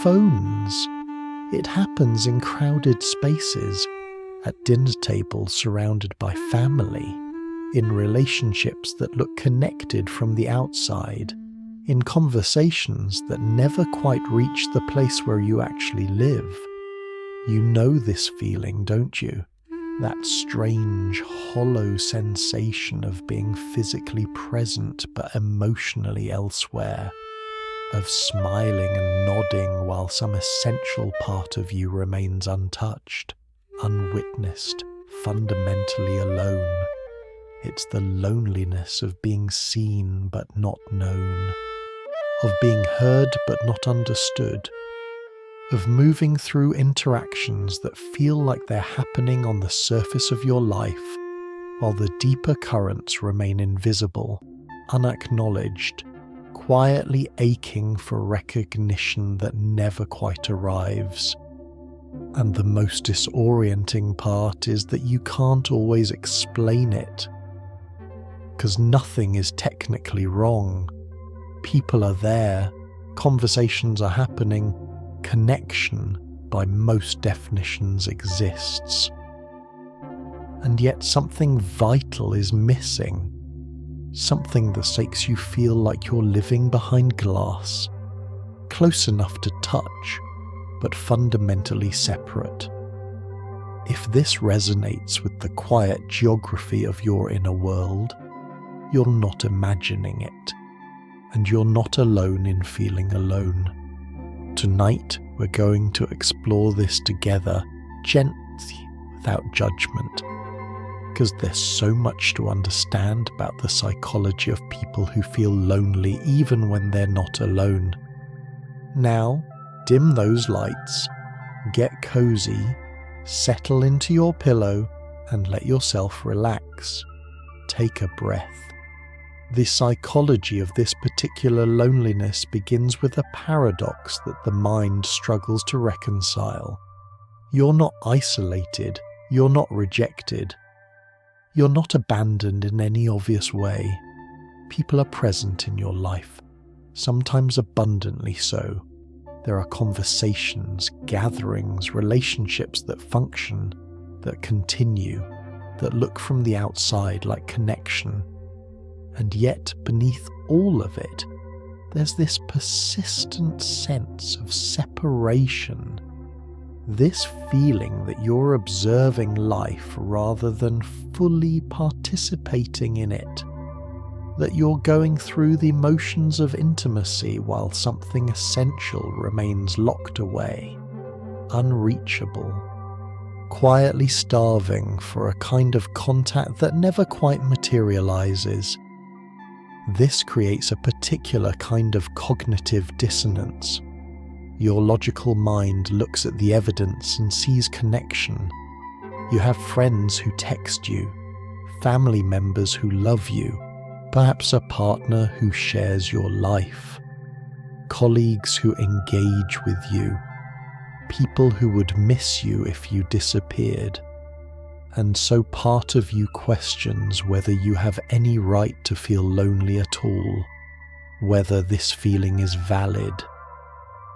phones. It happens in crowded spaces, at dinner tables surrounded by family, in relationships that look connected from the outside, in conversations that never quite reach the place where you actually live. You know this feeling, don't you? That strange, hollow sensation of being physically present but emotionally elsewhere, of smiling and nodding while some essential part of you remains untouched, unwitnessed, fundamentally alone. It's the loneliness of being seen but not known, of being heard but not understood, of moving through interactions that feel like they're happening on the surface of your life, while the deeper currents remain invisible, unacknowledged, quietly aching for recognition that never quite arrives. And the most disorienting part is that you can't always explain it, because nothing is technically wrong. People are there, conversations are happening, connection, by most definitions, exists. And yet something vital is missing, something that makes you feel like you're living behind glass, close enough to touch, but fundamentally separate. If this resonates with the quiet geography of your inner world, you're not imagining it, and you're not alone in feeling alone. Tonight, we're going to explore this together, gently, without judgment, because there's so much to understand about the psychology of people who feel lonely even when they're not alone. Now, dim those lights, get cozy, settle into your pillow, and let yourself relax. Take a breath. The psychology of this particular loneliness begins with a paradox that the mind struggles to reconcile. You're not isolated, you're not rejected, you're not abandoned in any obvious way. People are present in your life, sometimes abundantly so. There are conversations, gatherings, relationships that function, that continue, that look from the outside like connection. And yet, beneath all of it, there's this persistent sense of separation. This feeling that you're observing life rather than fully participating in it. That you're going through the motions of intimacy while something essential remains locked away, unreachable, quietly starving for a kind of contact that never quite materializes. This creates a particular kind of cognitive dissonance. Your logical mind looks at the evidence and sees connection. You have friends who text you, family members who love you, perhaps a partner who shares your life, colleagues who engage with you, people who would miss you if you disappeared. And so part of you questions whether you have any right to feel lonely at all, whether this feeling is valid,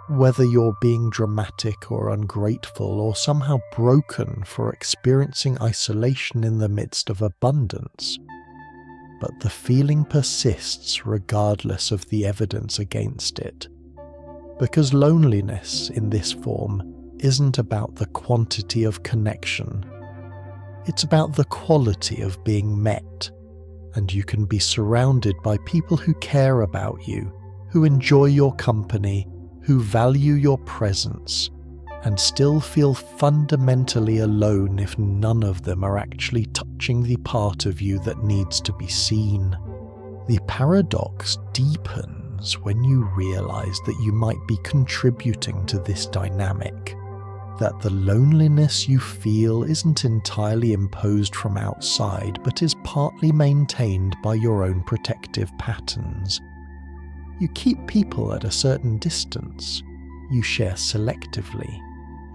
whether you're being dramatic or ungrateful or somehow broken for experiencing isolation in the midst of abundance. But the feeling persists regardless of the evidence against it. Because loneliness in this form isn't about the quantity of connection. It's about the quality of being met, and you can be surrounded by people who care about you, who enjoy your company, who value your presence, and still feel fundamentally alone if none of them are actually touching the part of you that needs to be seen. The paradox deepens when you realize that you might be contributing to this dynamic, that the loneliness you feel isn't entirely imposed from outside but is partly maintained by your own protective patterns. You keep people at a certain distance, you share selectively,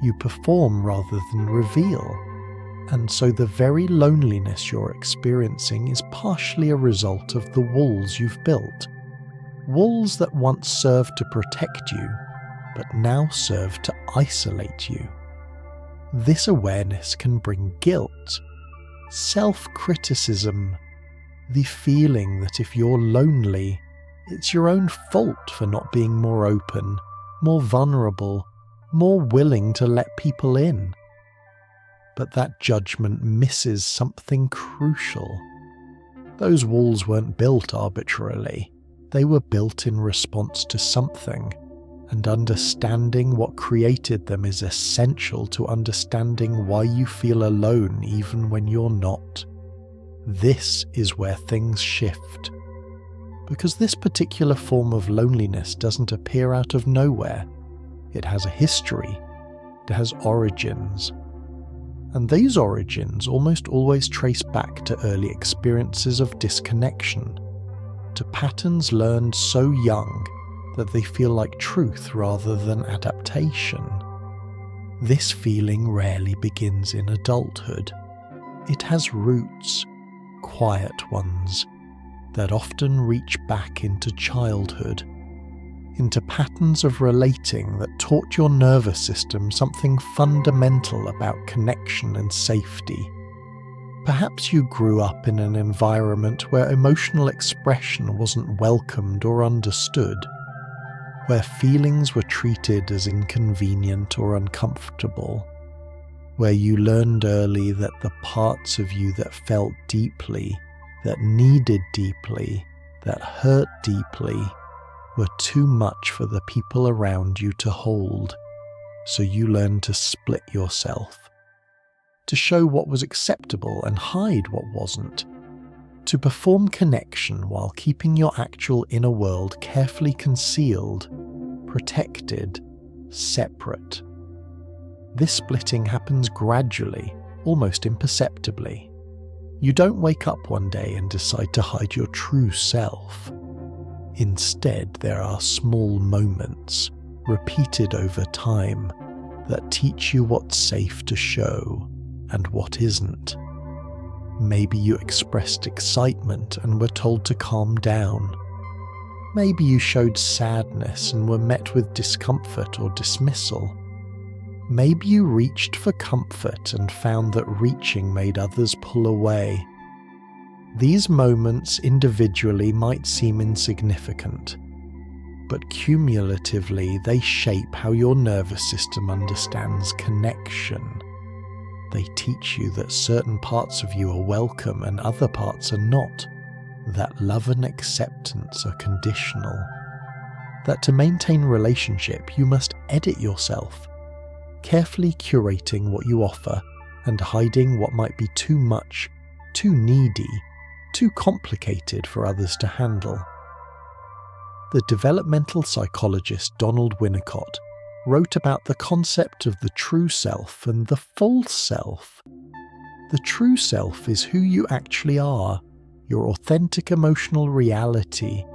you perform rather than reveal, and so the very loneliness you're experiencing is partially a result of the walls you've built. Walls that once served to protect you, but now serve to isolate you. This awareness can bring guilt, self-criticism, the feeling that if you're lonely, it's your own fault for not being more open, more vulnerable, more willing to let people in. But that judgment misses something crucial. Those walls weren't built arbitrarily. They were built in response to something, and understanding what created them is essential to understanding why you feel alone even when you're not. This is where things shift. Because this particular form of loneliness doesn't appear out of nowhere. It has a history. It has origins. And these origins almost always trace back to early experiences of disconnection, to patterns learned so young that they feel like truth rather than adaptation. This feeling rarely begins in adulthood. It has roots, quiet ones, that often reach back into childhood, into patterns of relating that taught your nervous system something fundamental about connection and safety. Perhaps you grew up in an environment where emotional expression wasn't welcomed or understood, where feelings were treated as inconvenient or uncomfortable, where you learned early that the parts of you that felt deeply, that needed deeply, that hurt deeply, were too much for the people around you to hold, so you learned to split yourself, to show what was acceptable and hide what wasn't, to perform connection while keeping your actual inner world carefully concealed, protected, separate. This splitting happens gradually, almost imperceptibly. You don't wake up one day and decide to hide your true self. Instead, there are small moments, repeated over time, that teach you what's safe to show and what isn't. Maybe you expressed excitement and were told to calm down. Maybe you showed sadness and were met with discomfort or dismissal. Maybe you reached for comfort and found that reaching made others pull away. These moments individually might seem insignificant, but cumulatively they shape how your nervous system understands connection. They teach you that certain parts of you are welcome and other parts are not, that love and acceptance are conditional, that to maintain relationship you must edit yourself, carefully curating what you offer and hiding what might be too much, too needy, too complicated for others to handle. The developmental psychologist Donald Winnicott wrote about the concept of the true self and the false self. The true self is who you actually are, your authentic emotional reality,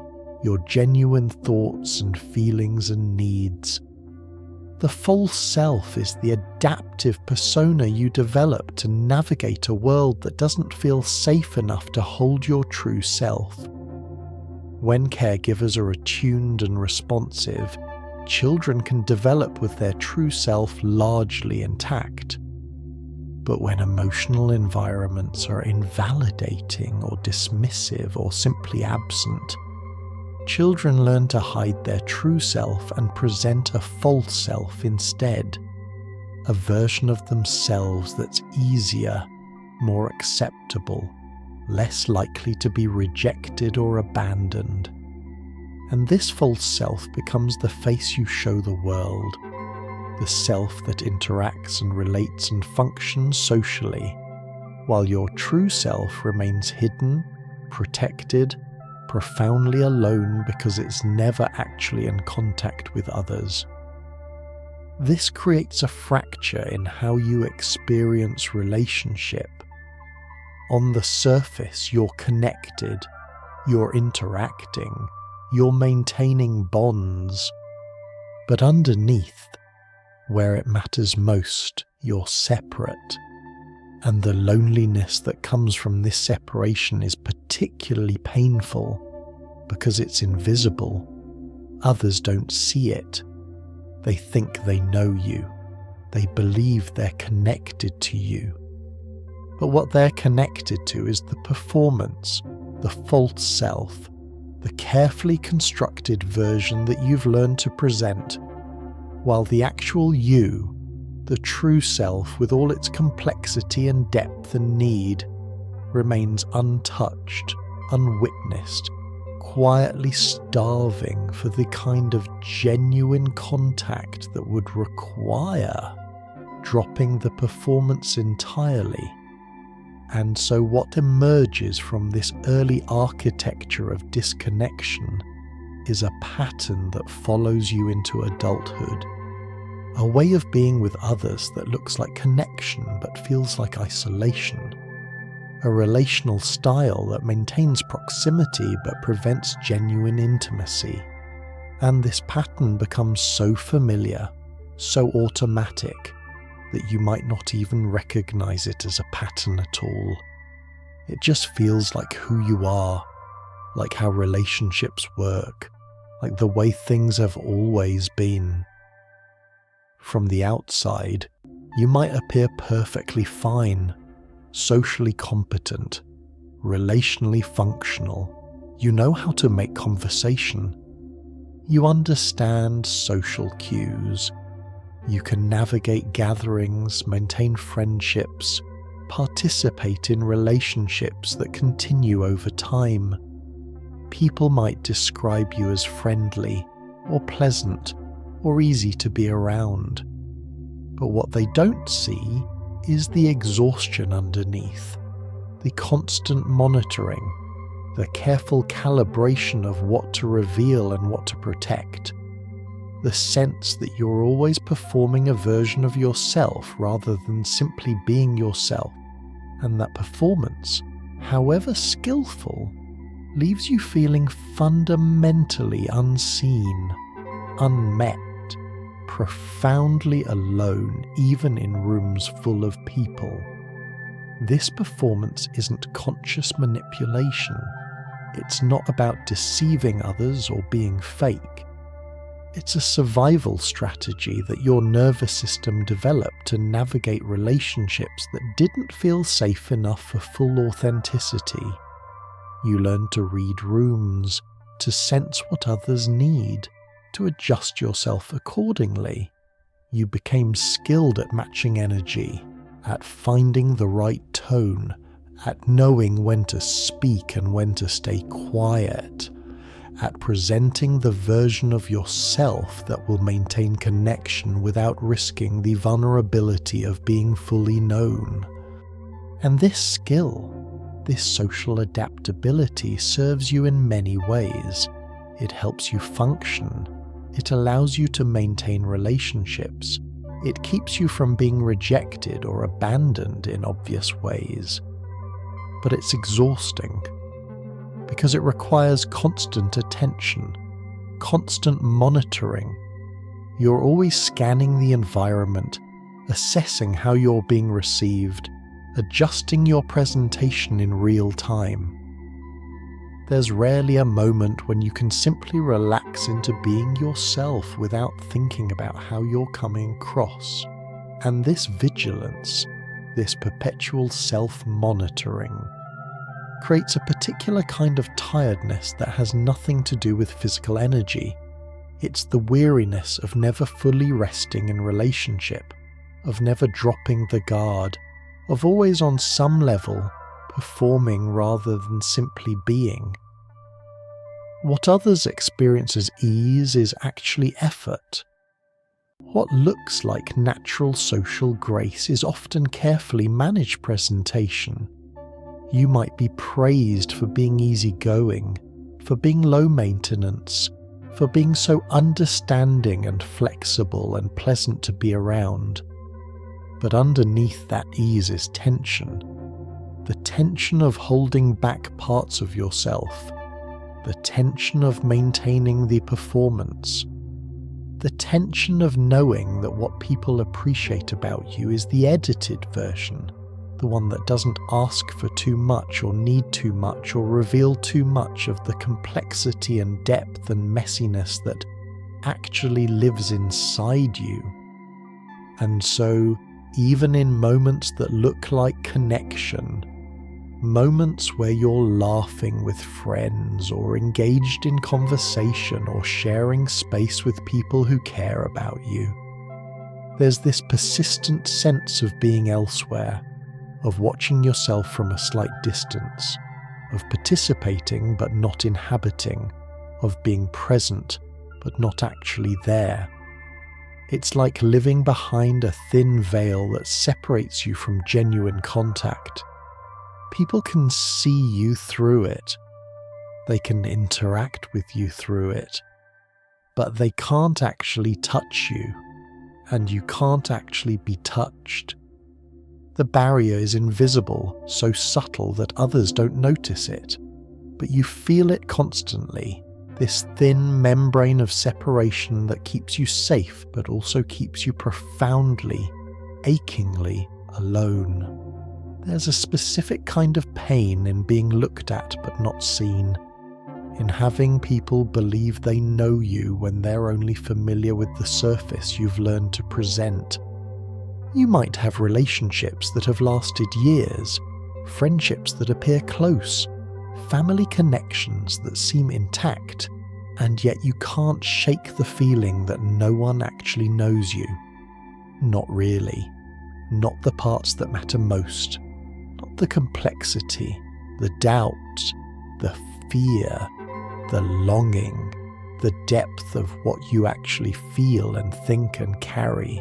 your genuine thoughts and feelings and needs. The false self is the adaptive persona you develop to navigate a world that doesn't feel safe enough to hold your true self. When caregivers are attuned and responsive, children can develop with their true self largely intact. But when emotional environments are invalidating or dismissive or simply absent, children learn to hide their true self and present a false self instead, a version of themselves that's easier, more acceptable, less likely to be rejected or abandoned. And this false self becomes the face you show the world, the self that interacts and relates and functions socially, while your true self remains hidden, protected, profoundly alone because it's never actually in contact with others. This creates a fracture in how you experience relationship. On the surface, you're connected, you're interacting, you're maintaining bonds. But underneath, where it matters most, you're separate. And the loneliness that comes from this separation is particularly painful because it's invisible. Others don't see it. They think they know you. They believe they're connected to you. But what they're connected to is the performance, the false self, the carefully constructed version that you've learned to present, while the actual you, the true self with all its complexity and depth and need, remains untouched, unwitnessed, quietly starving for the kind of genuine contact that would require dropping the performance entirely. And so what emerges from this early architecture of disconnection is a pattern that follows you into adulthood, a way of being with others that looks like connection but feels like isolation, a relational style that maintains proximity but prevents genuine intimacy. And this pattern becomes so familiar, so automatic, that you might not even recognize it as a pattern at all. It just feels like who you are, like how relationships work, like the way things have always been. From the outside, you might appear perfectly fine, socially competent, relationally functional. You know how to make conversation. You understand social cues. You can navigate gatherings, maintain friendships, participate in relationships that continue over time. People might describe you as friendly, or pleasant, or easy to be around. But what they don't see is the exhaustion underneath, the constant monitoring, the careful calibration of what to reveal and what to protect. The sense that you're always performing a version of yourself rather than simply being yourself, and that performance, however skillful, leaves you feeling fundamentally unseen, unmet, profoundly alone even in rooms full of people. This performance isn't conscious manipulation. It's not about deceiving others or being fake. It's a survival strategy that your nervous system developed to navigate relationships that didn't feel safe enough for full authenticity. You learned to read rooms, to sense what others need, to adjust yourself accordingly. You became skilled at matching energy, at finding the right tone, at knowing when to speak and when to stay quiet, at presenting the version of yourself that will maintain connection without risking the vulnerability of being fully known. And this skill, this social adaptability, serves you in many ways. It helps you function. It allows you to maintain relationships. It keeps you from being rejected or abandoned in obvious ways. But it's exhausting, because it requires constant attention, constant monitoring. You're always scanning the environment, assessing how you're being received, adjusting your presentation in real time. There's rarely a moment when you can simply relax into being yourself without thinking about how you're coming across. And this vigilance, this perpetual self-monitoring, creates a particular kind of tiredness that has nothing to do with physical energy. It's the weariness of never fully resting in relationship, of never dropping the guard, of always on some level performing rather than simply being. What others experience as ease is actually effort. What looks like natural social grace is often carefully managed presentation. You might be praised for being easygoing, for being low maintenance, for being so understanding and flexible and pleasant to be around. But underneath that ease is tension. The tension of holding back parts of yourself. The tension of maintaining the performance. The tension of knowing that what people appreciate about you is the edited version, the one that doesn't ask for too much or need too much or reveal too much of the complexity and depth and messiness that actually lives inside you. And so, even in moments that look like connection, moments where you're laughing with friends or engaged in conversation or sharing space with people who care about you, there's this persistent sense of being elsewhere, of watching yourself from a slight distance, of participating but not inhabiting, of being present but not actually there. It's like living behind a thin veil that separates you from genuine contact. People can see you through it. They can interact with you through it. But they can't actually touch you, and you can't actually be touched. The barrier is invisible, so subtle that others don't notice it, but you feel it constantly. This thin membrane of separation that keeps you safe but also keeps you profoundly, achingly alone. There's a specific kind of pain in being looked at but not seen, in having people believe they know you when they're only familiar with the surface you've learned to present. You might have relationships that have lasted years, friendships that appear close, family connections that seem intact, and yet you can't shake the feeling that no one actually knows you. Not really. Not the parts that matter most. Not the complexity, the doubt, the fear, the longing, the depth of what you actually feel and think and carry.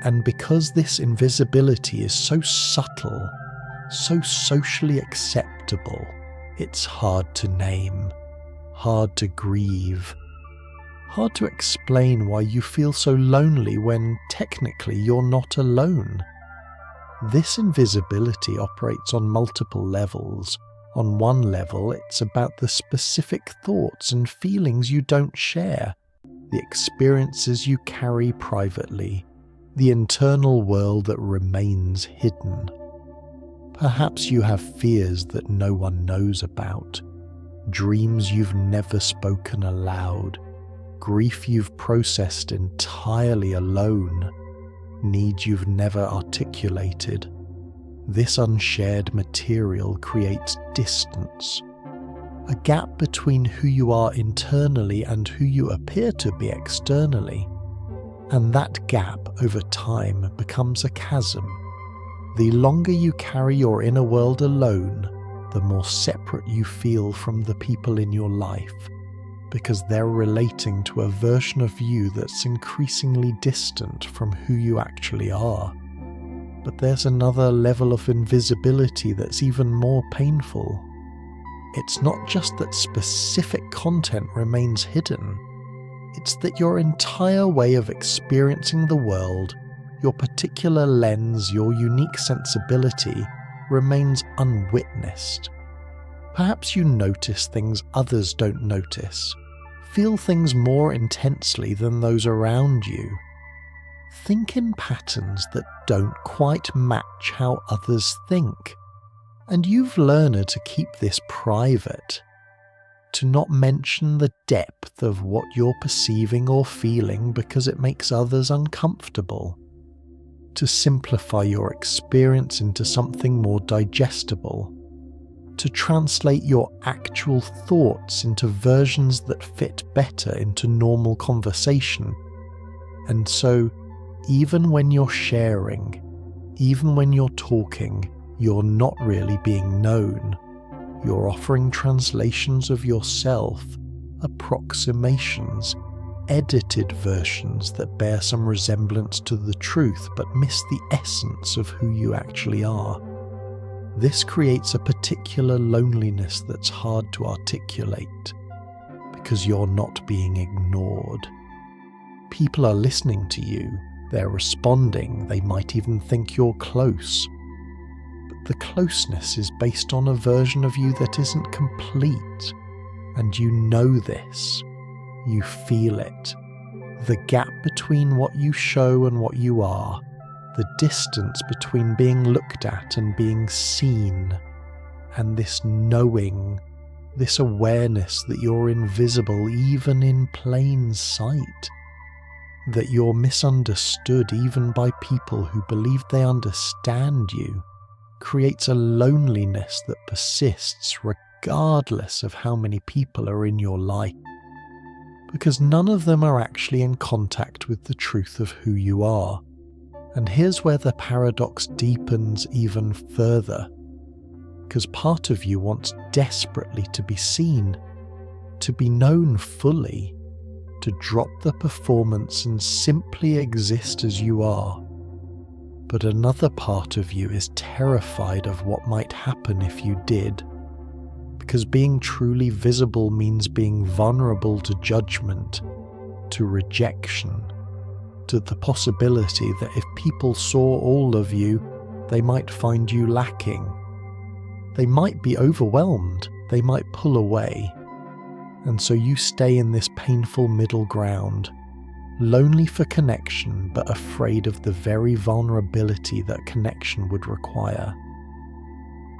And because this invisibility is so subtle, so socially acceptable, it's hard to name, hard to grieve, hard to explain why you feel so lonely when technically you're not alone. This invisibility operates on multiple levels. On one level, it's about the specific thoughts and feelings you don't share, the experiences you carry privately, the internal world that remains hidden. Perhaps you have fears that no one knows about, dreams you've never spoken aloud, grief you've processed entirely alone, needs you've never articulated. This unshared material creates distance, a gap between who you are internally and who you appear to be externally. And that gap over time becomes a chasm. The longer you carry your inner world alone, the more separate you feel from the people in your life, because they're relating to a version of you that's increasingly distant from who you actually are. But there's another level of invisibility that's even more painful. It's not just that specific content remains hidden, it's that your entire way of experiencing the world, your particular lens, your unique sensibility, remains unwitnessed. Perhaps you notice things others don't notice, feel things more intensely than those around you. Think in patterns that don't quite match how others think, and you've learned to keep this private, to not mention the depth of what you're perceiving or feeling because it makes others uncomfortable, to simplify your experience into something more digestible, to translate your actual thoughts into versions that fit better into normal conversation. And so, even when you're sharing, even when you're talking, you're not really being known. You're offering translations of yourself, approximations, edited versions that bear some resemblance to the truth but miss the essence of who you actually are. This creates a particular loneliness that's hard to articulate, because you're not being ignored. People are listening to you, they're responding, they might even think you're close. But the closeness is based on a version of you that isn't complete, and you know this. You feel it. The gap between what you show and what you are, the distance between being looked at and being seen, and this knowing this awareness that you're invisible even in plain sight, that you're misunderstood even by people who believe they understand you, creates a loneliness that persists regardless of how many people are in your life, because none of them are actually in contact with the truth of who you are. And here's where the paradox deepens even further, because part of you wants desperately to be seen, to be known fully, to drop the performance and simply exist as you are. But another part of you is terrified of what might happen if you did, because being truly visible means being vulnerable to judgment, to rejection, to the possibility that if people saw all of you, they might find you lacking. They might be overwhelmed, they might pull away. And so you stay in this painful middle ground, lonely for connection but afraid of the very vulnerability that connection would require.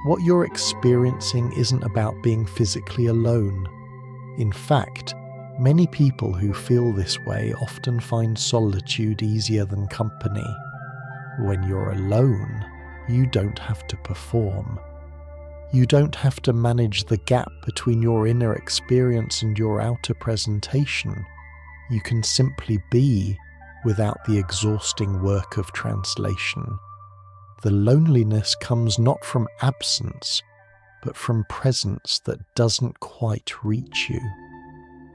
What you're experiencing isn't about being physically alone. In fact, many people who feel this way often find solitude easier than company. When you're alone, you don't have to perform. You don't have to manage the gap between your inner experience and your outer presentation. You can simply be without the exhausting work of translation. The loneliness comes not from absence, but from presence that doesn't quite reach you,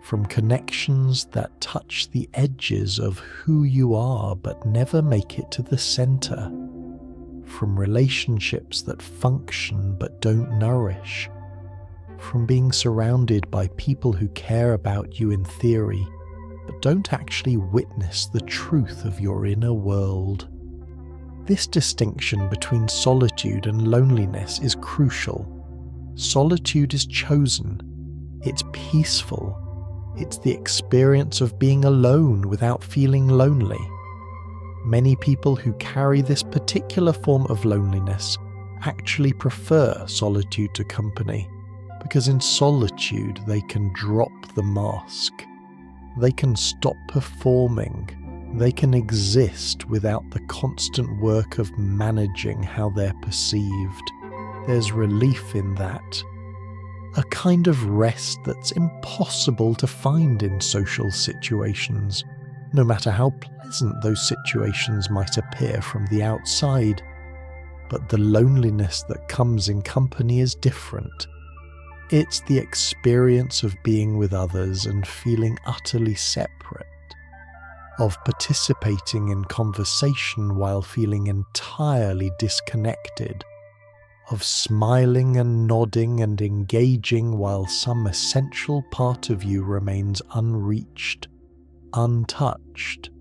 from connections that touch the edges of who you are but never make it to the center, from relationships that function but don't nourish, from being surrounded by people who care about you in theory but don't actually witness the truth of your inner world. This distinction between solitude and loneliness is crucial. Solitude is chosen. It's peaceful. It's the experience of being alone without feeling lonely. Many people who carry this particular form of loneliness actually prefer solitude to company, because in solitude they can drop the mask. They can stop performing. They can exist without the constant work of managing how they're perceived. There's relief in that. A kind of rest that's impossible to find in social situations, no matter how pleasant those situations might appear from the outside. But the loneliness that comes in company is different. It's the experience of being with others and feeling utterly separate, of participating in conversation while feeling entirely disconnected, of smiling and nodding and engaging while some essential part of you remains unreached, untouched,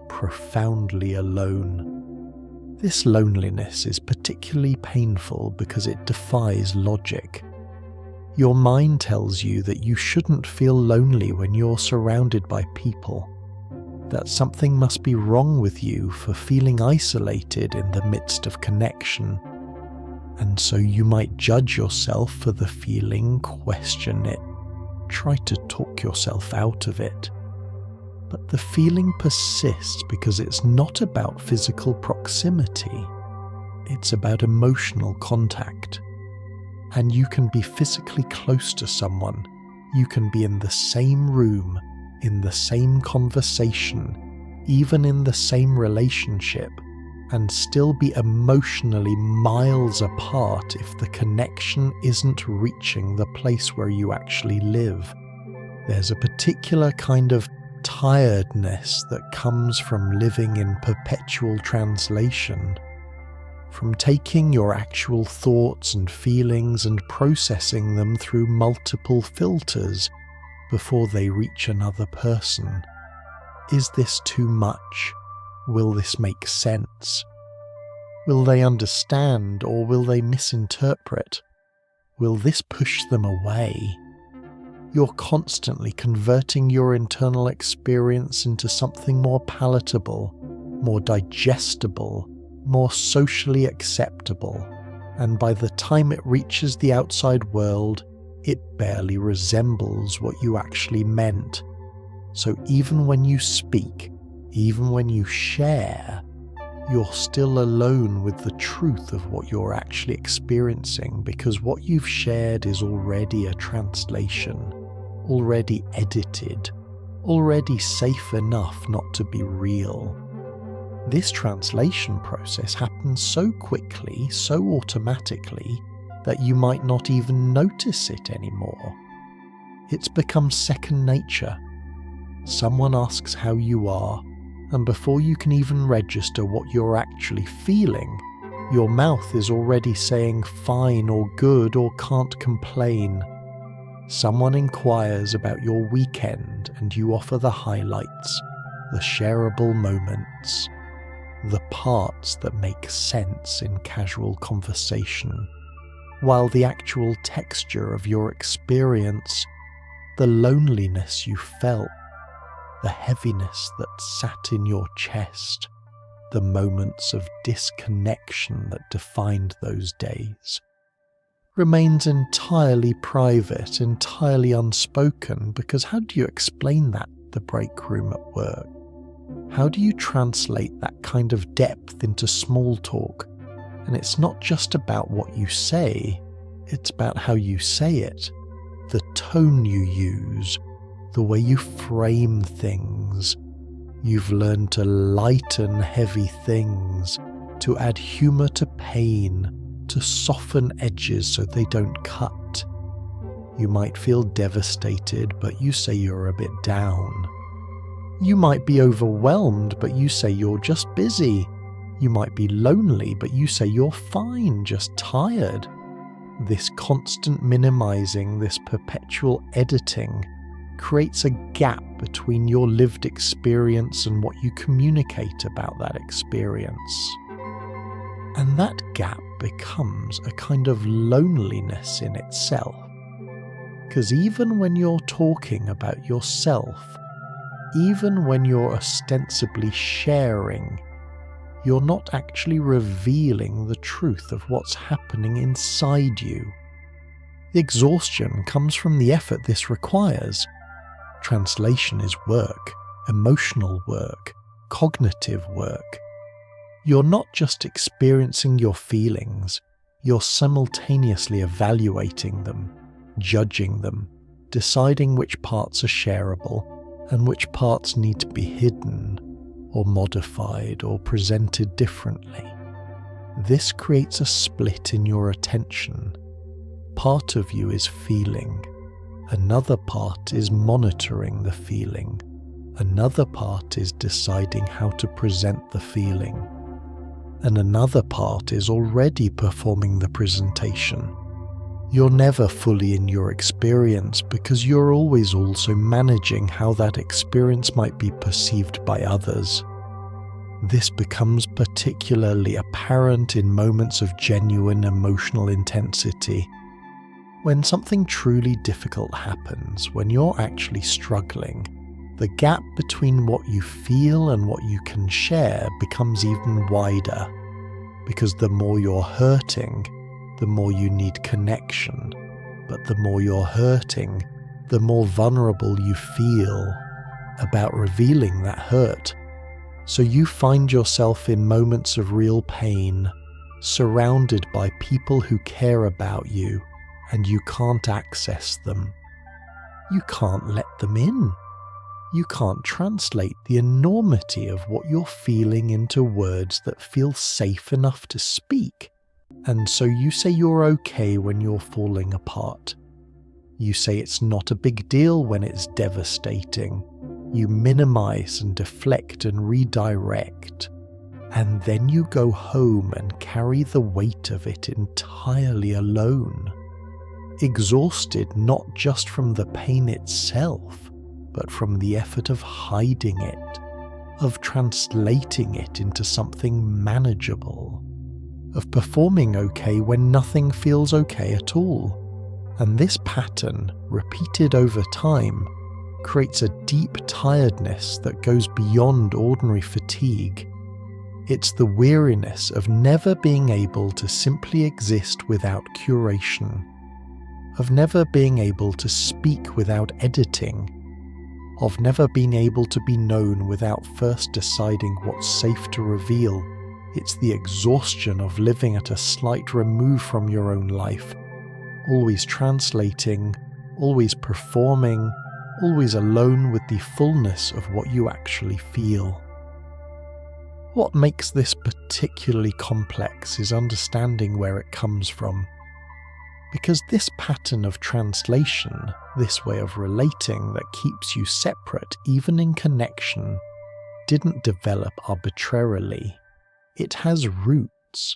profoundly alone. This loneliness is particularly painful because it defies logic. Your mind tells you that you shouldn't feel lonely when you're surrounded by people, that something must be wrong with you for feeling isolated in the midst of connection, and so you might judge yourself for the feeling, question it, try to talk yourself out of it. But the feeling persists because it's not about physical proximity, it's about emotional contact. And you can be physically close to someone, you can be in the same room, in the same conversation, even in the same relationship, and still be emotionally miles apart if the connection isn't reaching the place where you actually live. There's a particular kind of tiredness that comes from living in perpetual translation, from taking your actual thoughts and feelings and processing them through multiple filters before they reach another person. Is this too much? Will this make sense? Will they understand, or will they misinterpret? Will this push them away? You're constantly converting your internal experience into something more palatable, more digestible, more socially acceptable, and by the time it reaches the outside world, it barely resembles what you actually meant. So even when you speak, even when you share, you're still alone with the truth of what you're actually experiencing, because what you've shared is already a translation, already edited, already safe enough not to be real. This translation process happens so quickly, so automatically, that you might not even notice it anymore. It's become second nature. Someone asks how you are, and before you can even register what you're actually feeling, your mouth is already saying fine or good or can't complain. Someone inquires about your weekend and you offer the highlights, the shareable moments, the parts that make sense in casual conversation, while the actual texture of your experience, the loneliness you felt, the heaviness that sat in your chest, the moments of disconnection that defined those days, remains entirely private, entirely unspoken, because how do you explain that in the break room at work? How do you translate that kind of depth into small talk? And it's not just about what you say, it's about how you say it, the tone you use, the way you frame things. You've learned to lighten heavy things, to add humour to pain, to soften edges so they don't cut. You might feel devastated, but you say you're a bit down. You might be overwhelmed, but you say you're just busy. You might be lonely, but you say you're fine, just tired. This constant minimizing, this perpetual editing, creates a gap between your lived experience and what you communicate about that experience. And that gap becomes a kind of loneliness in itself. Because even when you're talking about yourself, even when you're ostensibly sharing, you're not actually revealing the truth of what's happening inside you. The exhaustion comes from the effort this requires. Translation is work, emotional work, cognitive work. You're not just experiencing your feelings, you're simultaneously evaluating them, judging them, deciding which parts are shareable and which parts need to be hidden or modified or presented differently. This creates a split in your attention. Part of you is feeling, another part is monitoring the feeling, another part is deciding how to present the feeling, and another part is already performing the presentation. You're never fully in your experience because you're always also managing how that experience might be perceived by others. This becomes particularly apparent in moments of genuine emotional intensity. When something truly difficult happens, when you're actually struggling, the gap between what you feel and what you can share becomes even wider, because the more you're hurting, the more you need connection, but the more you're hurting, the more vulnerable you feel about revealing that hurt. So you find yourself in moments of real pain, surrounded by people who care about you, and you can't access them. You can't let them in. You can't translate the enormity of what you're feeling into words that feel safe enough to speak. And so you say you're okay when you're falling apart. You say it's not a big deal when it's devastating. You minimize and deflect and redirect. And then you go home and carry the weight of it entirely alone. Exhausted not just from the pain itself, but from the effort of hiding it, of translating it into something manageable, of performing okay when nothing feels okay at all. And this pattern, repeated over time, creates a deep tiredness that goes beyond ordinary fatigue. It's the weariness of never being able to simply exist without curation, of never being able to speak without editing, of never being able to be known without first deciding what's safe to reveal. It's the exhaustion of living at a slight remove from your own life, always translating, always performing, always alone with the fullness of what you actually feel. What makes this particularly complex is understanding where it comes from. Because this pattern of translation, this way of relating that keeps you separate even in connection, didn't develop arbitrarily. It has roots,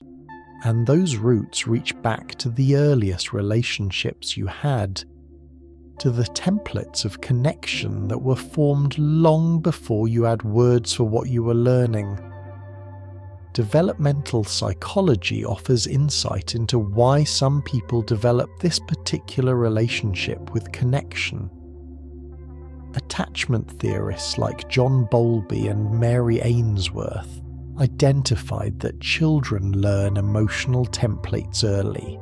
and those roots reach back to the earliest relationships you had, to the templates of connection that were formed long before you had words for what you were learning. Developmental psychology offers insight into why some people develop this particular relationship with connection. Attachment theorists like John Bowlby and Mary Ainsworth identified that children learn emotional templates early.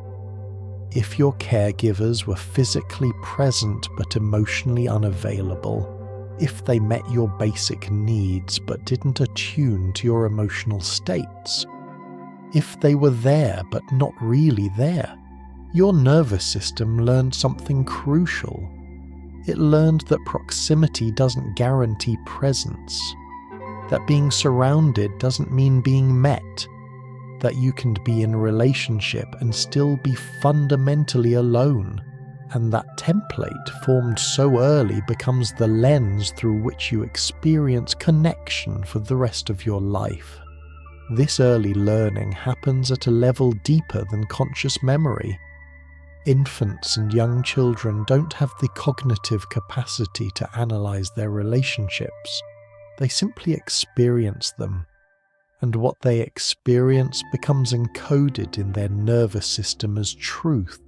If your caregivers were physically present but emotionally unavailable, if they met your basic needs but didn't attune to your emotional states, if they were there but not really there, your nervous system learned something crucial. It learned that proximity doesn't guarantee presence, that being surrounded doesn't mean being met, that you can be in a relationship and still be fundamentally alone, and that template formed so early becomes the lens through which you experience connection for the rest of your life. This early learning happens at a level deeper than conscious memory. Infants and young children don't have the cognitive capacity to analyze their relationships. They simply experience them, and what they experience becomes encoded in their nervous system as truth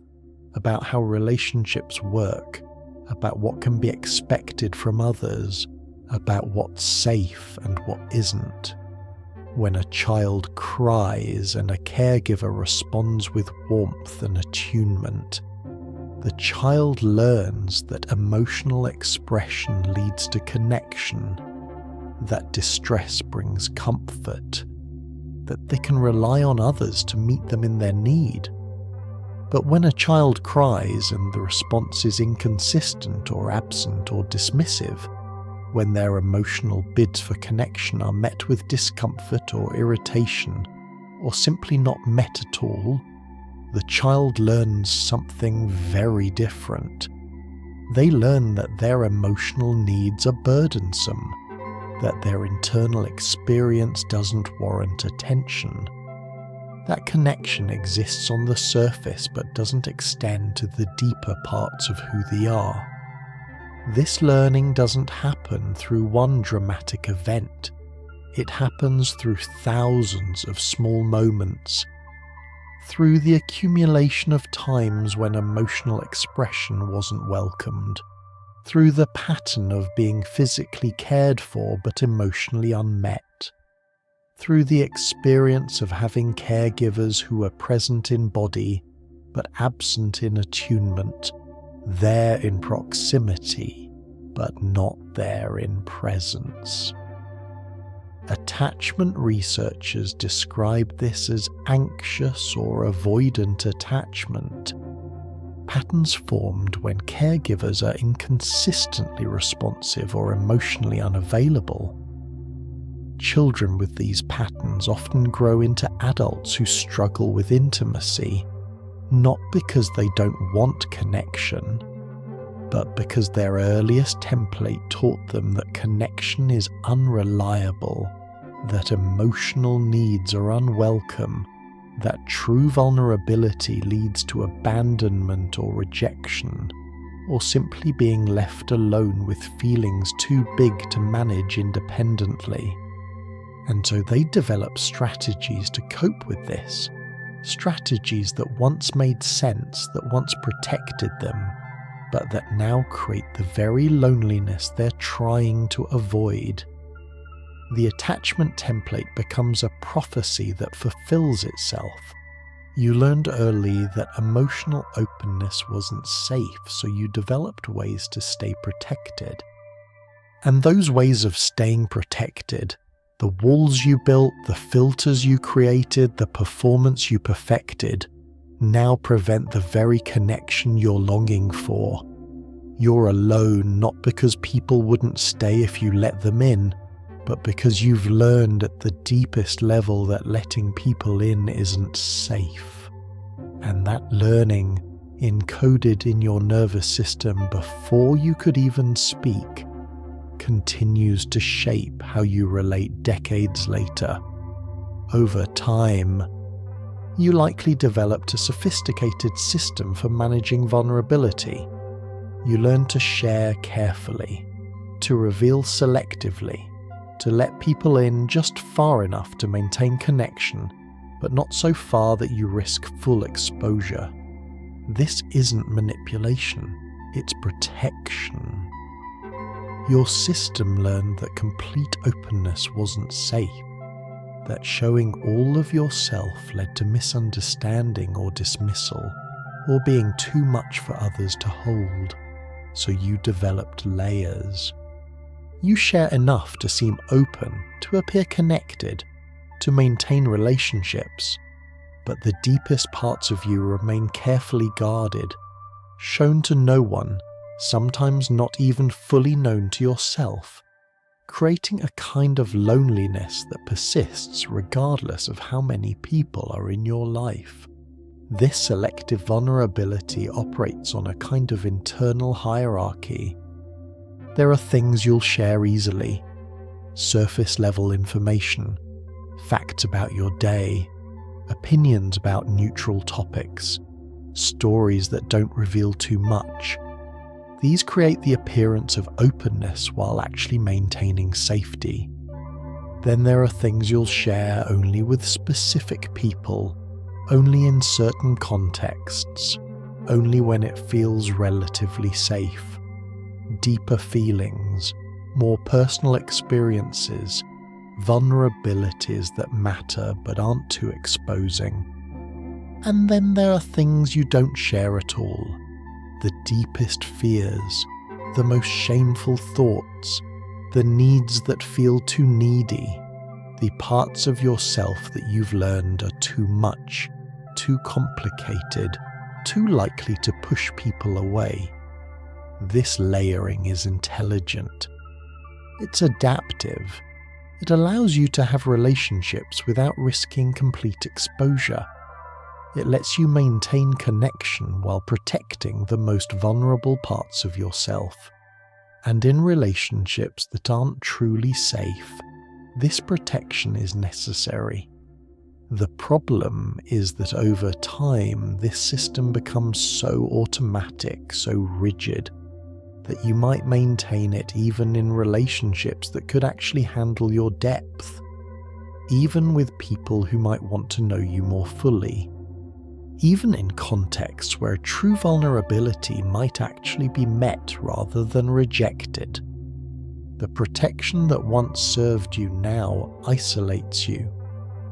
about how relationships work, about what can be expected from others, about what's safe and what isn't. When a child cries and a caregiver responds with warmth and attunement, the child learns that emotional expression leads to connection, that distress brings comfort, that they can rely on others to meet them in their need. But when a child cries and the response is inconsistent or absent or dismissive, when their emotional bids for connection are met with discomfort or irritation, or simply not met at all, the child learns something very different. They learn that their emotional needs are burdensome, that their internal experience doesn't warrant attention. That connection exists on the surface but doesn't extend to the deeper parts of who they are. This learning doesn't happen through one dramatic event. It happens through thousands of small moments, through the accumulation of times when emotional expression wasn't welcomed, through the pattern of being physically cared for but emotionally unmet, through the experience of having caregivers who are present in body but absent in attunement, there in proximity but not there in presence. Attachment researchers describe this as anxious or avoidant attachment, patterns formed when caregivers are inconsistently responsive or emotionally unavailable. Children with these patterns often grow into adults who struggle with intimacy, not because they don't want connection, but because their earliest template taught them that connection is unreliable, that emotional needs are unwelcome, that true vulnerability leads to abandonment or rejection, or simply being left alone with feelings too big to manage independently. And so they develop strategies to cope with this, strategies that once made sense, that once protected them, but that now create the very loneliness they're trying to avoid. The attachment template becomes a prophecy that fulfills itself, You learned early that emotional openness wasn't safe, so you developed ways to stay protected. And those ways of staying protected, the walls you built, the filters you created, the performance you perfected, now prevent the very connection you're longing for. You're alone not because people wouldn't stay if you let them in, but because you've learned at the deepest level that letting people in isn't safe. And that learning, encoded in your nervous system before you could even speak, continues to shape how you relate decades later. Over time, you likely developed a sophisticated system for managing vulnerability. You learn to share carefully, to reveal selectively, to let people in just far enough to maintain connection, but not so far that you risk full exposure. This isn't manipulation, it's protection. Your system learned that complete openness wasn't safe, that showing all of yourself led to misunderstanding or dismissal, or being too much for others to hold. So you developed layers. You share enough to seem open, to appear connected, to maintain relationships, but the deepest parts of you remain carefully guarded, shown to no one, sometimes not even fully known to yourself, creating a kind of loneliness that persists regardless of how many people are in your life. This selective vulnerability operates on a kind of internal hierarchy. There are things you'll share easily, surface-level information, facts about your day, opinions about neutral topics, stories that don't reveal too much. These create the appearance of openness while actually maintaining safety. Then there are things you'll share only with specific people, only in certain contexts, only when it feels relatively safe. Deeper feelings, more personal experiences, vulnerabilities that matter but aren't too exposing. And then there are things you don't share at all. The deepest fears, the most shameful thoughts, the needs that feel too needy, the parts of yourself that you've learned are too much, too complicated, too likely to push people away. This layering is intelligent. It's adaptive. It allows you to have relationships without risking complete exposure. It lets you maintain connection while protecting the most vulnerable parts of yourself. And in relationships that aren't truly safe, this protection is necessary. The problem is that over time, this system becomes so automatic, so rigid, that you might maintain it even in relationships that could actually handle your depth, even with people who might want to know you more fully. Even in contexts where true vulnerability might actually be met rather than rejected. The protection that once served you now isolates you,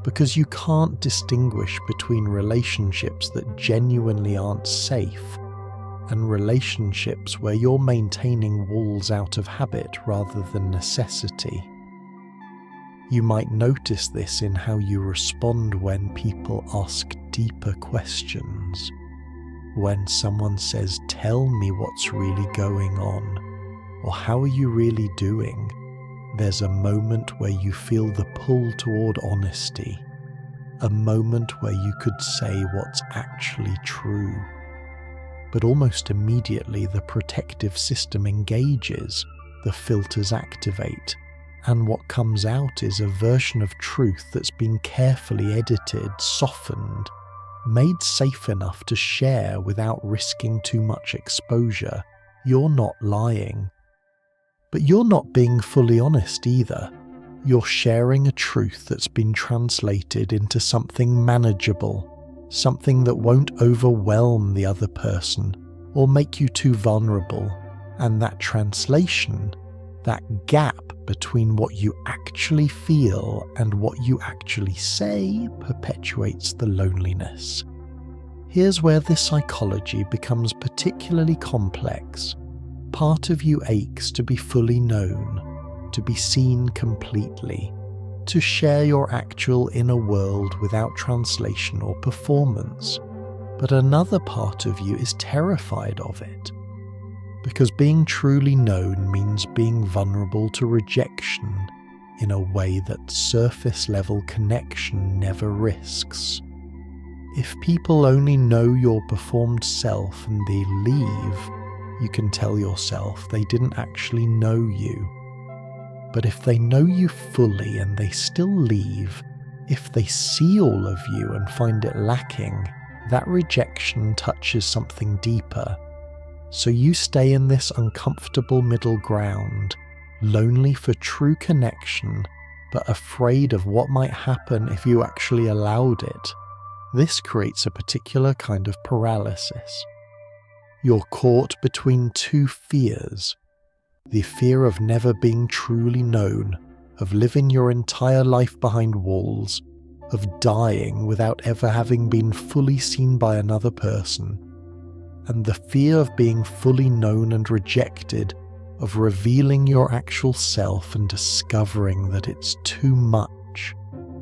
because you can't distinguish between relationships that genuinely aren't safe and relationships where you're maintaining walls out of habit rather than necessity. You might notice this in how you respond when people ask deeper questions. When someone says, "Tell me what's really going on," or "How are you really doing?" there's a moment where you feel the pull toward honesty, a moment where you could say what's actually true. But almost immediately the protective system engages, the filters activate, and what comes out is a version of truth that's been carefully edited, softened, made safe enough to share without risking too much exposure. You're not lying. But you're not being fully honest either. You're sharing a truth that's been translated into something manageable, something that won't overwhelm the other person or make you too vulnerable. And that translation, that gap between what you actually feel and what you actually say perpetuates the loneliness. Here's where this psychology becomes particularly complex. Part of you aches to be fully known, to be seen completely, to share your actual inner world without translation or performance. But another part of you is terrified of it, because being truly known means being vulnerable to rejection in a way that surface-level connection never risks. If people only know your performed self and they leave, you can tell yourself they didn't actually know you. But if they know you fully and they still leave, if they see all of you and find it lacking, that rejection touches something deeper. So you stay in this uncomfortable middle ground, lonely for true connection, but afraid of what might happen if you actually allowed it. This creates a particular kind of paralysis. You're caught between two fears. The fear of never being truly known, of living your entire life behind walls, of dying without ever having been fully seen by another person, and the fear of being fully known and rejected, of revealing your actual self and discovering that it's too much,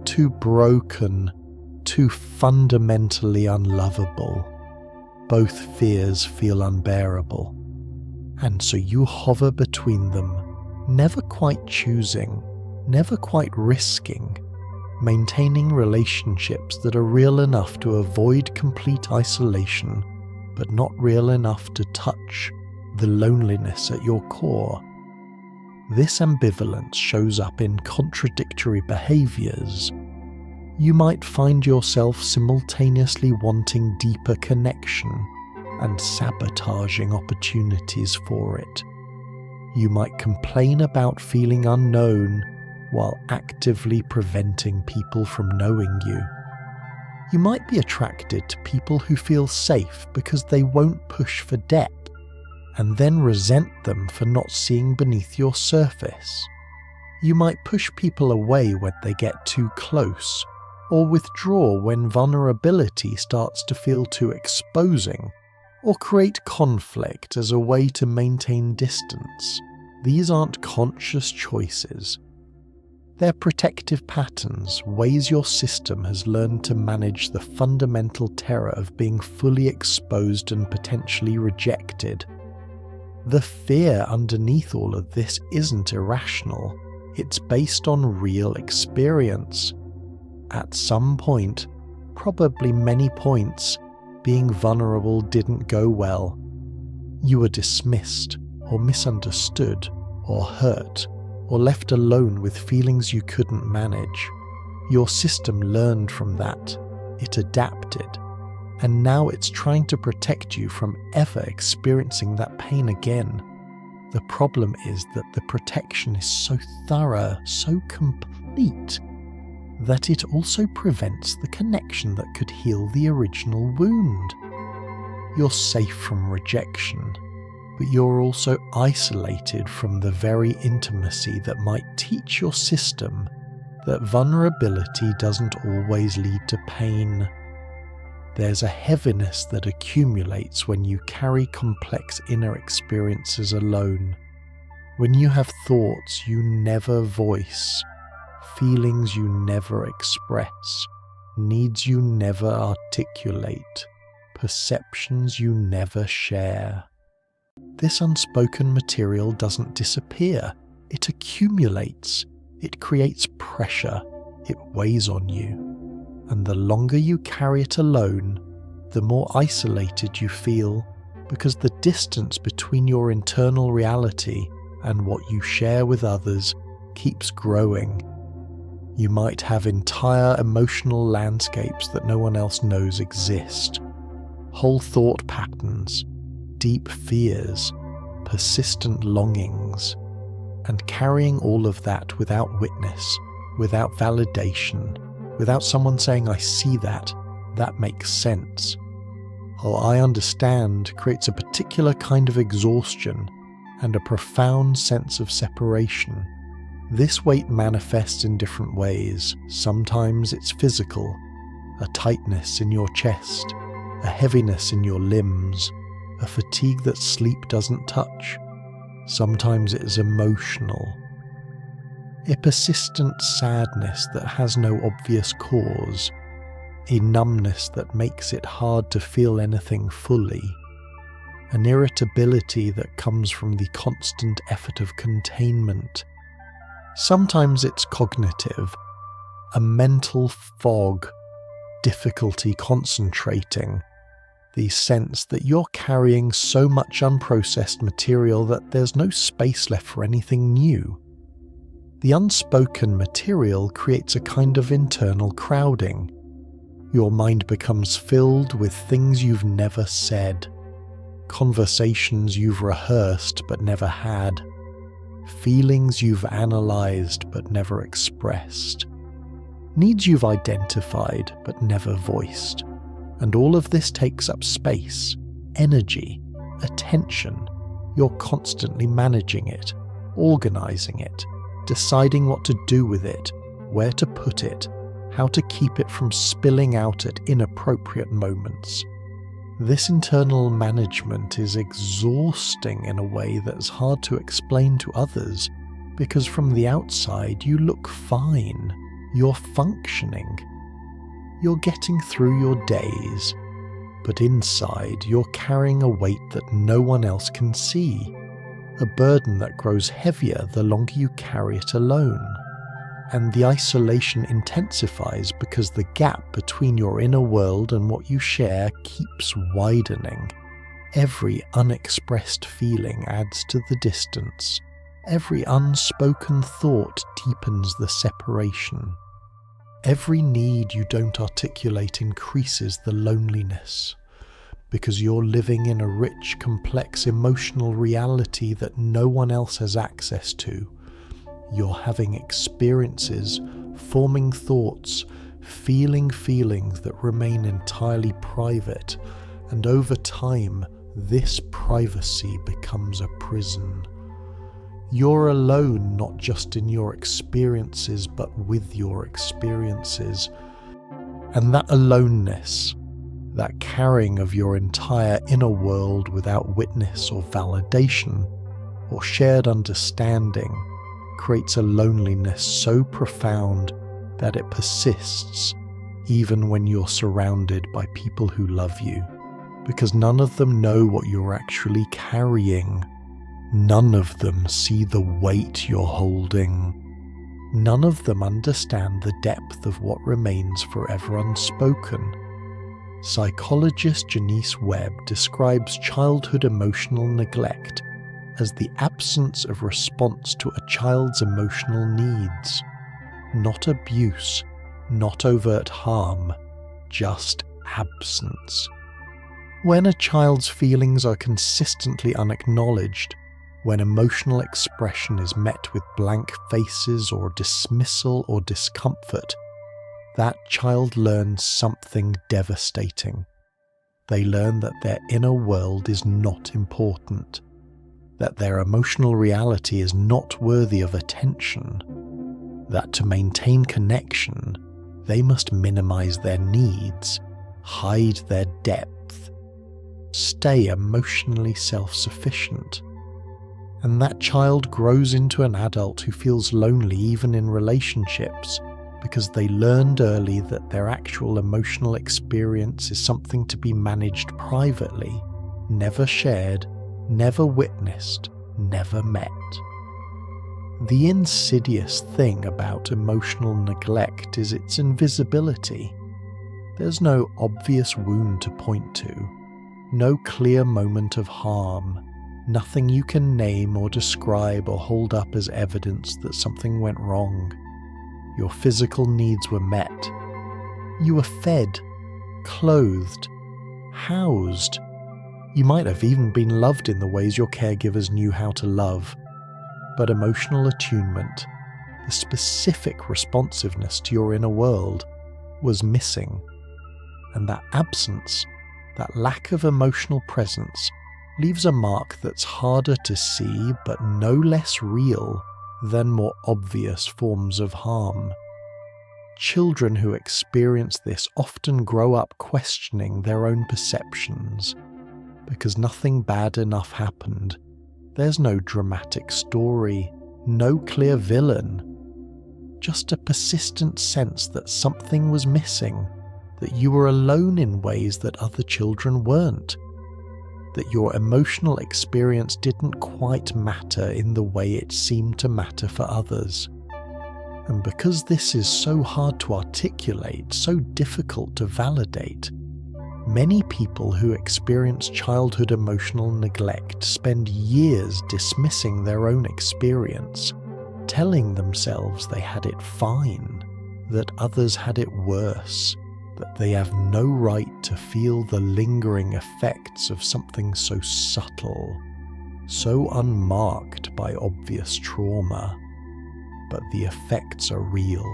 too broken, too fundamentally unlovable. Both fears feel unbearable, and so you hover between them, never quite choosing, never quite risking, maintaining relationships that are real enough to avoid complete isolation, but not real enough to touch the loneliness at your core. This ambivalence shows up in contradictory behaviors. You might find yourself simultaneously wanting deeper connection and sabotaging opportunities for it. You might complain about feeling unknown while actively preventing people from knowing you. You might be attracted to people who feel safe because they won't push for depth, and then resent them for not seeing beneath your surface. You might push people away when they get too close, or withdraw when vulnerability starts to feel too exposing, or create conflict as a way to maintain distance. These aren't conscious choices. They're protective patterns, ways your system has learned to manage the fundamental terror of being fully exposed and potentially rejected. The fear underneath all of this isn't irrational. It's based on real experience. At some point, probably many points, being vulnerable didn't go well. You were dismissed, or misunderstood, or hurt, or left alone with feelings you couldn't manage. Your system learned from that. It adapted. And now it's trying to protect you from ever experiencing that pain again. The problem is that the protection is so thorough, so complete, that it also prevents the connection that could heal the original wound. You're safe from rejection, but you're also isolated from the very intimacy that might teach your system that vulnerability doesn't always lead to pain. There's a heaviness that accumulates when you carry complex inner experiences alone, when you have thoughts you never voice, feelings you never express, needs you never articulate, perceptions you never share. This unspoken material doesn't disappear, it accumulates, it creates pressure, it weighs on you. And the longer you carry it alone, the more isolated you feel, because the distance between your internal reality and what you share with others keeps growing. You might have entire emotional landscapes that no one else knows exist, whole thought patterns, deep fears, persistent longings, and carrying all of that without witness, without validation, without someone saying, "I see that, that makes sense." Or "I understand" creates a particular kind of exhaustion and a profound sense of separation. This weight manifests in different ways. Sometimes it's physical, a tightness in your chest, a heaviness in your limbs, a fatigue that sleep doesn't touch. Sometimes it is emotional, a persistent sadness that has no obvious cause, a numbness that makes it hard to feel anything fully, an irritability that comes from the constant effort of containment. Sometimes it's cognitive, a mental fog, difficulty concentrating, the sense that you're carrying so much unprocessed material that there's no space left for anything new. The unspoken material creates a kind of internal crowding. Your mind becomes filled with things you've never said, conversations you've rehearsed but never had, feelings you've analysed but never expressed, needs you've identified but never voiced. And all of this takes up space, energy, attention. You're constantly managing it, organising it, deciding what to do with it, where to put it, how to keep it from spilling out at inappropriate moments. This internal management is exhausting in a way that's hard to explain to others, because from the outside you look fine, you're functioning. You're getting through your days, but inside you're carrying a weight that no one else can see, a burden that grows heavier the longer you carry it alone. And the isolation intensifies because the gap between your inner world and what you share keeps widening. Every unexpressed feeling adds to the distance. Every unspoken thought deepens the separation. Every need you don't articulate increases the loneliness, because you're living in a rich, complex emotional reality that no one else has access to. You're having experiences, forming thoughts, feeling feelings that remain entirely private, and over time, this privacy becomes a prison. You're alone not just in your experiences, but with your experiences. And that aloneness, that carrying of your entire inner world without witness or validation or shared understanding, creates a loneliness so profound that it persists even when you're surrounded by people who love you, because none of them know what you're actually carrying. None of them see the weight you're holding. None of them understand the depth of what remains forever unspoken. Psychologist Janice Webb describes childhood emotional neglect as the absence of response to a child's emotional needs. Not abuse, not overt harm, just absence. When a child's feelings are consistently unacknowledged, when emotional expression is met with blank faces or dismissal or discomfort, that child learns something devastating. They learn that their inner world is not important, that their emotional reality is not worthy of attention, that to maintain connection, they must minimize their needs, hide their depth, stay emotionally self-sufficient. And that child grows into an adult who feels lonely even in relationships, because they learned early that their actual emotional experience is something to be managed privately, never shared, never witnessed, never met. The insidious thing about emotional neglect is its invisibility. There's no obvious wound to point to, no clear moment of harm, nothing you can name or describe or hold up as evidence that something went wrong. Your physical needs were met. You were fed, clothed, housed. You might have even been loved in the ways your caregivers knew how to love. But emotional attunement, the specific responsiveness to your inner world, was missing. And that absence, that lack of emotional presence, leaves a mark that's harder to see but no less real than more obvious forms of harm. Children who experience this often grow up questioning their own perceptions. Because nothing bad enough happened, there's no dramatic story, no clear villain. Just a persistent sense that something was missing, that you were alone in ways that other children weren't, that your emotional experience didn't quite matter in the way it seemed to matter for others. And because this is so hard to articulate, so difficult to validate, many people who experience childhood emotional neglect spend years dismissing their own experience, telling themselves they had it fine, that others had it worse, that they have no right to feel the lingering effects of something so subtle, so unmarked by obvious trauma. But the effects are real.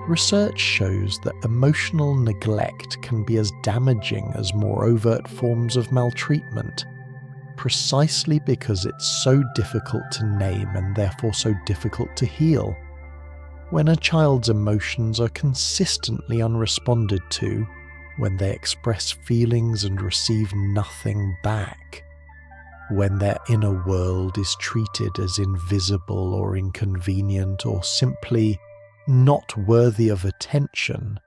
Research shows that emotional neglect can be as damaging as more overt forms of maltreatment, precisely because it's so difficult to name and therefore so difficult to heal. When a child's emotions are consistently unresponded to, when they express feelings and receive nothing back, when their inner world is treated as invisible or inconvenient or simply not worthy of attention,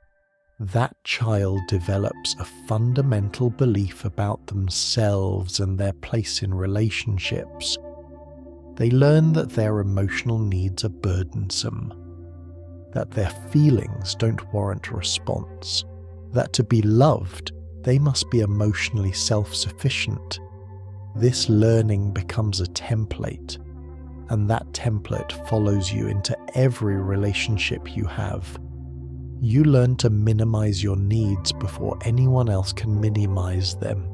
that child develops a fundamental belief about themselves and their place in relationships. They learn that their emotional needs are burdensome, that their feelings don't warrant a response, that to be loved, they must be emotionally self-sufficient. This learning becomes a template, and that template follows you into every relationship you have. You learn to minimize your needs before anyone else can minimize them.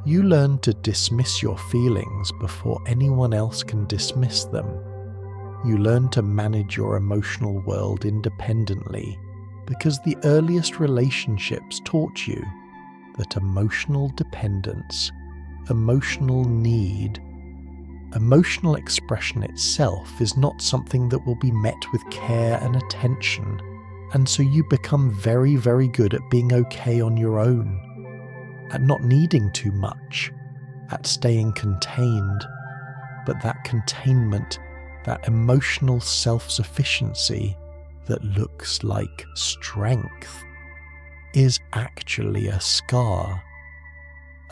You learn to dismiss your feelings before anyone else can dismiss them. You learn to manage your emotional world independently because the earliest relationships taught you that emotional dependence, emotional need, emotional expression itself is not something that will be met with care and attention, and so you become very, very good at being okay on your own, at not needing too much, at staying contained. But that containment, that emotional self-sufficiency that looks like strength, is actually a scar.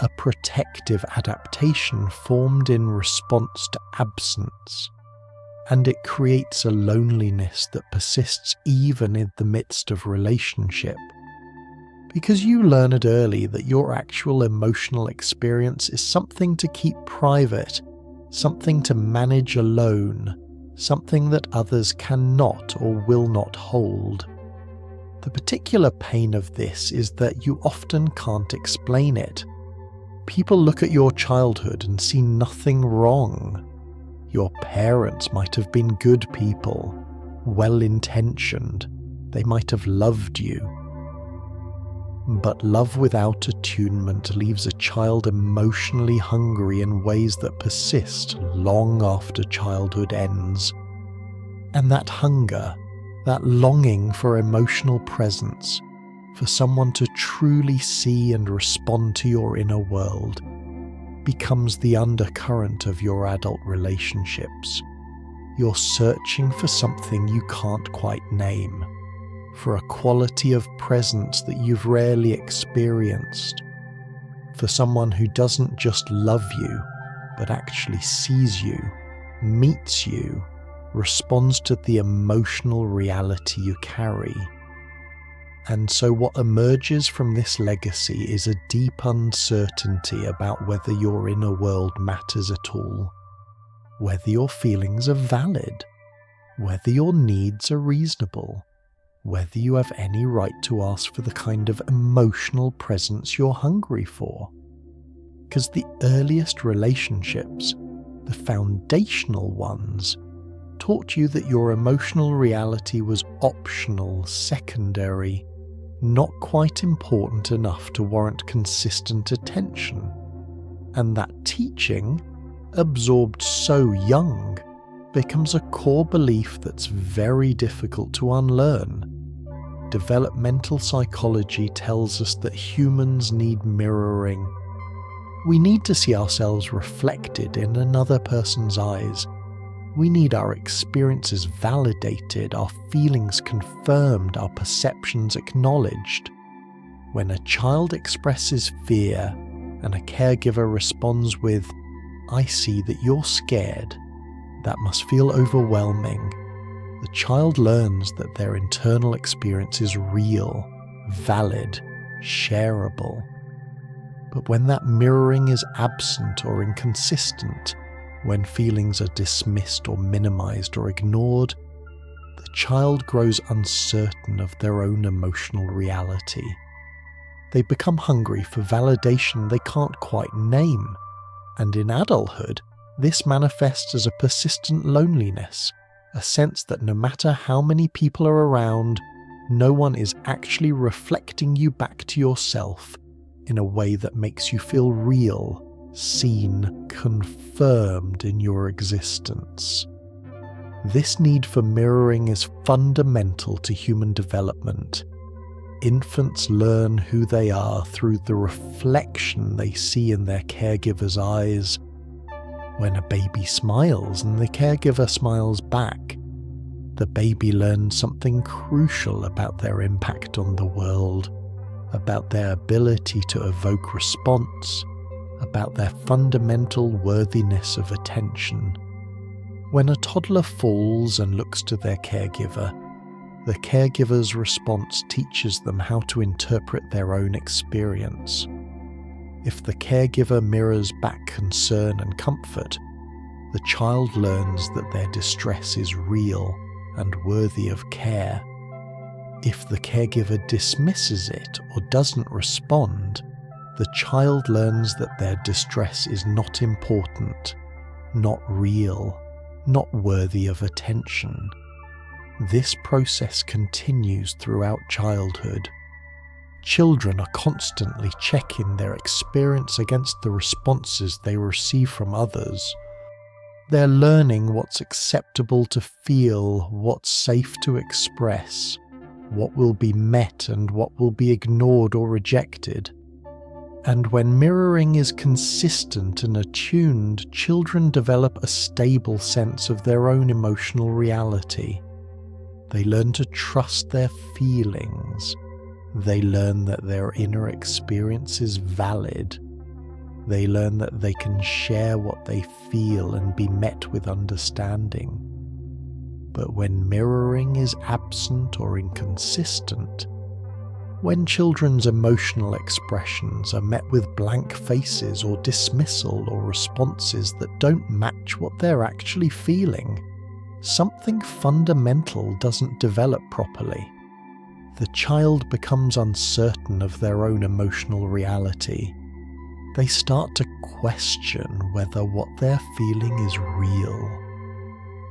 A protective adaptation formed in response to absence, and it creates a loneliness that persists even in the midst of relationship. Because you learned early that your actual emotional experience is something to keep private, something to manage alone, something that others cannot or will not hold. The particular pain of this is that you often can't explain it. People look at your childhood and see nothing wrong. Your parents might have been good people, well-intentioned. They might have loved you. But love without attunement leaves a child emotionally hungry in ways that persist long after childhood ends. And that hunger, that longing for emotional presence, for someone to truly see and respond to your inner world, becomes the undercurrent of your adult relationships. You're searching for something you can't quite name, for a quality of presence that you've rarely experienced, for someone who doesn't just love you, but actually sees you, meets you, responds to the emotional reality you carry. And so what emerges from this legacy is a deep uncertainty about whether your inner world matters at all, whether your feelings are valid, whether your needs are reasonable, whether you have any right to ask for the kind of emotional presence you're hungry for. Because the earliest relationships, the foundational ones, taught you that your emotional reality was optional, secondary, not quite important enough to warrant consistent attention. And that teaching, absorbed so young, becomes a core belief that's very difficult to unlearn. Developmental psychology tells us that humans need mirroring. We need to see ourselves reflected in another person's eyes. We need our experiences validated, our feelings confirmed, our perceptions acknowledged. When a child expresses fear and a caregiver responds with, "I see that you're scared," that must feel overwhelming. The child learns that their internal experience is real, valid, shareable. But when that mirroring is absent or inconsistent, when feelings are dismissed or minimized or ignored, the child grows uncertain of their own emotional reality. They become hungry for validation they can't quite name, and in adulthood, this manifests as a persistent loneliness, a sense that no matter how many people are around, no one is actually reflecting you back to yourself in a way that makes you feel real, seen, confirmed in your existence. This need for mirroring is fundamental to human development. Infants learn who they are through the reflection they see in their caregiver's eyes. When a baby smiles and the caregiver smiles back, the baby learns something crucial about their impact on the world, about their ability to evoke response, about their fundamental worthiness of attention. When a toddler falls and looks to their caregiver, the caregiver's response teaches them how to interpret their own experience. If the caregiver mirrors back concern and comfort, the child learns that their distress is real and worthy of care. If the caregiver dismisses it or doesn't respond, the child learns that their distress is not important, not real, not worthy of attention. This process continues throughout childhood. Children are constantly checking their experience against the responses they receive from others. They're learning what's acceptable to feel, what's safe to express, what will be met and what will be ignored or rejected. And when mirroring is consistent and attuned, children develop a stable sense of their own emotional reality. They learn to trust their feelings. They learn that their inner experience is valid. They learn that they can share what they feel and be met with understanding. But when mirroring is absent or inconsistent, when children's emotional expressions are met with blank faces or dismissal or responses that don't match what they're actually feeling, something fundamental doesn't develop properly. The child becomes uncertain of their own emotional reality. They start to question whether what they're feeling is real,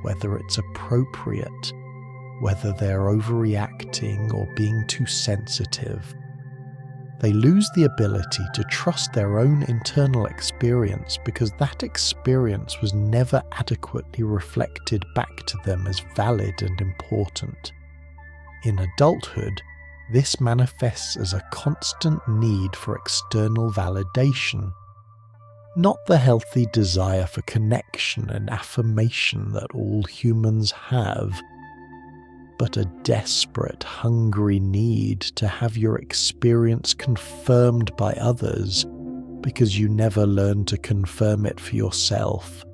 whether it's appropriate, whether they're overreacting or being too sensitive. They lose the ability to trust their own internal experience because that experience was never adequately reflected back to them as valid and important. In adulthood, this manifests as a constant need for external validation, not the healthy desire for connection and affirmation that all humans have, but a desperate, hungry need to have your experience confirmed by others because you never learned to confirm it for yourself.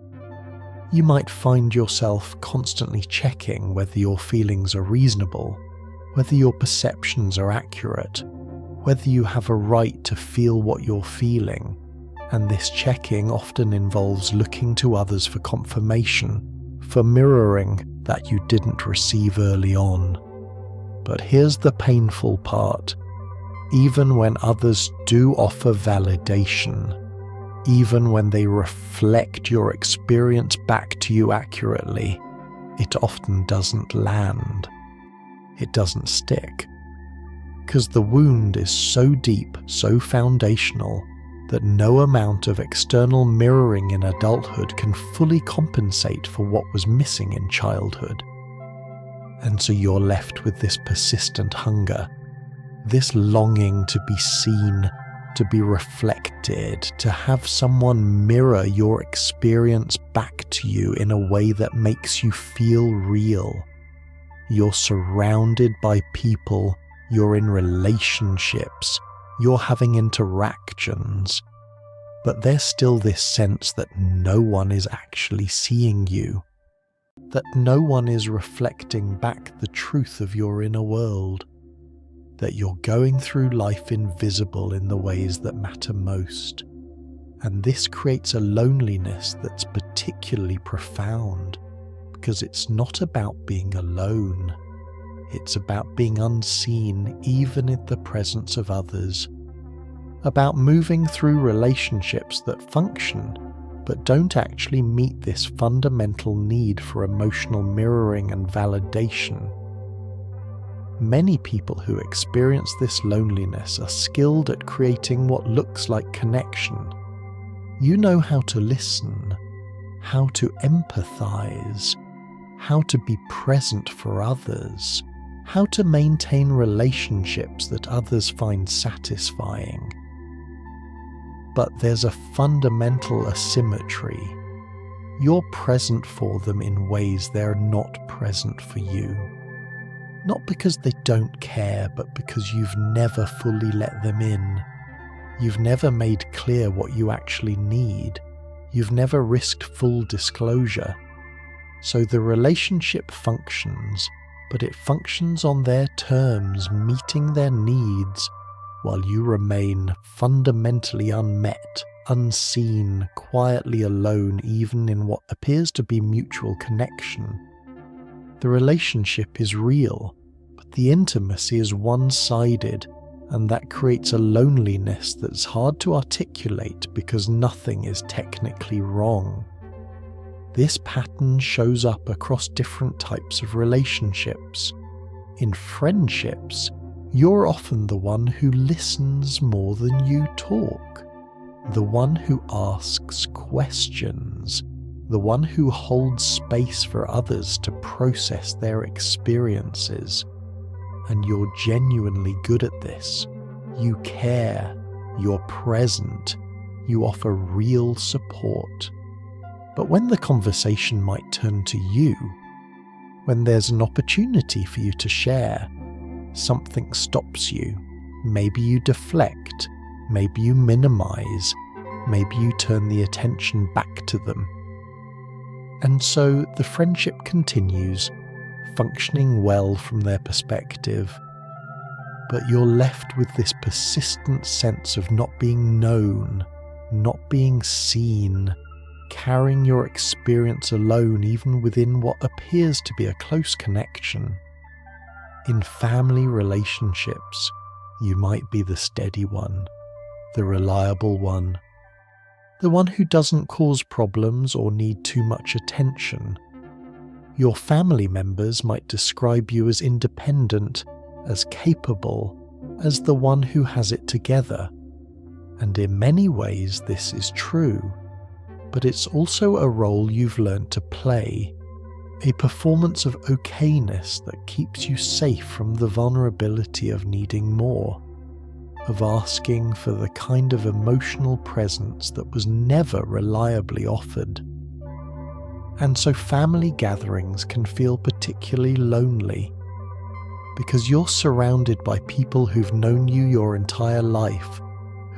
You might find yourself constantly checking whether your feelings are reasonable, whether your perceptions are accurate, whether you have a right to feel what you're feeling, and this checking often involves looking to others for confirmation, for mirroring that you didn't receive early on. But here's the painful part. Even when others do offer validation, even when they reflect your experience back to you accurately, it often doesn't land. It doesn't stick. Because the wound is so deep, so foundational, that no amount of external mirroring in adulthood can fully compensate for what was missing in childhood. And so you're left with this persistent hunger, this longing to be seen, to be reflected, to have someone mirror your experience back to you in a way that makes you feel real. You're surrounded by people, you're in relationships, you're having interactions, but there's still this sense that no one is actually seeing you, that no one is reflecting back the truth of your inner world, that you're going through life invisible in the ways that matter most. And this creates a loneliness that's particularly profound, because it's not about being alone. It's about being unseen even in the presence of others, about moving through relationships that function but don't actually meet this fundamental need for emotional mirroring and validation. Many people who experience this loneliness are skilled at creating what looks like connection. You know how to listen, how to empathize, how to be present for others, how to maintain relationships that others find satisfying. But there's a fundamental asymmetry. You're present for them in ways they're not present for you. Not because they don't care, but because you've never fully let them in. You've never made clear what you actually need. You've never risked full disclosure. So the relationship functions, but it functions on their terms, meeting their needs, while you remain fundamentally unmet, unseen, quietly alone even in what appears to be mutual connection. The relationship is real, but the intimacy is one-sided, and that creates a loneliness that's hard to articulate because nothing is technically wrong. This pattern shows up across different types of relationships. In friendships, you're often the one who listens more than you talk, the one who asks questions, the one who holds space for others to process their experiences. And you're genuinely good at this. You care, you're present, you offer real support. But when the conversation might turn to you, when there's an opportunity for you to share, something stops you. Maybe you deflect, maybe you minimize, maybe you turn the attention back to them. And so the friendship continues, functioning well from their perspective, but you're left with this persistent sense of not being known, not being seen, carrying your experience alone even within what appears to be a close connection. In family relationships, you might be the steady one, the reliable one, the one who doesn't cause problems or need too much attention. Your family members might describe you as independent, as capable, as the one who has it together. And in many ways this is true, but it's also a role you've learned to play, a performance of okayness that keeps you safe from the vulnerability of needing more, of asking for the kind of emotional presence that was never reliably offered. And so family gatherings can feel particularly lonely, because you're surrounded by people who've known you your entire life,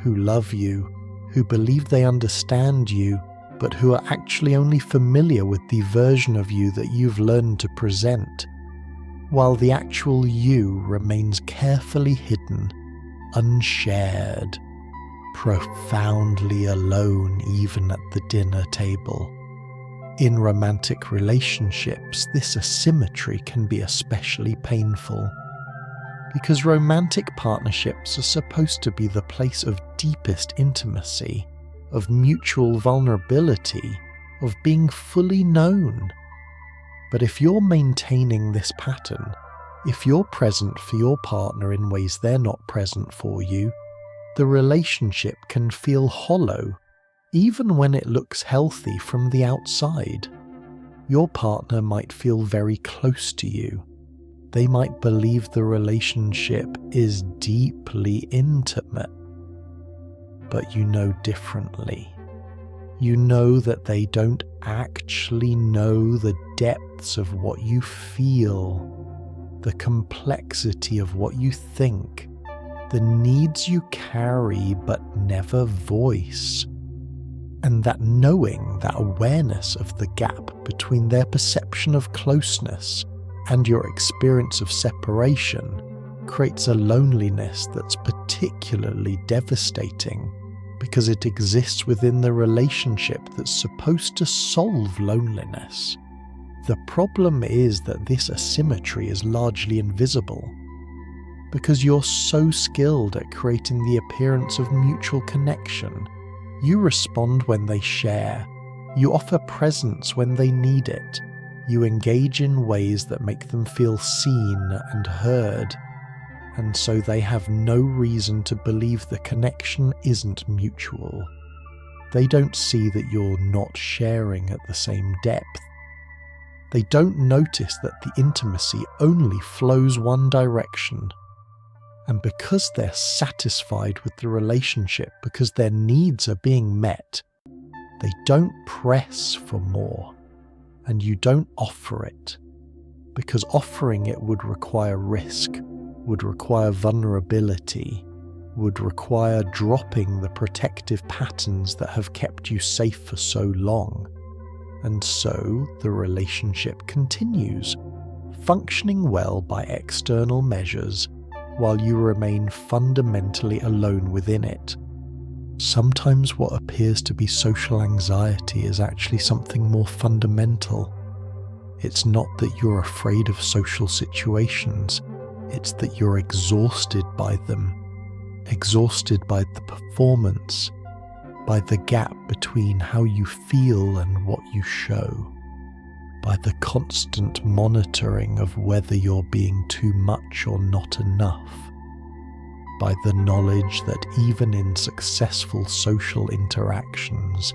who love you, who believe they understand you, but who are actually only familiar with the version of you that you've learned to present, while the actual you remains carefully hidden, unshared, profoundly alone even at the dinner table. In romantic relationships, this asymmetry can be especially painful, because romantic partnerships are supposed to be the place of deepest intimacy, of mutual vulnerability, of being fully known. But if you're maintaining this pattern, if you're present for your partner in ways they're not present for you, the relationship can feel hollow, even when it looks healthy from the outside. Your partner might feel very close to you. They might believe the relationship is deeply intimate. But you know differently. You know that they don't actually know the depths of what you feel, the complexity of what you think, the needs you carry but never voice. And that knowing, that awareness of the gap between their perception of closeness and your experience of separation creates a loneliness that's particularly devastating because it exists within the relationship that's supposed to solve loneliness. The problem is that this asymmetry is largely invisible because you're so skilled at creating the appearance of mutual connection. You respond when they share. You offer presence when they need it. You engage in ways that make them feel seen and heard. And so they have no reason to believe the connection isn't mutual. They don't see that you're not sharing at the same depth. They don't notice that the intimacy only flows one direction. And because they're satisfied with the relationship, because their needs are being met, they don't press for more, and you don't offer it, because offering it would require risk, would require vulnerability, would require dropping the protective patterns that have kept you safe for so long. And so the relationship continues, functioning well by external measures, while you remain fundamentally alone within it. Sometimes what appears to be social anxiety is actually something more fundamental. It's not that you're afraid of social situations, it's that you're exhausted by them, exhausted by the performance, by the gap between how you feel and what you show, by the constant monitoring of whether you're being too much or not enough, by the knowledge that even in successful social interactions,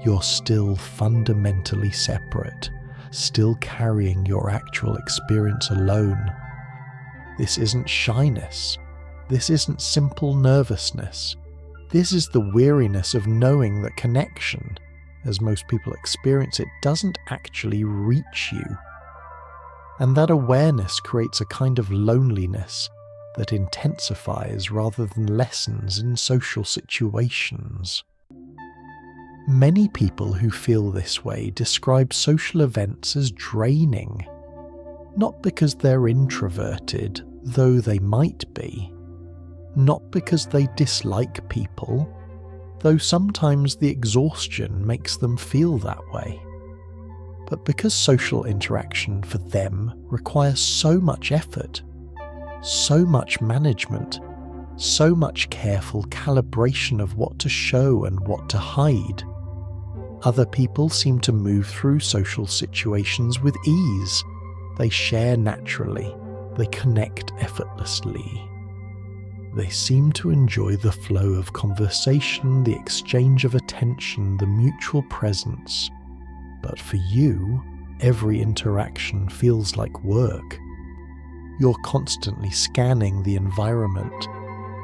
you're still fundamentally separate, still carrying your actual experience alone. This isn't shyness. This isn't simple nervousness. This is the weariness of knowing that connection, as most people experience it, doesn't actually reach you. And that awareness creates a kind of loneliness that intensifies rather than lessens in social situations. Many people who feel this way describe social events as draining, not because they're introverted, though they might be, not because they dislike people, though sometimes the exhaustion makes them feel that way, but because social interaction for them requires so much effort, so much management, so much careful calibration of what to show and what to hide. Other people seem to move through social situations with ease. They share naturally, they connect effortlessly. They seem to enjoy the flow of conversation, the exchange of attention, the mutual presence. But for you, every interaction feels like work. You're constantly scanning the environment,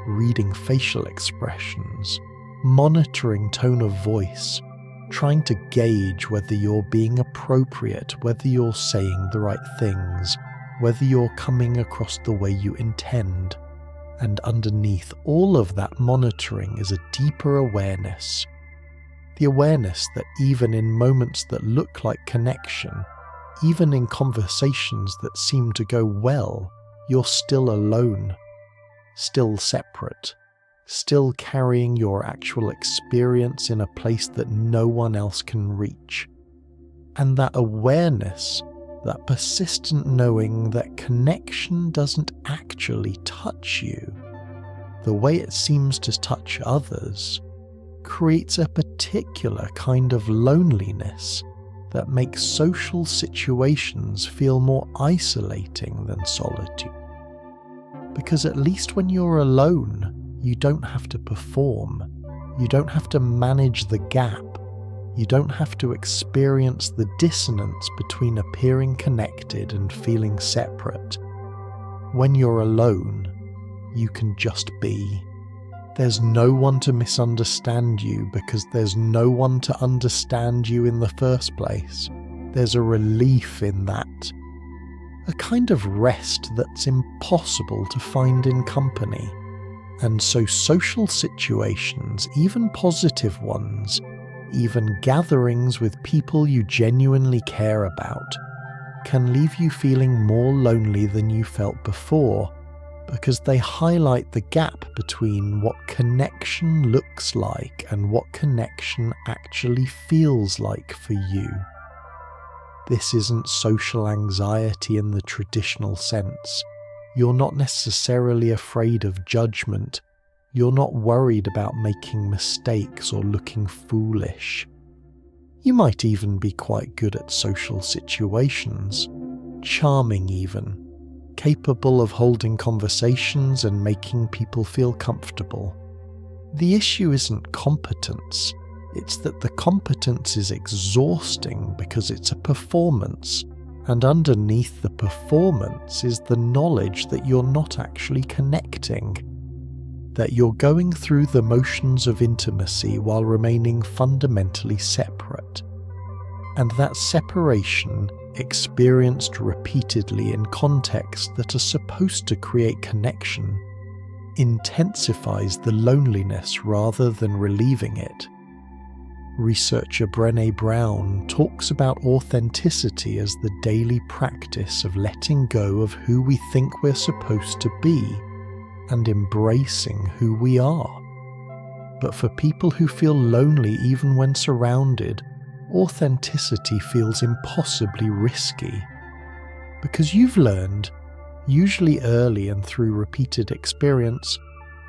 reading facial expressions, monitoring tone of voice, trying to gauge whether you're being appropriate, whether you're saying the right things, whether you're coming across the way you intend. And underneath all of that monitoring is a deeper awareness. The awareness that even in moments that look like connection, even in conversations that seem to go well, you're still alone, still separate, still carrying your actual experience in a place that no one else can reach. And that awareness, that persistent knowing that connection doesn't actually touch you the way it seems to touch others, creates a particular kind of loneliness that makes social situations feel more isolating than solitude. Because at least when you're alone, You don't have to perform. You don't have to manage the gap. You don't have to experience the dissonance between appearing connected and feeling separate. When you're alone, you can just be. There's no one to misunderstand you because there's no one to understand you in the first place. There's a relief in that. A kind of rest that's impossible to find in company. And so social situations, even positive ones, even gatherings with people you genuinely care about, can leave you feeling more lonely than you felt before, because they highlight the gap between what connection looks like and what connection actually feels like for you. This isn't social anxiety in the traditional sense. You're not necessarily afraid of judgment. You're not worried about making mistakes or looking foolish. You might even be quite good at social situations, charming even, capable of holding conversations and making people feel comfortable. The issue isn't competence, it's that the competence is exhausting because it's a performance, and underneath the performance is the knowledge that you're not actually connecting, that you're going through the motions of intimacy while remaining fundamentally separate. And that separation, experienced repeatedly in contexts that are supposed to create connection, intensifies the loneliness rather than relieving it. Researcher Brené Brown talks about authenticity as the daily practice of letting go of who we think we're supposed to be and embracing who we are. But for people who feel lonely even when surrounded, authenticity feels impossibly risky. Because you've learned, usually early and through repeated experience,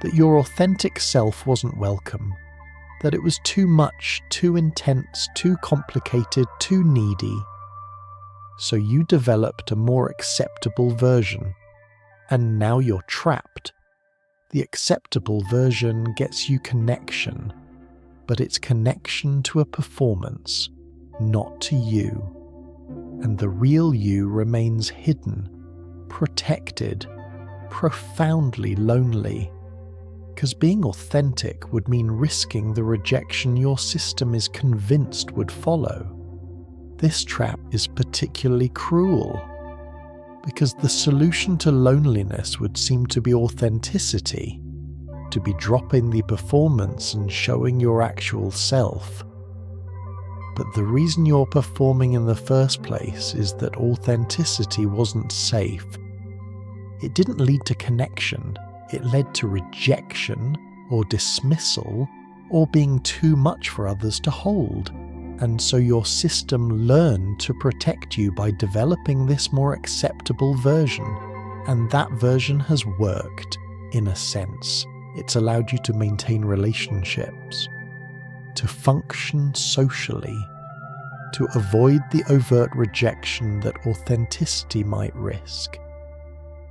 that your authentic self wasn't welcome, that it was too much, too intense, too complicated, too needy. So you developed a more acceptable version, and now you're trapped. The acceptable version gets you connection, but it's connection to a performance, not to you. And the real you remains hidden, protected, profoundly lonely. Because being authentic would mean risking the rejection your system is convinced would follow. This trap is particularly cruel, because the solution to loneliness would seem to be authenticity, to be dropping the performance and showing your actual self. But the reason you're performing in the first place is that authenticity wasn't safe. It didn't lead to connection. It led to rejection or dismissal or being too much for others to hold. And so your system learned to protect you by developing this more acceptable version. And that version has worked, in a sense. It's allowed you to maintain relationships, to function socially, to avoid the overt rejection that authenticity might risk.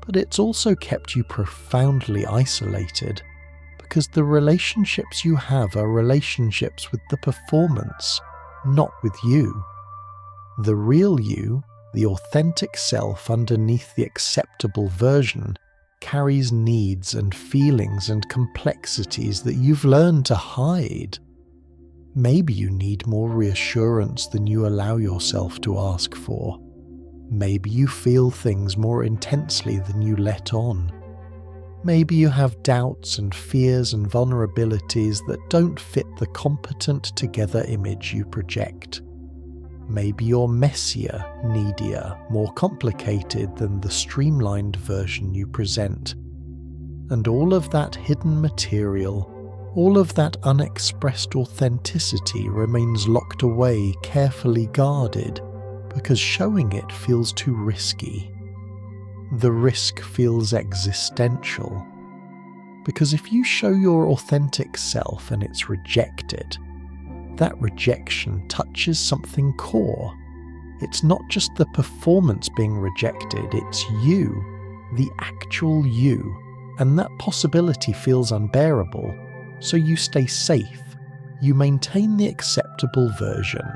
But it's also kept you profoundly isolated, because the relationships you have are relationships with the performance, not with you. The real you, the authentic self underneath the acceptable version, carries needs and feelings and complexities that you've learned to hide. Maybe you need more reassurance than you allow yourself to ask for. Maybe you feel things more intensely than you let on. Maybe you have doubts and fears and vulnerabilities that don't fit the competent together image you project. Maybe you're messier, needier, more complicated than the streamlined version you present. And all of that hidden material, all of that unexpressed authenticity remains locked away, carefully guarded, because showing it feels too risky. The risk feels existential. Because if you show your authentic self and it's rejected, that rejection touches something core. It's not just the performance being rejected, it's you, the actual you, and that possibility feels unbearable, so you stay safe. You maintain the acceptable version.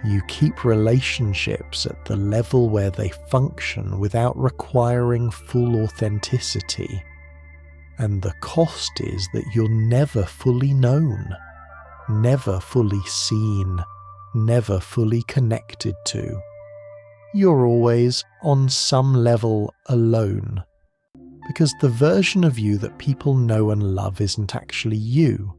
You keep relationships at the level where they function without requiring full authenticity. And the cost is that you're never fully known, never fully seen, never fully connected to. You're always, on some level, alone. Because the version of you that people know and love isn't actually you.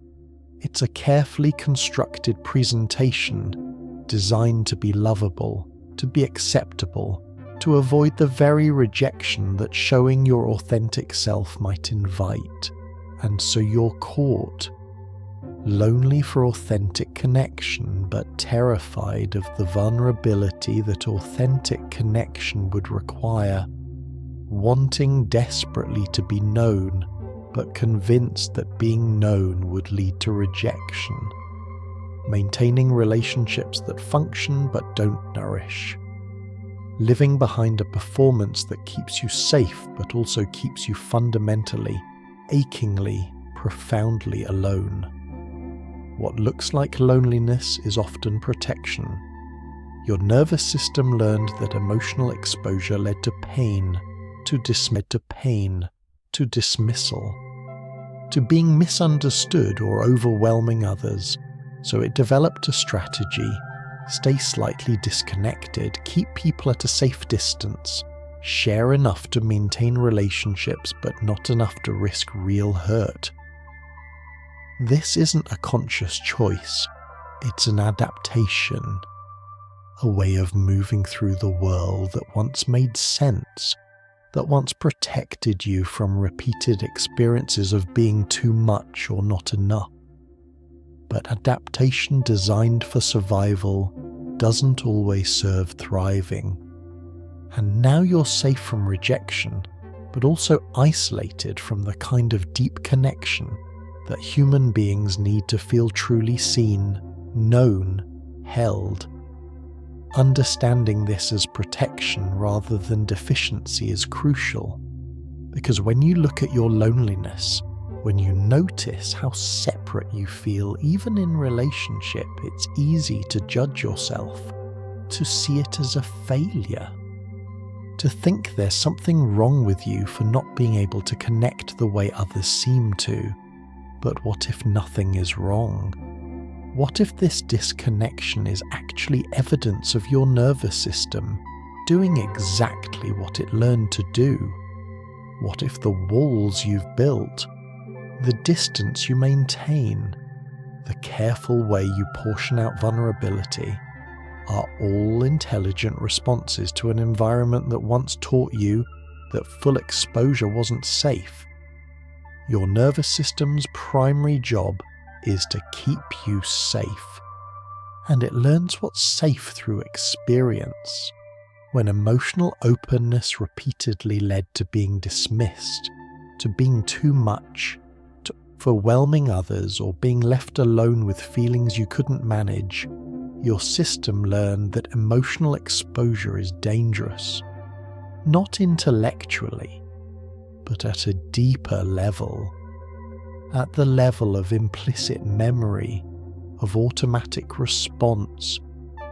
It's a carefully constructed presentation designed to be lovable, to be acceptable, to avoid the very rejection that showing your authentic self might invite. And so you're caught, lonely for authentic connection, but terrified of the vulnerability that authentic connection would require, wanting desperately to be known, but convinced that being known would lead to rejection, maintaining relationships that function but don't nourish, living behind a performance that keeps you safe but also keeps you fundamentally, achingly, profoundly alone. What looks like loneliness is often protection. Your nervous system learned that emotional exposure led to pain, to dismissal, to being misunderstood or overwhelming others. So it developed a strategy: stay slightly disconnected, keep people at a safe distance, share enough to maintain relationships but not enough to risk real hurt. This isn't a conscious choice, it's an adaptation, a way of moving through the world that once made sense, that once protected you from repeated experiences of being too much or not enough. But adaptation designed for survival doesn't always serve thriving. And now you're safe from rejection, but also isolated from the kind of deep connection that human beings need to feel truly seen, known, held. Understanding this as protection rather than deficiency is crucial, because when you look at your loneliness, when you notice how separate you feel, even in relationship, it's easy to judge yourself, to see it as a failure, to think there's something wrong with you for not being able to connect the way others seem to. But what if nothing is wrong? What if this disconnection is actually evidence of your nervous system doing exactly what it learned to do? What if the walls you've built, the distance you maintain, the careful way you portion out vulnerability, are all intelligent responses to an environment that once taught you that full exposure wasn't safe? Your nervous system's primary job is to keep you safe, and it learns what's safe through experience. When emotional openness repeatedly led to being dismissed, to being too much, to overwhelming others, or being left alone with feelings you couldn't manage, your system learned that emotional exposure is dangerous, not intellectually, but at a deeper level, at the level of implicit memory, of automatic response,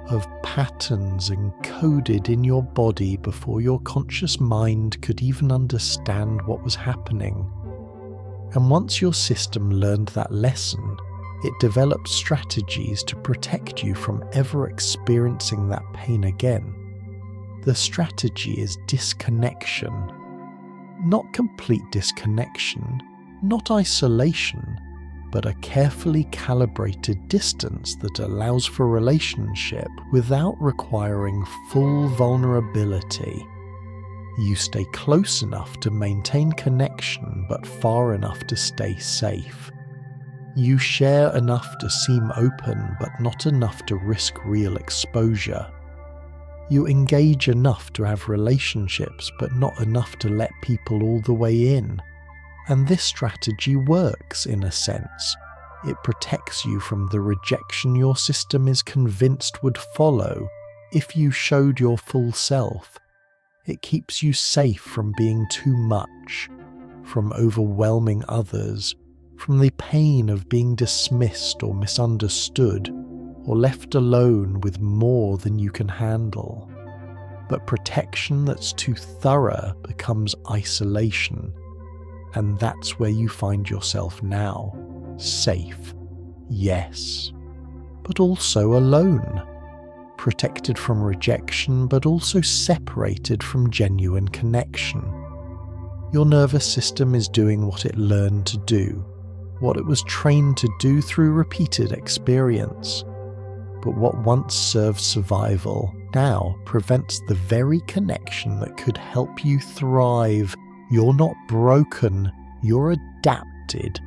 of patterns encoded in your body before your conscious mind could even understand what was happening. And once your system learned that lesson, it developed strategies to protect you from ever experiencing that pain again. The strategy is disconnection. Not complete disconnection, not isolation, but a carefully calibrated distance that allows for relationship without requiring full vulnerability. You stay close enough to maintain connection, but far enough to stay safe. You share enough to seem open, but not enough to risk real exposure. You engage enough to have relationships, but not enough to let people all the way in. And this strategy works, in a sense. It protects you from the rejection your system is convinced would follow if you showed your full self. It keeps you safe from being too much, from overwhelming others, from the pain of being dismissed or misunderstood, or left alone with more than you can handle. But protection that's too thorough becomes isolation, and that's where you find yourself now. Safe, yes, but also alone. Protected from rejection, but also separated from genuine connection. Your nervous system is doing what it learned to do, what it was trained to do through repeated experience. But what once served survival now prevents the very connection that could help you thrive. You're not broken, you're adapted.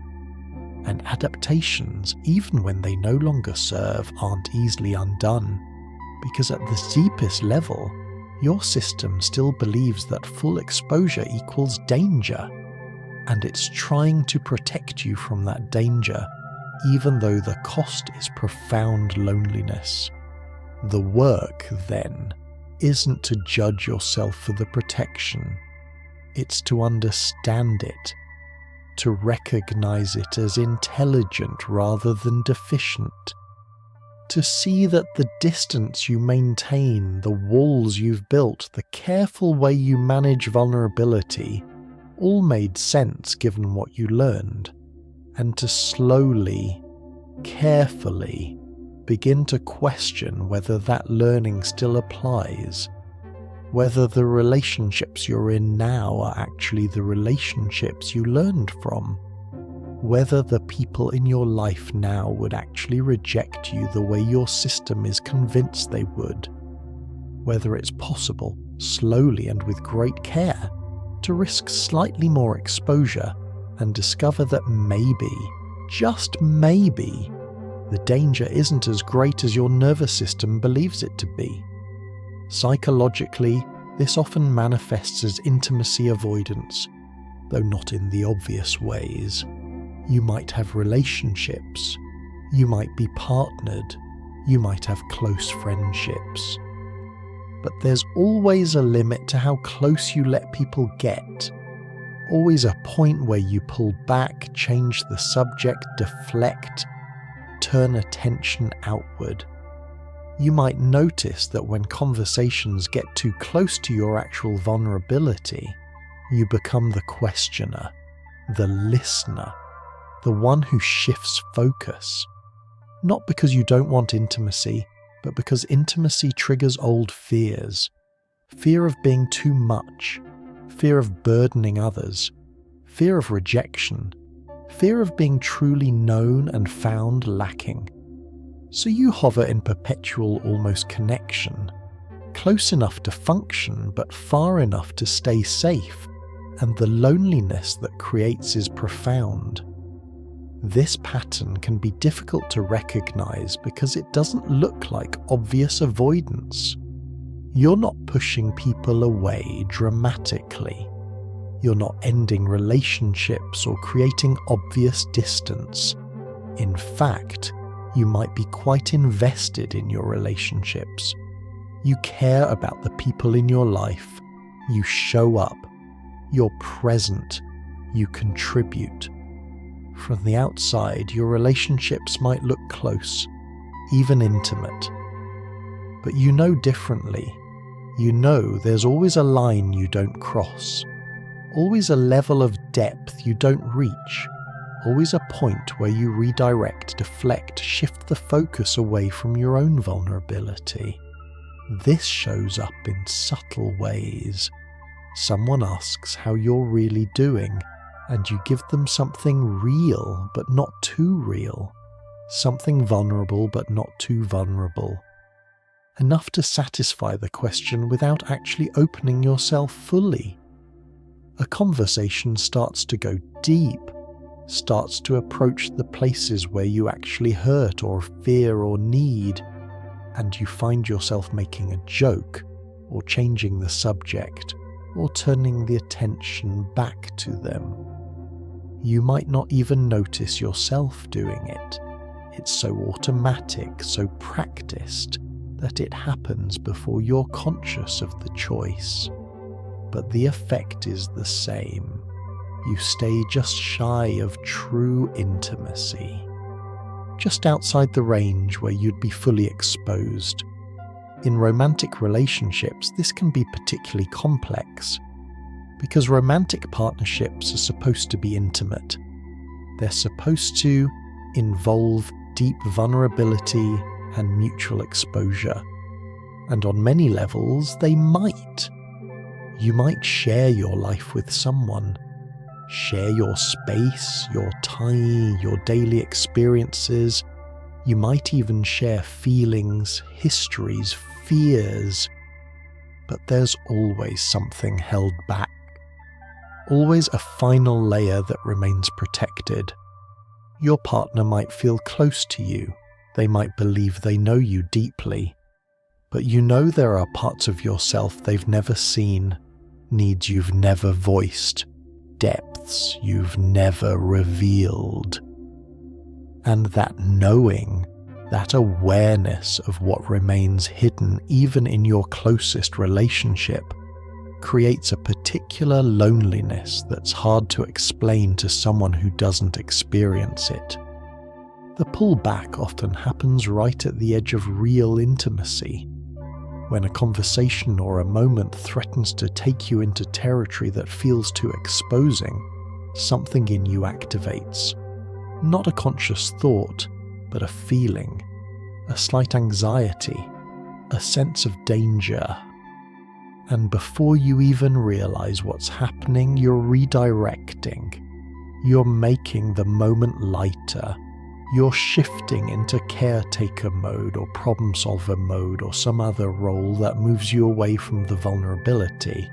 And adaptations, even when they no longer serve, aren't easily undone. Because at the deepest level, your system still believes that full exposure equals danger, and it's trying to protect you from that danger, even though the cost is profound loneliness. The work, then, isn't to judge yourself for the protection. It's to understand it, to recognize it as intelligent rather than deficient, to see that the distance you maintain, the walls you've built, the careful way you manage vulnerability, all made sense given what you learned, and to slowly, carefully begin to question whether that learning still applies, whether the relationships you're in now are actually the relationships you learned from, whether the people in your life now would actually reject you the way your system is convinced they would, whether it's possible, slowly and with great care, to risk slightly more exposure and discover that maybe, just maybe, the danger isn't as great as your nervous system believes it to be. Psychologically, this often manifests as intimacy avoidance, though not in the obvious ways. You might have relationships, you might be partnered, you might have close friendships. But there's always a limit to how close you let people get. Always a point where you pull back, change the subject, deflect, turn attention outward. You might notice that when conversations get too close to your actual vulnerability, you become the questioner, the listener, the one who shifts focus. Not because you don't want intimacy, but because intimacy triggers old fears. Fear of being too much, fear of burdening others, fear of rejection, fear of being truly known and found lacking. So you hover in perpetual almost connection, close enough to function but far enough to stay safe, and the loneliness that creates is profound. This pattern can be difficult to recognize because it doesn't look like obvious avoidance. You're not pushing people away dramatically. You're not ending relationships or creating obvious distance. In fact, you might be quite invested in your relationships. You care about the people in your life. You show up. You're present. You contribute. From the outside, your relationships might look close, even intimate. But you know differently. You know there's always a line you don't cross. Always a level of depth you don't reach. Always a point where you redirect, deflect, shift the focus away from your own vulnerability. This shows up in subtle ways. Someone asks how you're really doing, and you give them something real but not too real. Something vulnerable but not too vulnerable. Enough to satisfy the question without actually opening yourself fully. A conversation starts to go deep, starts to approach the places where you actually hurt or fear or need, and you find yourself making a joke, or changing the subject, or turning the attention back to them. You might not even notice yourself doing it. It's so automatic, so practiced, that it happens before you're conscious of the choice. But the effect is the same. you stay just shy of true intimacy, just outside the range where you'd be fully exposed. In romantic relationships, this can be particularly complex, because romantic partnerships are supposed to be intimate. They're supposed to involve deep vulnerability and mutual exposure. And on many levels, they might. You might share your life with someone, share your space, your time, your daily experiences. You might even share feelings, histories, fears. But there's always something held back. Always a final layer that remains protected. Your partner might feel close to you. They might believe they know you deeply. But you know there are parts of yourself they've never seen, needs you've never voiced, depths you've never revealed. And that knowing, that awareness of what remains hidden even in your closest relationship, creates a particular loneliness that's hard to explain to someone who doesn't experience it. The pullback often happens right at the edge of real intimacy, when a conversation or a moment threatens to take you into territory that feels too exposing. Something in you activates. Not a conscious thought, but a feeling, a slight anxiety, a sense of danger. And before you even realize what's happening, you're redirecting. You're making the moment lighter. You're shifting into caretaker mode or problem solver mode or some other role that moves you away from the vulnerability.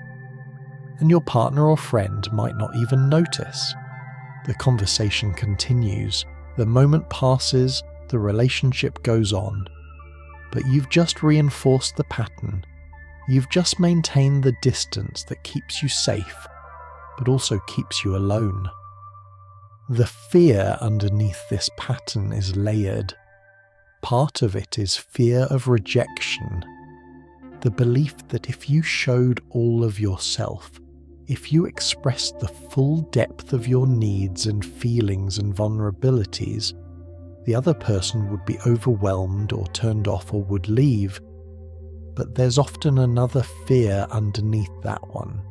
And your partner or friend might not even notice. The conversation continues, the moment passes, the relationship goes on. But you've just reinforced the pattern. You've just maintained the distance that keeps you safe, but also keeps you alone. The fear underneath this pattern is layered. Part of it is fear of rejection. The belief that if you showed all of yourself, if you expressed the full depth of your needs and feelings and vulnerabilities, the other person would be overwhelmed or turned off or would leave. But there's often another fear underneath that one.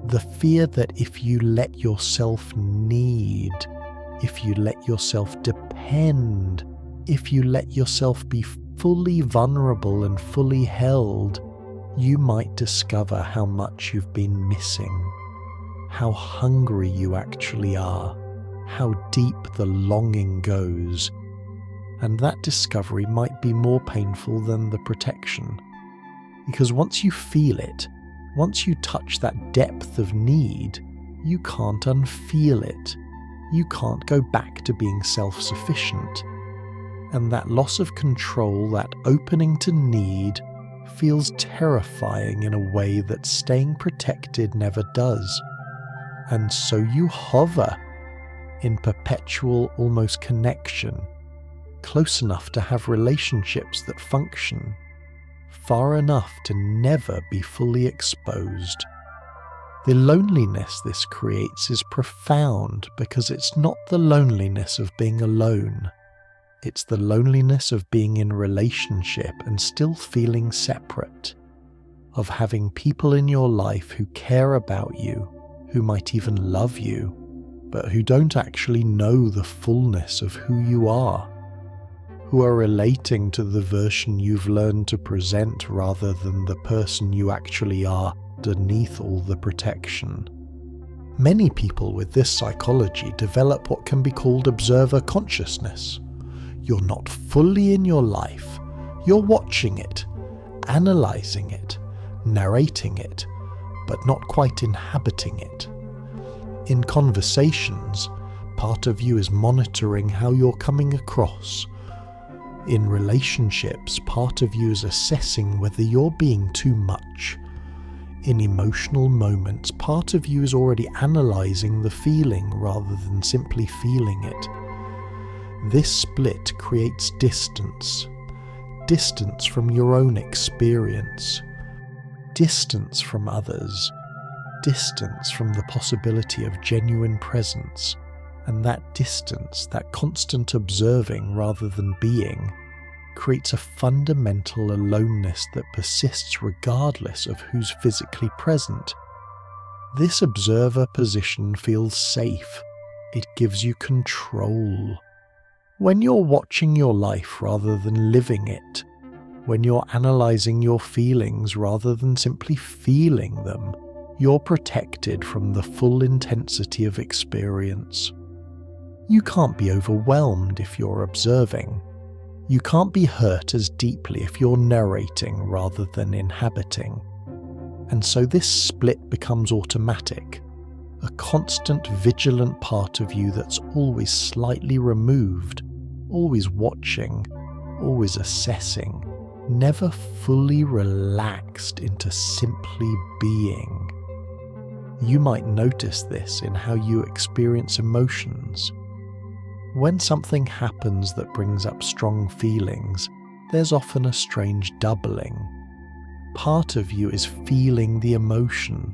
The fear that if you let yourself need, if you let yourself depend, if you let yourself be fully vulnerable and fully held, you might discover how much you've been missing, how hungry you actually are, how deep the longing goes. And that discovery might be more painful than the protection. Because once you feel it, once you touch that depth of need, you can't unfeel it. You can't go back to being self-sufficient. And that loss of control, that opening to need, feels terrifying in a way that staying protected never does. And so you hover in perpetual, almost connection, close enough to have relationships that function, far enough to never be fully exposed. The loneliness this creates is profound because it's not the loneliness of being alone. It's the loneliness of being in relationship and still feeling separate, of having people in your life who care about you, who might even love you, but who don't actually know the fullness of who you are, who are relating to the version you've learned to present rather than the person you actually are underneath all the protection. Many people with this psychology develop what can be called observer consciousness. You're not fully in your life, you're watching it, analysing it, narrating it, but not quite inhabiting it. In conversations, part of you is monitoring how you're coming across. In relationships, part of you is assessing whether you're being too much. In emotional moments, part of you is already analysing the feeling rather than simply feeling it. This split creates distance. Distance from your own experience. Distance from others. distance from the possibility of genuine presence, and that distance, that constant observing rather than being, creates a fundamental aloneness that persists regardless of who's physically present. This observer position feels safe. It gives you control. When you're watching your life rather than living it, when you're analysing your feelings rather than simply feeling them, you're protected from the full intensity of experience. You can't be overwhelmed if you're observing. You can't be hurt as deeply if you're narrating rather than inhabiting. And so this split becomes automatic, a constant vigilant part of you that's always slightly removed, always watching, always assessing, never fully relaxed into simply being. You might notice this in how you experience emotions. When something happens that brings up strong feelings, there's often a strange doubling. Part of you is feeling the emotion,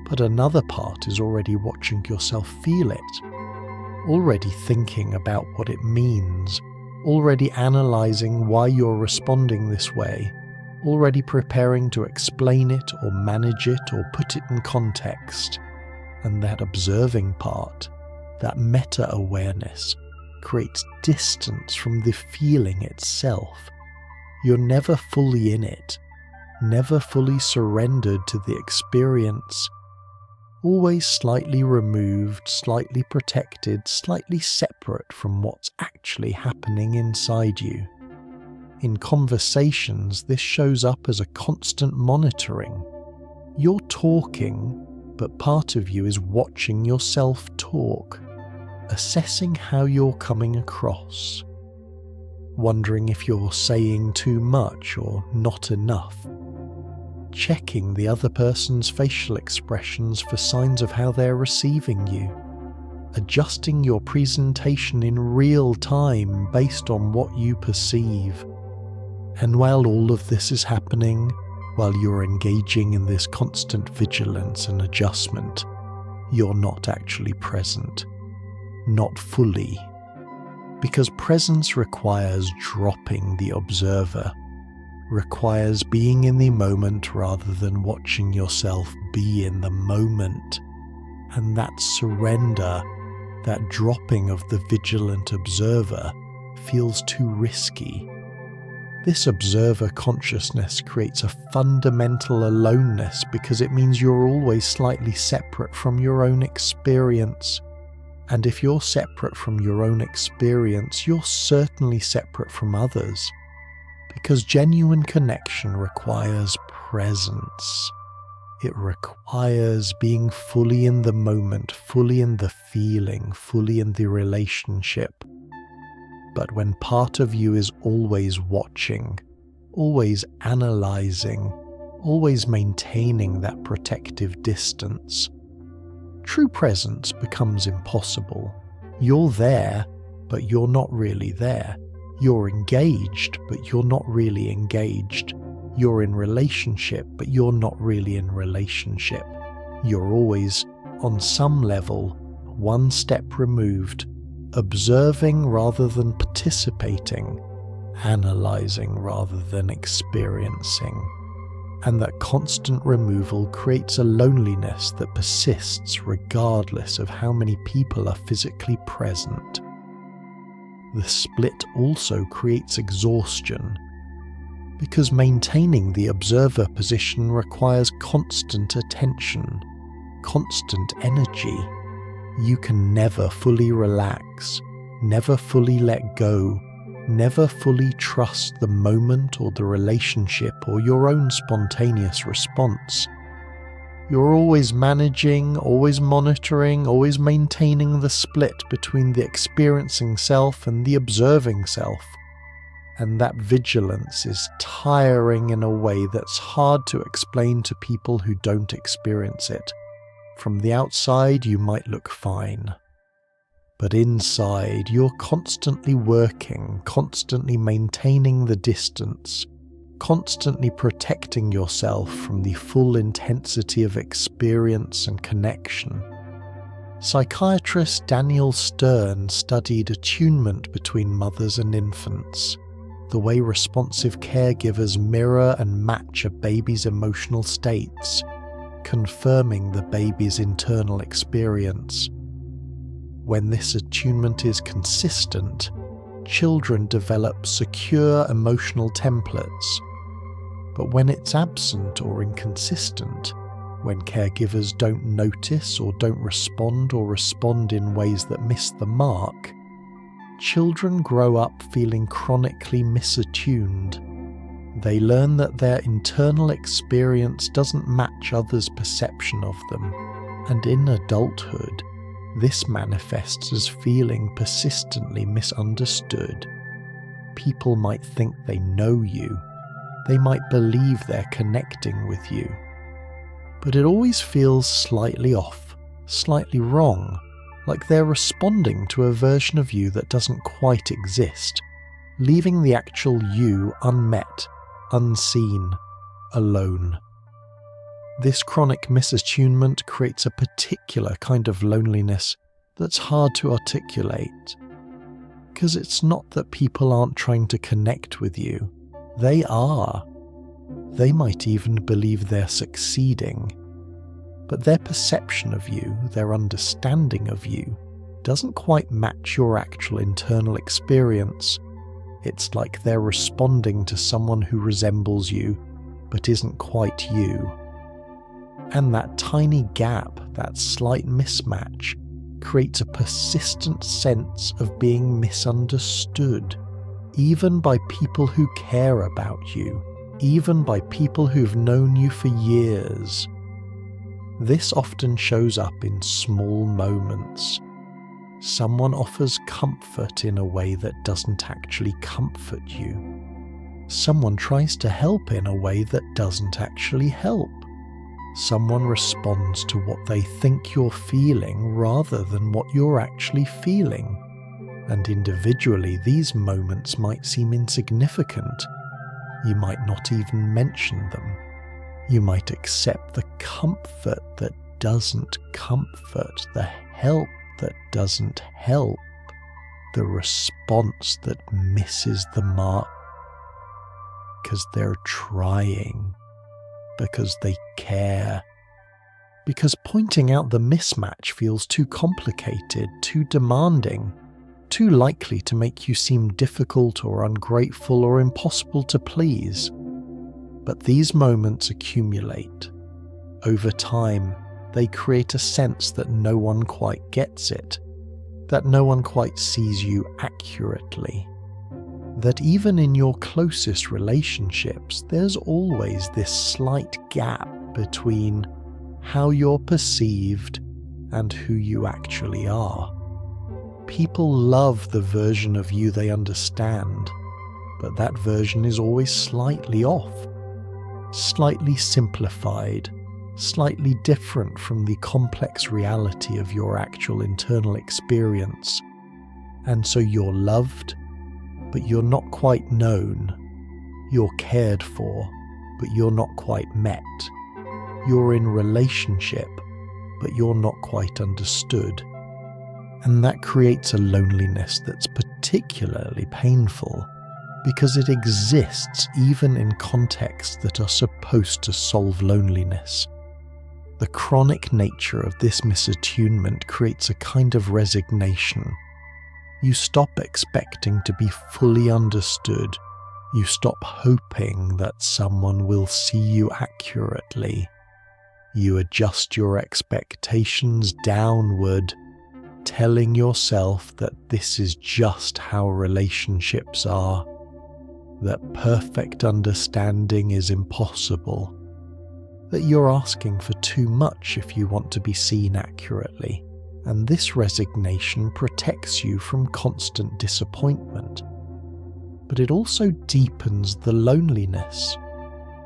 but another part is already watching yourself feel it, already thinking about what it means, already analysing why you're responding this way, already preparing to explain it or manage it or put it in context. And that observing part, that meta-awareness, creates distance from the feeling itself. You're never fully in it, never fully surrendered to the experience, always slightly removed, slightly protected, slightly separate from what's actually happening inside you. In conversations, this shows up as a constant monitoring. You're talking, but part of you is watching yourself talk, assessing how you're coming across, wondering if you're saying too much or not enough, checking the other person's facial expressions for signs of how they're receiving you, adjusting your presentation in real time based on what you perceive. And while all of this is happening, while you're engaging in this constant vigilance and adjustment, you're not actually present. Not fully. Because presence requires dropping the observer, requires being in the moment rather than watching yourself be in the moment. And that surrender, that dropping of the vigilant observer, feels too risky. This observer consciousness creates a fundamental aloneness because it means you're always slightly separate from your own experience. And if you're separate from your own experience, you're certainly separate from others. Because genuine connection requires presence. It requires being fully in the moment, fully in the feeling, fully in the relationship. But when part of you is always watching, always analysing, always maintaining that protective distance, true presence becomes impossible. You're there, but you're not really there. You're engaged, but you're not really engaged. You're in relationship, but you're not really in relationship. You're always, on some level, one step removed, observing rather than participating, analysing rather than experiencing. And that constant removal creates a loneliness that persists regardless of how many people are physically present. The split also creates exhaustion, because maintaining the observer position requires constant attention, constant energy. You can never fully relax, never fully let go, never fully trust the moment or the relationship or your own spontaneous response. You're always managing, always monitoring, always maintaining the split between the experiencing self and the observing self. And that vigilance is tiring in a way that's hard to explain to people who don't experience it. From the outside, you might look fine. But inside, you're constantly working, constantly maintaining the distance, constantly protecting yourself from the full intensity of experience and connection. Psychiatrist Daniel Stern studied attunement between mothers and infants, the way responsive caregivers mirror and match a baby's emotional states, confirming the baby's internal experience. When this attunement is consistent, children develop secure emotional templates. But when it's absent or inconsistent, when caregivers don't notice or don't respond or respond in ways that miss the mark, children grow up feeling chronically misattuned. They learn that their internal experience doesn't match others' perception of them, and in adulthood, this manifests as feeling persistently misunderstood. People might think they know you. They might believe they're connecting with you. But it always feels slightly off, slightly wrong, like they're responding to a version of you that doesn't quite exist, leaving the actual you unmet, unseen, alone. This chronic misattunement creates a particular kind of loneliness that's hard to articulate. Because it's not that people aren't trying to connect with you. They are. They might even believe they're succeeding. But their perception of you, their understanding of you, doesn't quite match your actual internal experience. It's like they're responding to someone who resembles you, but isn't quite you. And that tiny gap, that slight mismatch, creates a persistent sense of being misunderstood, even by people who care about you, even by people who've known you for years. This often shows up in small moments. Someone offers comfort in a way that doesn't actually comfort you. Someone tries to help in a way that doesn't actually help. Someone responds to what they think you're feeling rather than what you're actually feeling. And individually, these moments might seem insignificant. You might not even mention them. You might accept the comfort that doesn't comfort, the help that doesn't help, the response that misses the mark, because they're trying, because they care, because pointing out the mismatch feels too complicated, too demanding, too likely to make you seem difficult or ungrateful or impossible to please. But these moments accumulate. Over time, they create a sense that no one quite gets it, that no one quite sees you accurately, that even in your closest relationships, there's always this slight gap between how you're perceived and who you actually are. People love the version of you they understand, but that version is always slightly off, slightly simplified, slightly different from the complex reality of your actual internal experience. And so you're loved, but you're not quite known. You're cared for, but you're not quite met. You're in relationship, but you're not quite understood. And that creates a loneliness that's particularly painful, because it exists even in contexts that are supposed to solve loneliness. The chronic nature of this misattunement creates a kind of resignation. You stop expecting to be fully understood. You stop hoping that someone will see you accurately. You adjust your expectations downward, telling yourself that this is just how relationships are, that perfect understanding is impossible, that you're asking for too much if you want to be seen accurately, and this resignation protects you from constant disappointment. But it also deepens the loneliness,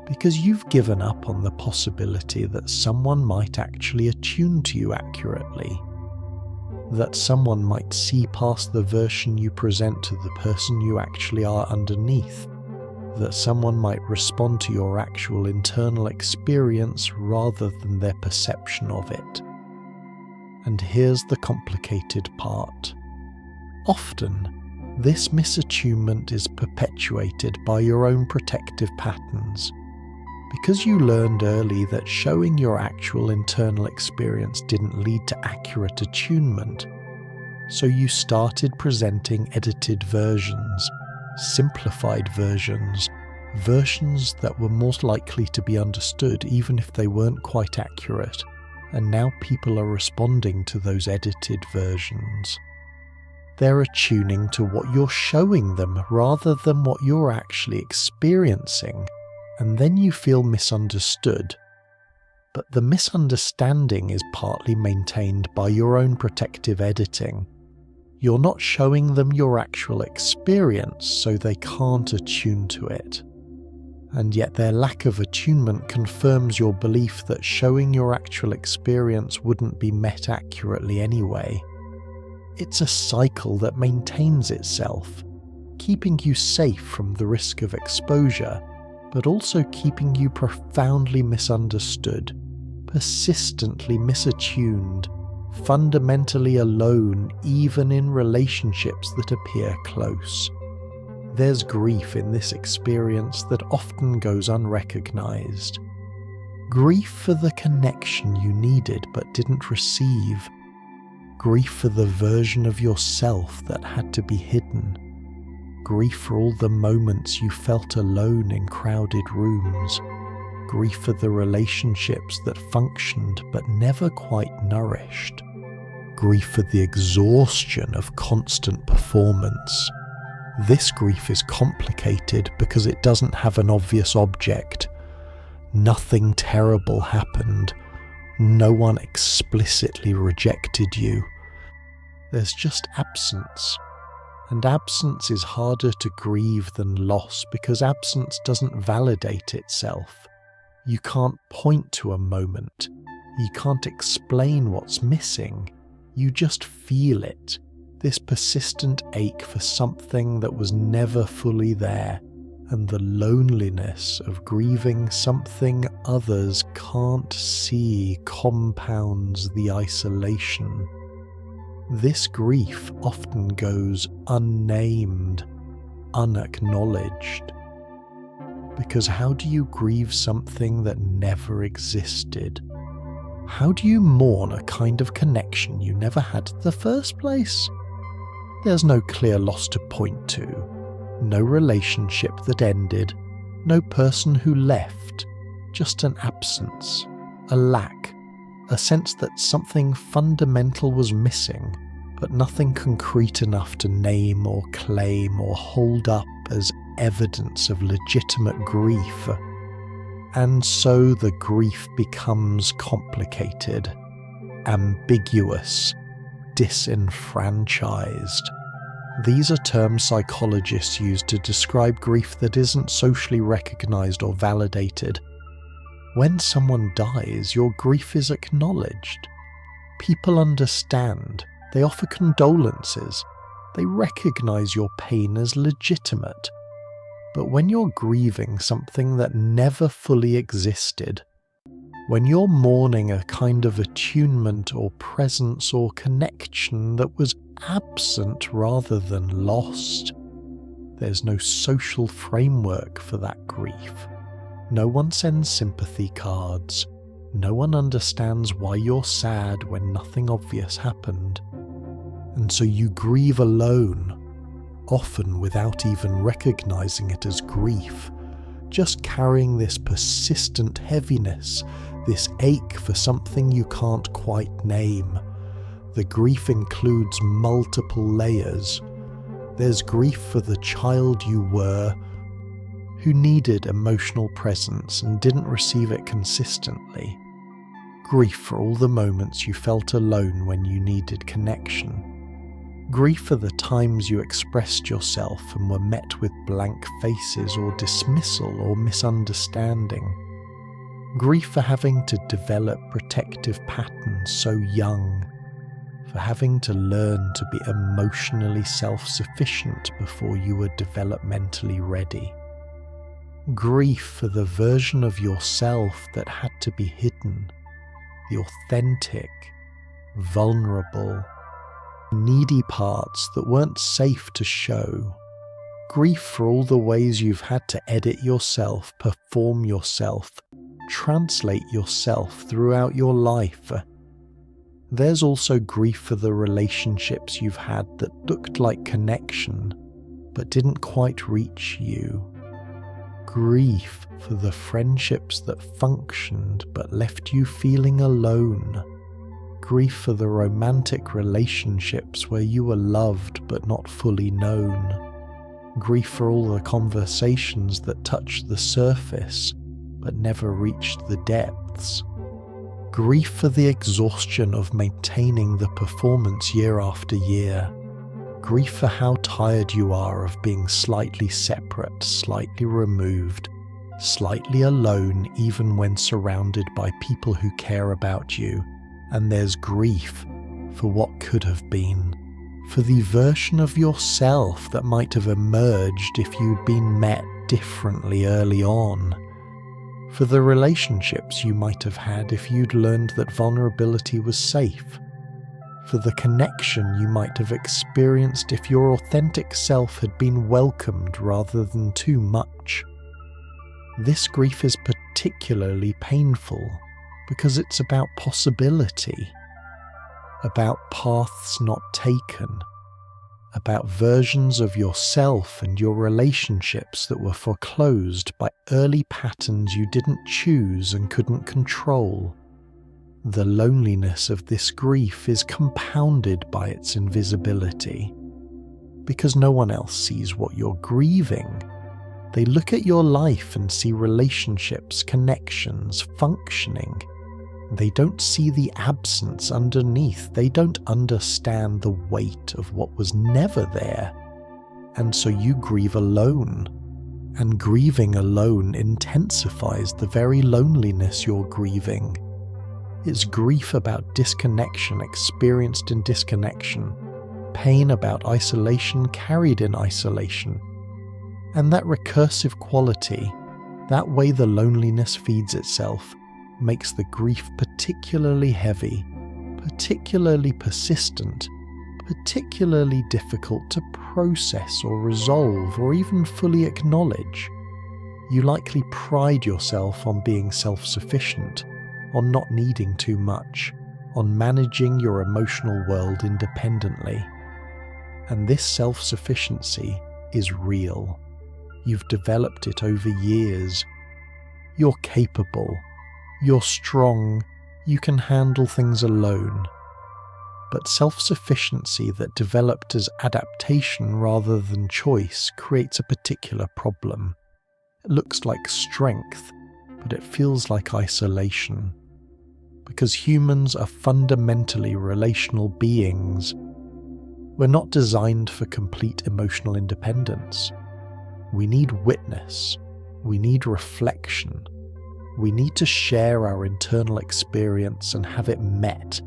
because you've given up on the possibility that someone might actually attune to you accurately, that someone might see past the version you present to the person you actually are underneath, that someone might respond to your actual internal experience rather than their perception of it. And here's the complicated part. Often, this misattunement is perpetuated by your own protective patterns. Because you learned early that showing your actual internal experience didn't lead to accurate attunement, so you started presenting edited versions, simplified versions, versions that were most likely to be understood even if they weren't quite accurate, and now people are responding to those edited versions. They're attuning to what you're showing them rather than what you're actually experiencing, and then you feel misunderstood. But the misunderstanding is partly maintained by your own protective editing. You're not showing them your actual experience, so they can't attune to it. And yet their lack of attunement confirms your belief that showing your actual experience wouldn't be met accurately anyway. It's a cycle that maintains itself, keeping you safe from the risk of exposure, but also keeping you profoundly misunderstood, persistently misattuned, fundamentally alone even in relationships that appear close. There's grief in this experience that often goes unrecognized. Grief for the connection you needed but didn't receive. Grief for the version of yourself that had to be hidden. Grief for all the moments you felt alone in crowded rooms. Grief for the relationships that functioned but never quite nourished. Grief for the exhaustion of constant performance. This grief is complicated because it doesn't have an obvious object. Nothing terrible happened. No one explicitly rejected you. There's just absence. And absence is harder to grieve than loss because absence doesn't validate itself. You can't point to a moment. You can't explain what's missing. You just feel it. This persistent ache for something that was never fully there, and the loneliness of grieving something others can't see compounds the isolation. This grief often goes unnamed, unacknowledged. Because how do you grieve something that never existed? How do you mourn a kind of connection you never had in the first place? There's no clear loss to point to, no relationship that ended, no person who left, just an absence, a lack, a sense that something fundamental was missing, but nothing concrete enough to name or claim or hold up as evidence of legitimate grief. And so the grief becomes complicated, ambiguous, disenfranchised. These are terms psychologists use to describe grief that isn't socially recognized or validated. When someone dies, your grief is acknowledged. People understand. They offer condolences. They recognize your pain as legitimate. But when you're grieving something that never fully existed, when you're mourning a kind of attunement or presence or connection that was absent rather than lost, there's no social framework for that grief. No one sends sympathy cards. No one understands why you're sad when nothing obvious happened. And so you grieve alone, often without even recognizing it as grief, just carrying this persistent heaviness, this ache for something you can't quite name. The grief includes multiple layers. There's grief for the child you were, who needed emotional presence and didn't receive it consistently. Grief for all the moments you felt alone when you needed connection. Grief for the times you expressed yourself and were met with blank faces or dismissal or misunderstanding. Grief for having to develop protective patterns so young, for having to learn to be emotionally self-sufficient before you were developmentally ready. Grief for the version of yourself that had to be hidden, the authentic, vulnerable, needy parts that weren't safe to show. Grief for all the ways you've had to edit yourself, perform yourself, translate yourself throughout your life. There's also grief for the relationships you've had that looked like connection, but didn't quite reach you. Grief for the friendships that functioned but left you feeling alone. Grief for the romantic relationships where you were loved but not fully known. Grief for all the conversations that touched the surface but never reached the depths. Grief for the exhaustion of maintaining the performance year after year. Grief for how tired you are of being slightly separate, slightly removed, slightly alone even when surrounded by people who care about you. And there's grief for what could have been, for the version of yourself that might have emerged if you'd been met differently early on, for the relationships you might have had if you'd learned that vulnerability was safe, for the connection you might have experienced if your authentic self had been welcomed rather than too much. This grief is particularly painful because it's about possibility, about paths not taken, about versions of yourself and your relationships that were foreclosed by early patterns you didn't choose and couldn't control. The loneliness of this grief is compounded by its invisibility, because no one else sees what you're grieving. They look at your life and see relationships, connections, functioning. They don't see the absence underneath. They don't understand the weight of what was never there. And so you grieve alone. And grieving alone intensifies the very loneliness you're grieving. It's grief about disconnection experienced in disconnection, pain about isolation carried in isolation. And that recursive quality, that way the loneliness feeds itself, makes the grief particularly heavy, particularly persistent, particularly difficult to process or resolve or even fully acknowledge. You likely pride yourself on being self-sufficient, on not needing too much, on managing your emotional world independently. And this self-sufficiency is real. You've developed it over years. You're capable. You're strong. You can handle things alone. But self-sufficiency that developed as adaptation rather than choice creates a particular problem. It looks like strength, but it feels like isolation. Because humans are fundamentally relational beings. We're not designed for complete emotional independence. We need witness. We need reflection. We need to share our internal experience and have it met.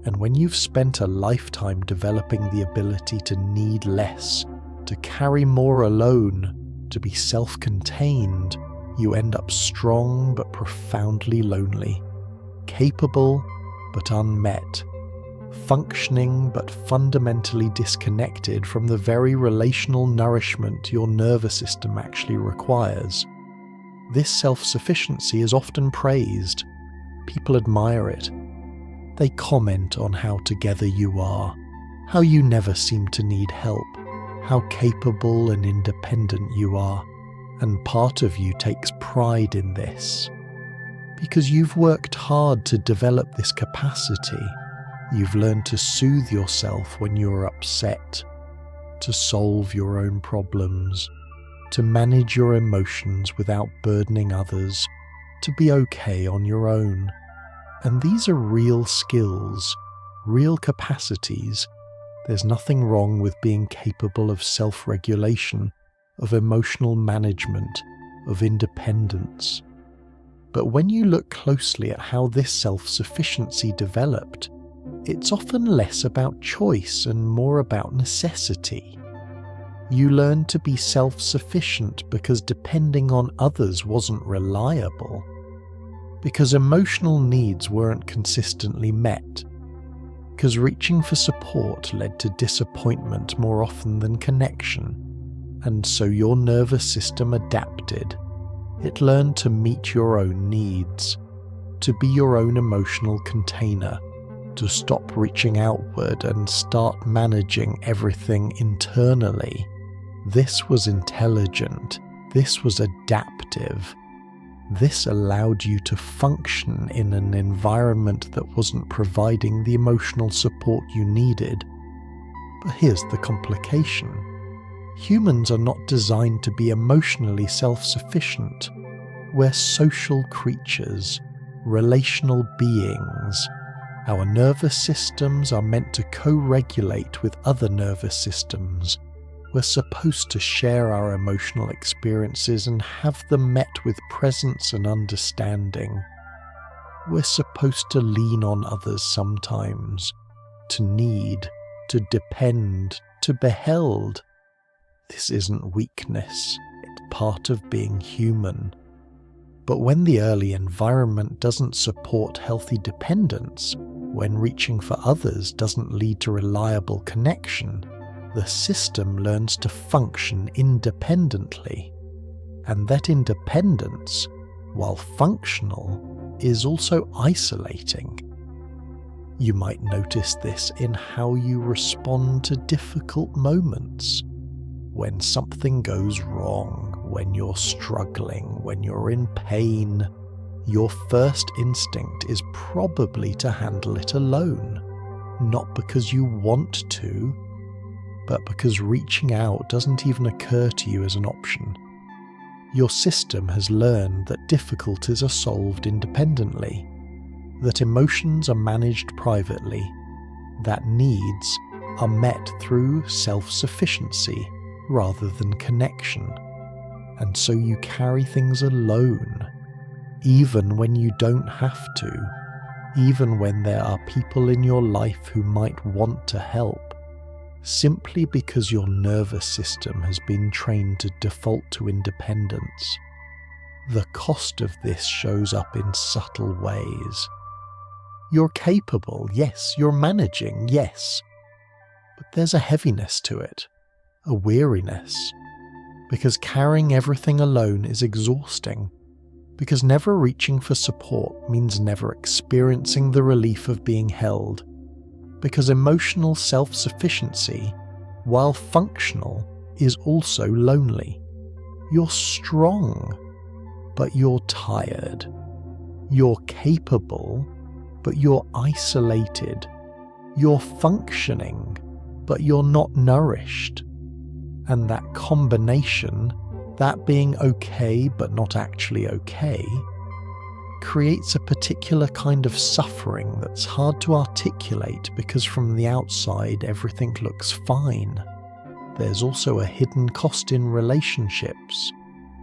And when you've spent a lifetime developing the ability to need less, to carry more alone, to be self-contained, you end up strong but profoundly lonely, capable but unmet, functioning but fundamentally disconnected from the very relational nourishment your nervous system actually requires. This self-sufficiency is often praised. People admire it. They comment on how together you are, how you never seem to need help, how capable and independent you are, and part of you takes pride in this. Because you've worked hard to develop this capacity. You've learned to soothe yourself when you're upset, to solve your own problems, to manage your emotions without burdening others, to be okay on your own. And these are real skills, real capacities. There's nothing wrong with being capable of self-regulation, of emotional management, of independence. But when you look closely at how this self-sufficiency developed, it's often less about choice and more about necessity. You learned to be self-sufficient because depending on others wasn't reliable, because emotional needs weren't consistently met, because reaching for support led to disappointment more often than connection, and so your nervous system adapted. It learned to meet your own needs, to be your own emotional container, to stop reaching outward and start managing everything internally. This was intelligent. This was adaptive. This allowed you to function in an environment that wasn't providing the emotional support you needed. But here's the complication. Humans are not designed to be emotionally self-sufficient. We're social creatures, relational beings. Our nervous systems are meant to co-regulate with other nervous systems. We're supposed to share our emotional experiences and have them met with presence and understanding. We're supposed to lean on others sometimes, to need, to depend, to be held. This isn't weakness, it's part of being human. But when the early environment doesn't support healthy dependence, when reaching for others doesn't lead to reliable connection, the system learns to function independently. And that independence, while functional, is also isolating. You might notice this in how you respond to difficult moments. When something goes wrong, when you're struggling, when you're in pain, your first instinct is probably to handle it alone, not because you want to, but because reaching out doesn't even occur to you as an option. Your system has learned that difficulties are solved independently, that emotions are managed privately, that needs are met through self-sufficiency rather than connection, and so you carry things alone, even when you don't have to, even when there are people in your life who might want to help, simply because your nervous system has been trained to default to independence. The cost of this shows up in subtle ways. You're capable, yes, you're managing, yes, but there's a heaviness to it, a weariness, because carrying everything alone is exhausting, because never reaching for support means never experiencing the relief of being held, because emotional self-sufficiency, while functional, is also lonely. You're strong, but you're tired. You're capable, but you're isolated. You're functioning, but you're not nourished. And that combination, that being okay but not actually okay, creates a particular kind of suffering that's hard to articulate because from the outside everything looks fine. There's also a hidden cost in relationships,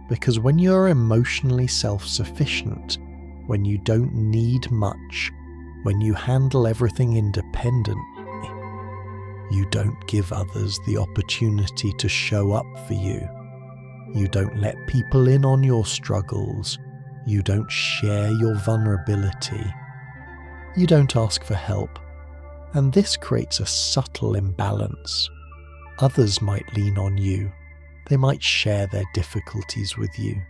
because when you're emotionally self-sufficient, when you don't need much, when you handle everything independently, you don't give others the opportunity to show up for you. You don't let people in on your struggles. You don't share your vulnerability. You don't ask for help. And this creates a subtle imbalance. Others might lean on you. They might share their difficulties with you.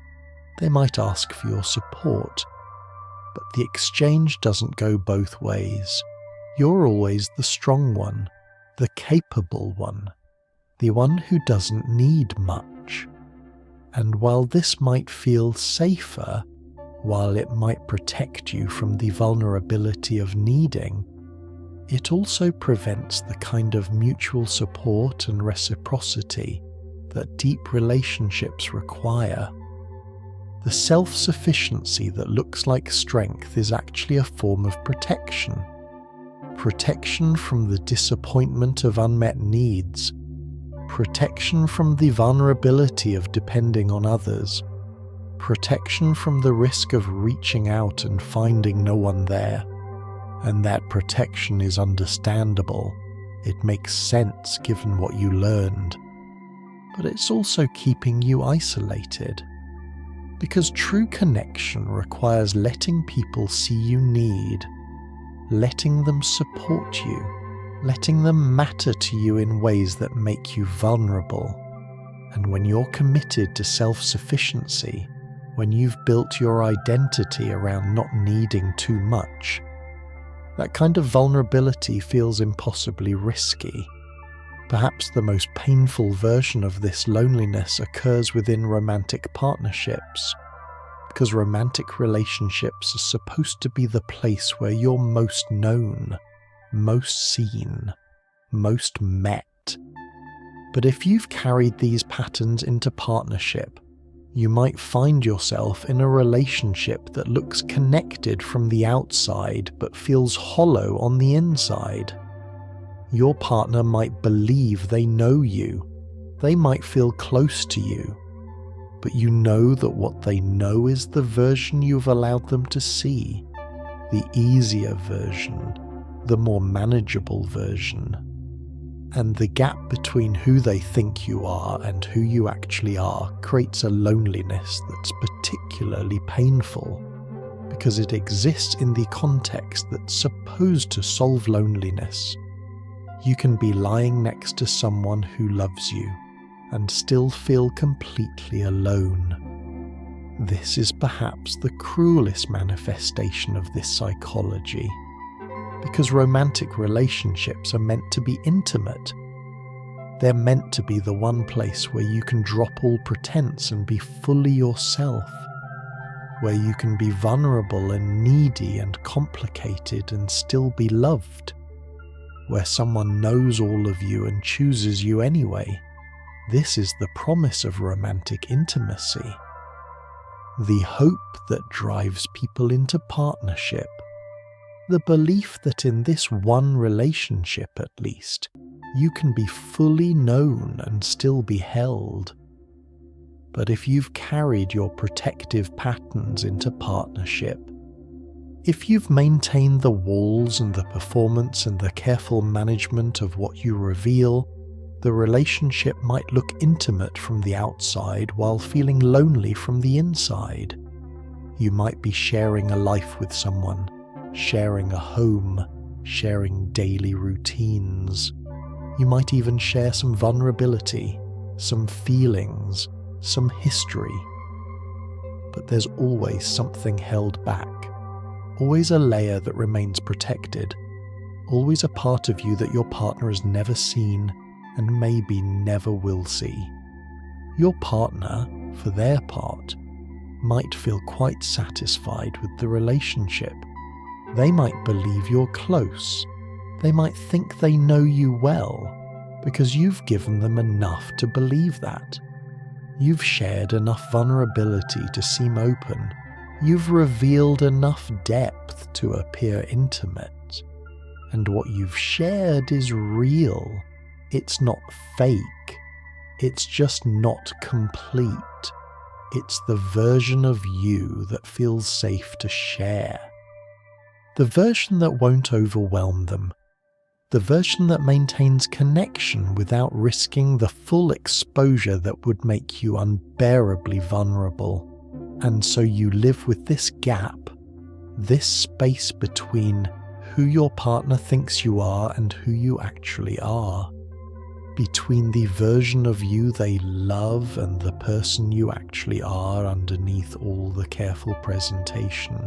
They might ask for your support. But the exchange doesn't go both ways. You're always the strong one, the capable one, the one who doesn't need much. And while this might feel safer, while it might protect you from the vulnerability of needing, it also prevents the kind of mutual support and reciprocity that deep relationships require. The self-sufficiency that looks like strength is actually a form of protection. Protection from the disappointment of unmet needs. Protection from the vulnerability of depending on others. Protection from the risk of reaching out and finding no one there. And that protection is understandable. It makes sense given what you learned. but it's also keeping you isolated. Because true connection requires letting people see you need, letting them support you, letting them matter to you in ways that make you vulnerable. And when you're committed to self-sufficiency, when you've built your identity around not needing too much, that kind of vulnerability feels impossibly risky. Perhaps the most painful version of this loneliness occurs within romantic partnerships, because romantic relationships are supposed to be the place where you're most known, most seen, most met. But if you've carried these patterns into partnership, you might find yourself in a relationship that looks connected from the outside but feels hollow on the inside. Your partner might believe they know you, they might feel close to you, but you know that what they know is the version you've allowed them to see, the easier version, the more manageable version. And the gap between who they think you are and who you actually are creates a loneliness that's particularly painful, because it exists in the context that's supposed to solve loneliness. You can be lying next to someone who loves you and still feel completely alone. This is perhaps the cruelest manifestation of this psychology, because romantic relationships are meant to be intimate. They're meant to be the one place where you can drop all pretense and be fully yourself, where you can be vulnerable and needy and complicated and still be loved, where someone knows all of you and chooses you anyway. This is the promise of romantic intimacy. The hope that drives people into partnership. The belief that in this one relationship at least, you can be fully known and still be held. But if you've carried your protective patterns into partnership, if you've maintained the walls and the performance and the careful management of what you reveal, the relationship might look intimate from the outside while feeling lonely from the inside. You might be sharing a life with someone, sharing a home, sharing daily routines. You might even share some vulnerability, some feelings, some history. But there's always something held back. Always a layer that remains protected, always a part of you that your partner has never seen and maybe never will see. Your partner, for their part, might feel quite satisfied with the relationship. They might believe you're close. They might think they know you well because you've given them enough to believe that. You've shared enough vulnerability to seem open. You've revealed enough depth to appear intimate. And what you've shared is real. It's not fake. It's just not complete. It's the version of you that feels safe to share. The version that won't overwhelm them. The version that maintains connection without risking the full exposure that would make you unbearably vulnerable. And so you live with this gap, this space between who your partner thinks you are and who you actually are, between the version of you they love and the person you actually are underneath all the careful presentation.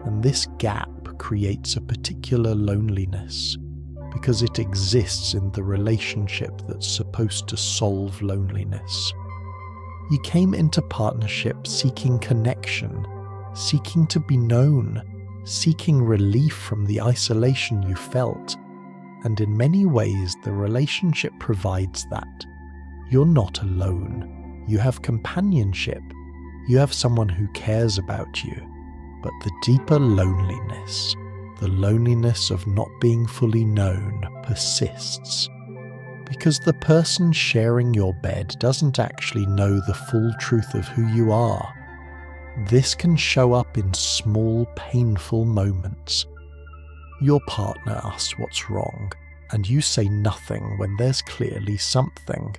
And this gap creates a particular loneliness, because it exists in the relationship that's supposed to solve loneliness. You came into partnership seeking connection, seeking to be known, seeking relief from the isolation you felt, and in many ways the relationship provides that. You're not alone. You have companionship. You have someone who cares about you. But the deeper loneliness, the loneliness of not being fully known, persists. Because the person sharing your bed doesn't actually know the full truth of who you are. This can show up in small, painful moments. Your partner asks what's wrong, and you say nothing when there's clearly something.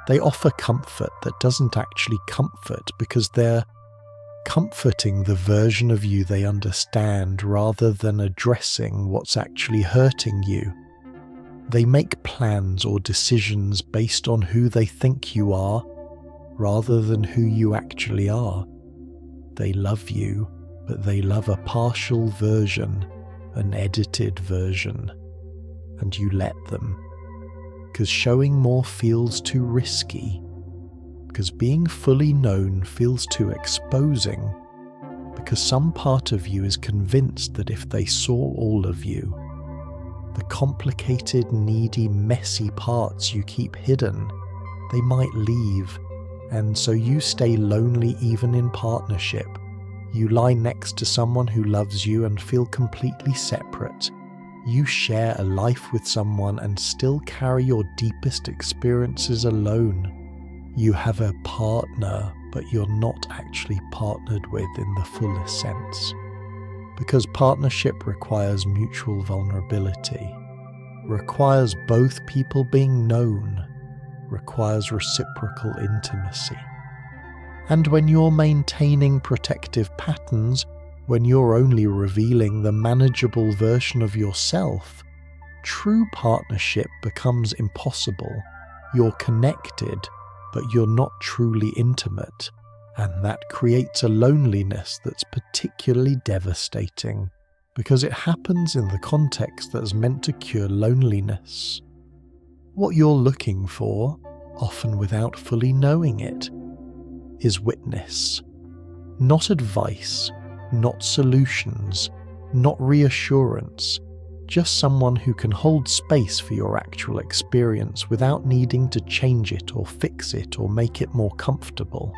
They offer comfort that doesn't actually comfort because they're comforting the version of you they understand rather than addressing what's actually hurting you. They make plans or decisions based on who they think you are rather than who you actually are. They love you, but they love a partial version, an edited version, and you let them. Because showing more feels too risky, because being fully known feels too exposing, because some part of you is convinced that if they saw all of you, the complicated, needy, messy parts you keep hidden, they might leave, and so you stay lonely even in partnership. You lie next to someone who loves you and feel completely separate. You share a life with someone and still carry your deepest experiences alone. You have a partner, but you're not actually partnered with in the fullest sense. Because partnership requires mutual vulnerability, requires both people being known, requires reciprocal intimacy. And when you're maintaining protective patterns, when you're only revealing the manageable version of yourself, true partnership becomes impossible. You're connected, but you're not truly intimate, and that creates a loneliness that's particularly devastating, because it happens in the context that's meant to cure loneliness. What you're looking for, often without fully knowing it, is witness. Not advice, not solutions, not reassurance, just someone who can hold space for your actual experience without needing to change it or fix it or make it more comfortable.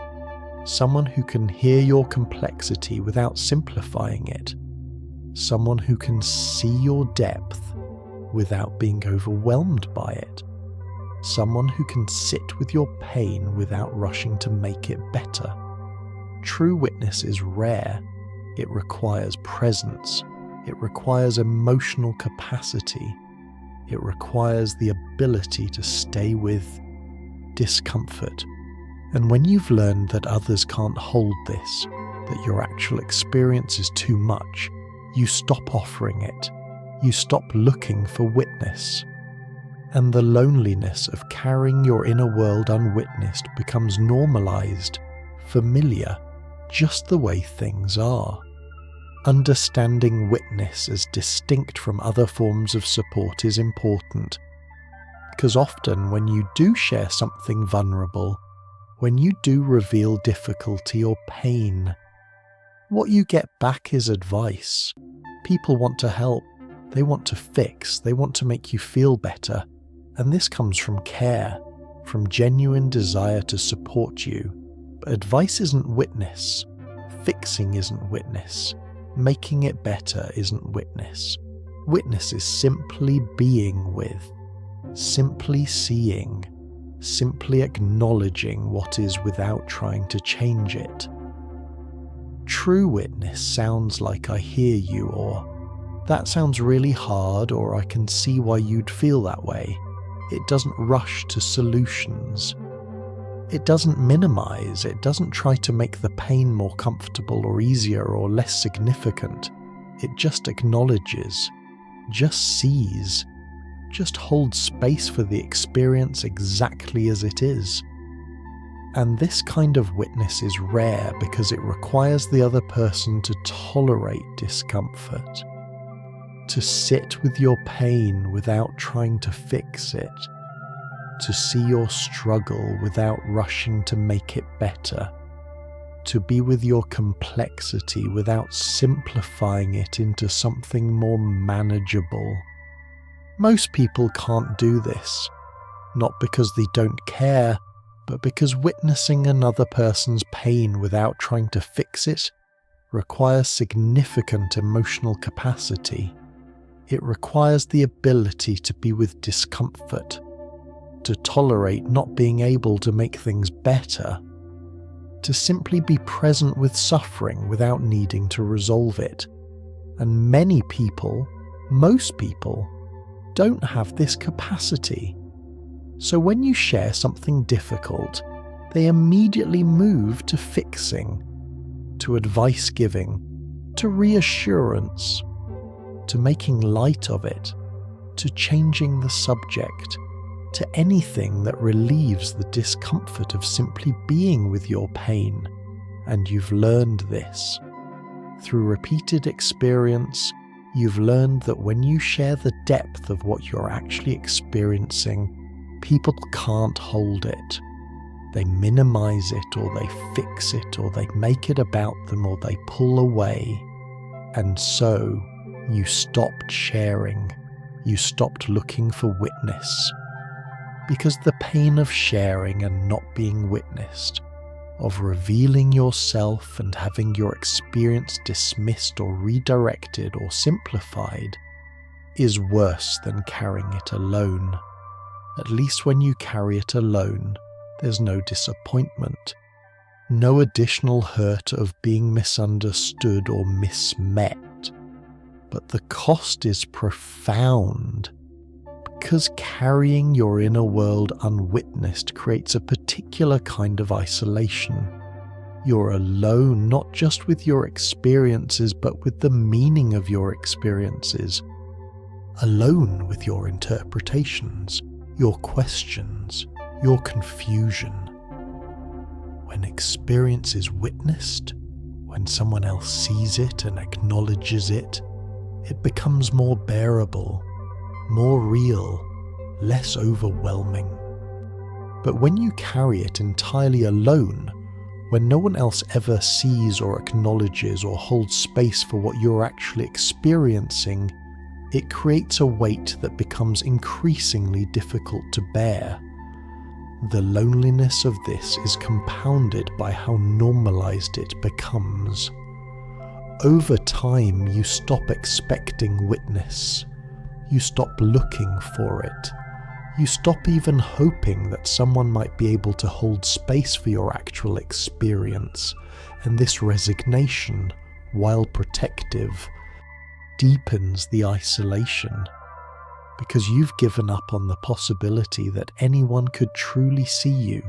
Someone who can hear your complexity without simplifying it. Someone who can see your depth without being overwhelmed by it. Someone who can sit with your pain without rushing to make it better. True witness is rare. It requires presence. It requires emotional capacity. It requires the ability to stay with discomfort. And when you've learned that others can't hold this, that your actual experience is too much, you stop offering it. You stop looking for witness. And the loneliness of carrying your inner world unwitnessed becomes normalized, familiar, just the way things are. Understanding witness as distinct from other forms of support is important, because often when you do share something vulnerable, when you do reveal difficulty or pain, what you get back is advice. People want to help, they want to fix, they want to make you feel better, and this comes from care, from genuine desire to support you. But advice isn't witness, fixing isn't witness, making it better isn't witness. Witness is simply being with, simply seeing, simply acknowledging what is without trying to change it. True witness sounds like I hear you, or that sounds really hard, or I can see why you'd feel that way. It doesn't rush to solutions. It doesn't minimize, it doesn't try to make the pain more comfortable or easier or less significant. It just acknowledges, just sees, just holds space for the experience exactly as it is. And this kind of witness is rare because it requires the other person to tolerate discomfort, to sit with your pain without trying to fix it, to see your struggle without rushing to make it better, to be with your complexity without simplifying it into something more manageable. Most people can't do this, not because they don't care, but because witnessing another person's pain without trying to fix it requires significant emotional capacity. It requires the ability to be with discomfort, to tolerate not being able to make things better, to simply be present with suffering without needing to resolve it. And many people, most people, don't have this capacity. So when you share something difficult, they immediately move to fixing, to advice giving, to reassurance, to making light of it, to changing the subject, to anything that relieves the discomfort of simply being with your pain. And you've learned this. Through repeated experience, you've learned that when you share the depth of what you're actually experiencing, people can't hold it. They minimize it, or they fix it, or they make it about them, or they pull away. And so, you stopped sharing. You stopped looking for witness. Because the pain of sharing and not being witnessed, of revealing yourself and having your experience dismissed or redirected or simplified, is worse than carrying it alone. At least when you carry it alone, there's no disappointment, no additional hurt of being misunderstood or mismet. But the cost is profound, because carrying your inner world unwitnessed creates a particular kind of isolation. You're alone not just with your experiences, but with the meaning of your experiences. Alone with your interpretations, your questions, your confusion. When experience is witnessed, when someone else sees it and acknowledges it, it becomes more bearable, more real, less overwhelming. But when you carry it entirely alone, when no one else ever sees or acknowledges or holds space for what you're actually experiencing, it creates a weight that becomes increasingly difficult to bear. The loneliness of this is compounded by how normalized it becomes. Over time, you stop expecting witness. You stop looking for it. You stop even hoping that someone might be able to hold space for your actual experience, and this resignation, while protective, deepens the isolation, because you've given up on the possibility that anyone could truly see you,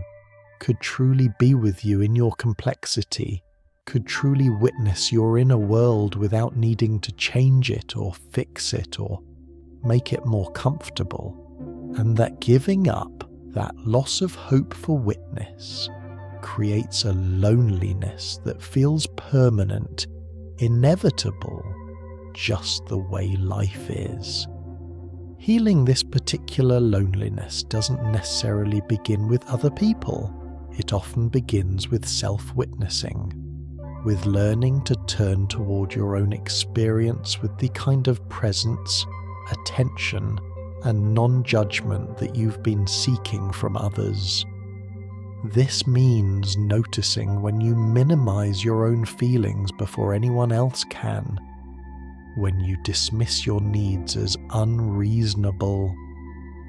could truly be with you in your complexity, could truly witness your inner world without needing to change it or fix it or make it more comfortable. And that giving up, that loss of hope for witness, creates a loneliness that feels permanent, inevitable, just the way life is. Healing this particular loneliness doesn't necessarily begin with other people. It often begins with self-witnessing, with learning to turn toward your own experience with the kind of presence, attention, and non-judgment that you've been seeking from others. This means noticing when you minimize your own feelings before anyone else can, when you dismiss your needs as unreasonable,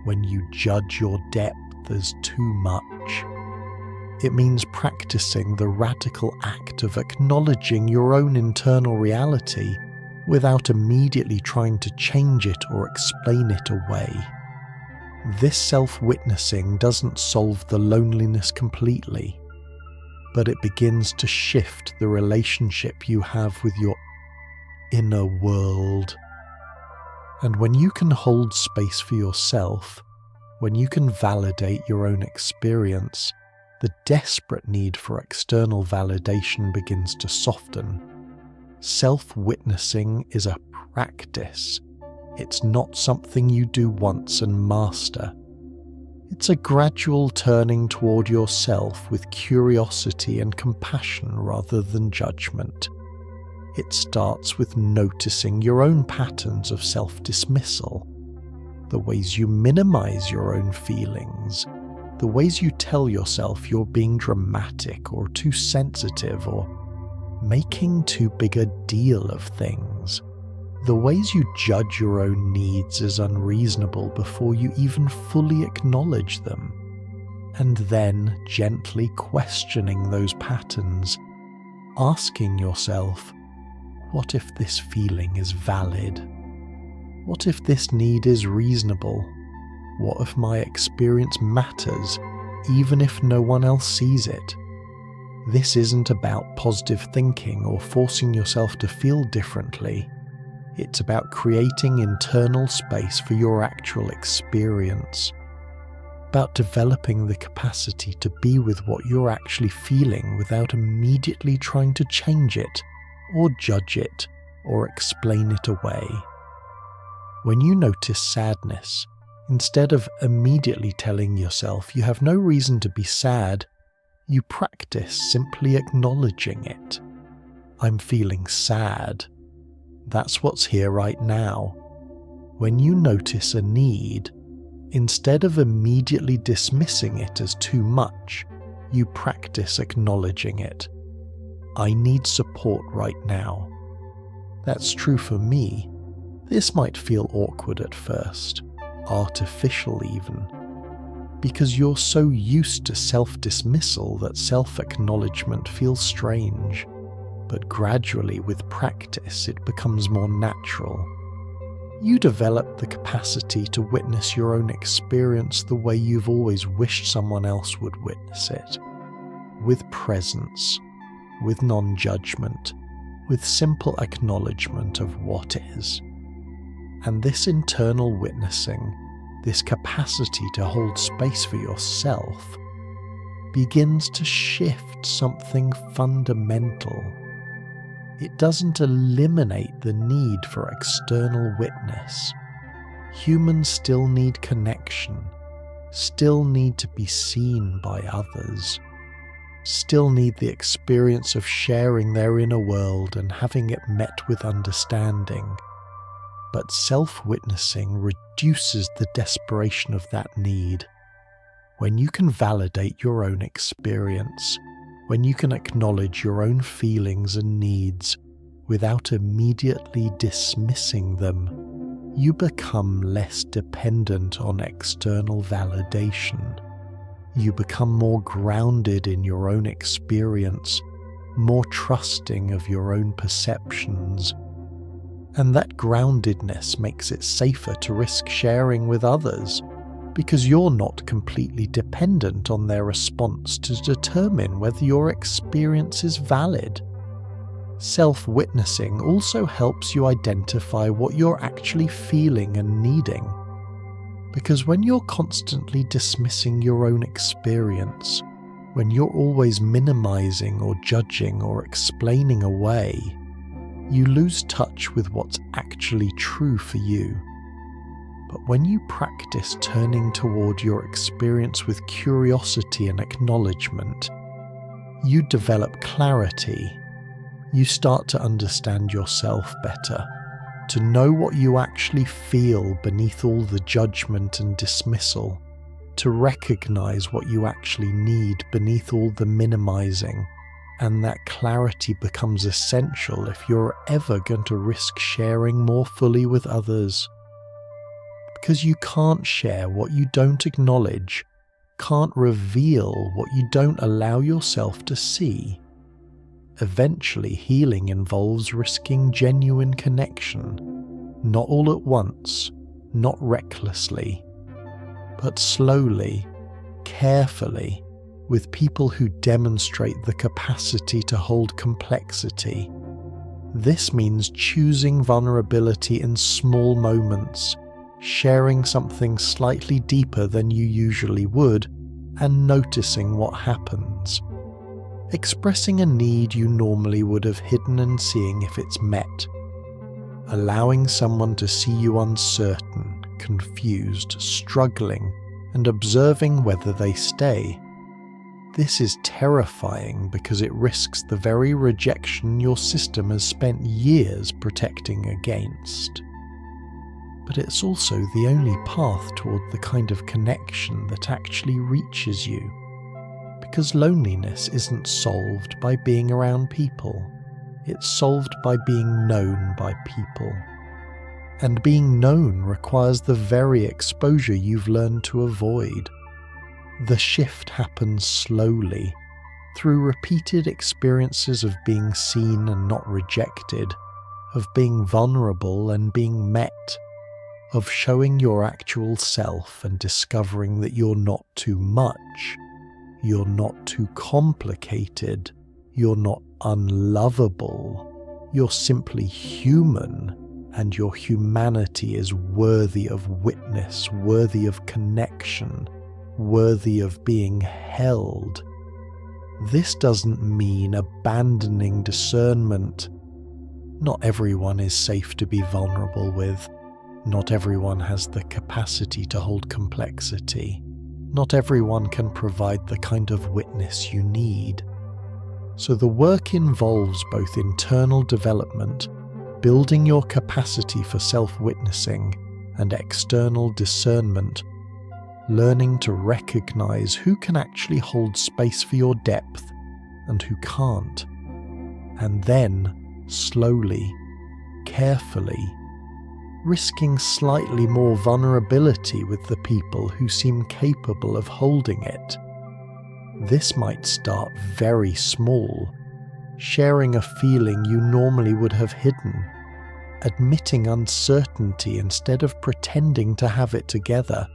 when you judge your depth as too much. It means practicing the radical act of acknowledging your own internal reality without immediately trying to change it or explain it away. This self-witnessing doesn't solve the loneliness completely, but it begins to shift the relationship you have with your inner world. And when you can hold space for yourself, when you can validate your own experience, the desperate need for external validation begins to soften. Self-witnessing is a practice. It's not something you do once and master. It's a gradual turning toward yourself with curiosity and compassion rather than judgment. It starts with noticing your own patterns of self-dismissal, the ways you minimize your own feelings, the ways you tell yourself you're being dramatic or too sensitive or making too big a deal of things, the ways you judge your own needs as unreasonable before you even fully acknowledge them, and then gently questioning those patterns, asking yourself, what if this feeling is valid? What if this need is reasonable? What if my experience matters, even if no one else sees it? This isn't about positive thinking or forcing yourself to feel differently. It's about creating internal space for your actual experience. About developing the capacity to be with what you're actually feeling without immediately trying to change it, or judge it, or explain it away. When you notice sadness, instead of immediately telling yourself you have no reason to be sad, you practice simply acknowledging it. I'm feeling sad. That's what's here right now. When you notice a need, instead of immediately dismissing it as too much, you practice acknowledging it. I need support right now. That's true for me. This might feel awkward at first, artificial even, because you're so used to self-dismissal that self-acknowledgement feels strange. But gradually, with practice, it becomes more natural. You develop the capacity to witness your own experience the way you've always wished someone else would witness it. With presence, with non-judgment, with simple acknowledgement of what is. And this internal witnessing, this capacity to hold space for yourself, begins to shift something fundamental. It doesn't eliminate the need for external witness. Humans still need connection, still need to be seen by others, still need the experience of sharing their inner world and having it met with understanding. But self-witnessing reduces the desperation of that need. When you can validate your own experience, when you can acknowledge your own feelings and needs without immediately dismissing them, you become less dependent on external validation. You become more grounded in your own experience, more trusting of your own perceptions. And that groundedness makes it safer to risk sharing with others, because you're not completely dependent on their response to determine whether your experience is valid. Self-witnessing also helps you identify what you're actually feeling and needing. Because when you're constantly dismissing your own experience, when you're always minimizing or judging or explaining away, you lose touch with what's actually true for you. But when you practice turning toward your experience with curiosity and acknowledgement, you develop clarity. You start to understand yourself better, to know what you actually feel beneath all the judgment and dismissal, to recognize what you actually need beneath all the minimizing. And that clarity becomes essential if you're ever going to risk sharing more fully with others. Because you can't share what you don't acknowledge, can't reveal what you don't allow yourself to see. Eventually, healing involves risking genuine connection, not all at once, not recklessly, but slowly, carefully, with people who demonstrate the capacity to hold complexity. This means choosing vulnerability in small moments, sharing something slightly deeper than you usually would, and noticing what happens. Expressing a need you normally would have hidden and seeing if it's met. Allowing someone to see you uncertain, confused, struggling, and observing whether they stay. This is terrifying because it risks the very rejection your system has spent years protecting against. But it's also the only path toward the kind of connection that actually reaches you. Because loneliness isn't solved by being around people. It's solved by being known by people. And being known requires the very exposure you've learned to avoid. The shift happens slowly, through repeated experiences of being seen and not rejected, of being vulnerable and being met. of showing your actual self and discovering that you're not too much, you're not too complicated, you're not unlovable, you're simply human, and your humanity is worthy of witness, worthy of connection, worthy of being held. This doesn't mean abandoning discernment. Not everyone is safe to be vulnerable with. Not everyone has the capacity to hold complexity. Not everyone can provide the kind of witness you need. So the work involves both internal development, building your capacity for self-witnessing, and external discernment, learning to recognize who can actually hold space for your depth and who can't, and then, slowly, carefully, risking slightly more vulnerability with the people who seem capable of holding it. This might start very small, sharing a feeling you normally would have hidden, admitting uncertainty instead of pretending to have it together,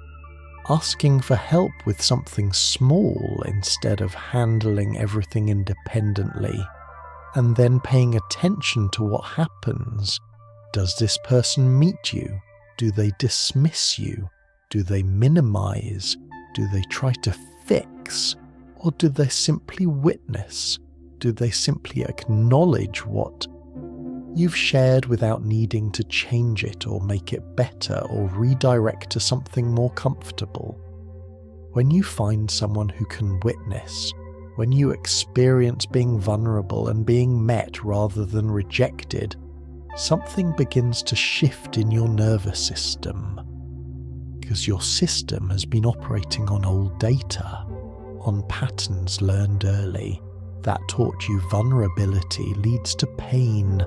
asking for help with something small instead of handling everything independently, and then paying attention to what happens. Does this person meet you? Do they dismiss you? Do they minimize? Do they try to fix? Or do they simply witness? Do they simply acknowledge what you've shared without needing to change it or make it better or redirect to something more comfortable? When you find someone who can witness, when you experience being vulnerable and being met rather than rejected, something begins to shift in your nervous system. Because your system has been operating on old data, on patterns learned early that taught you vulnerability leads to pain.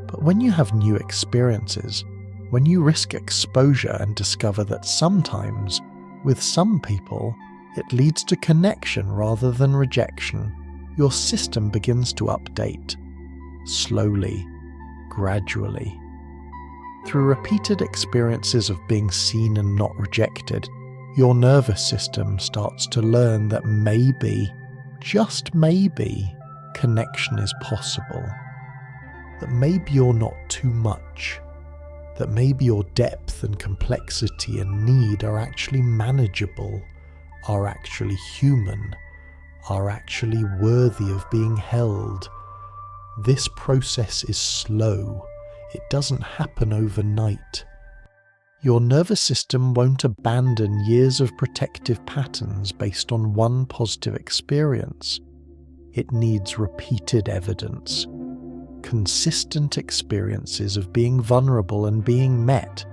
But when you have new experiences, when you risk exposure and discover that sometimes, with some people, it leads to connection rather than rejection, your system begins to update. Slowly, gradually. Through repeated experiences of being seen and not rejected, your nervous system starts to learn that maybe, just maybe, connection is possible. That maybe you're not too much, that maybe your depth and complexity and need are actually manageable, are actually human, are actually worthy of being held. This process is slow. It doesn't happen overnight. Your nervous system won't abandon years of protective patterns based on one positive experience. It needs repeated evidence. Consistent experiences of being vulnerable and being met,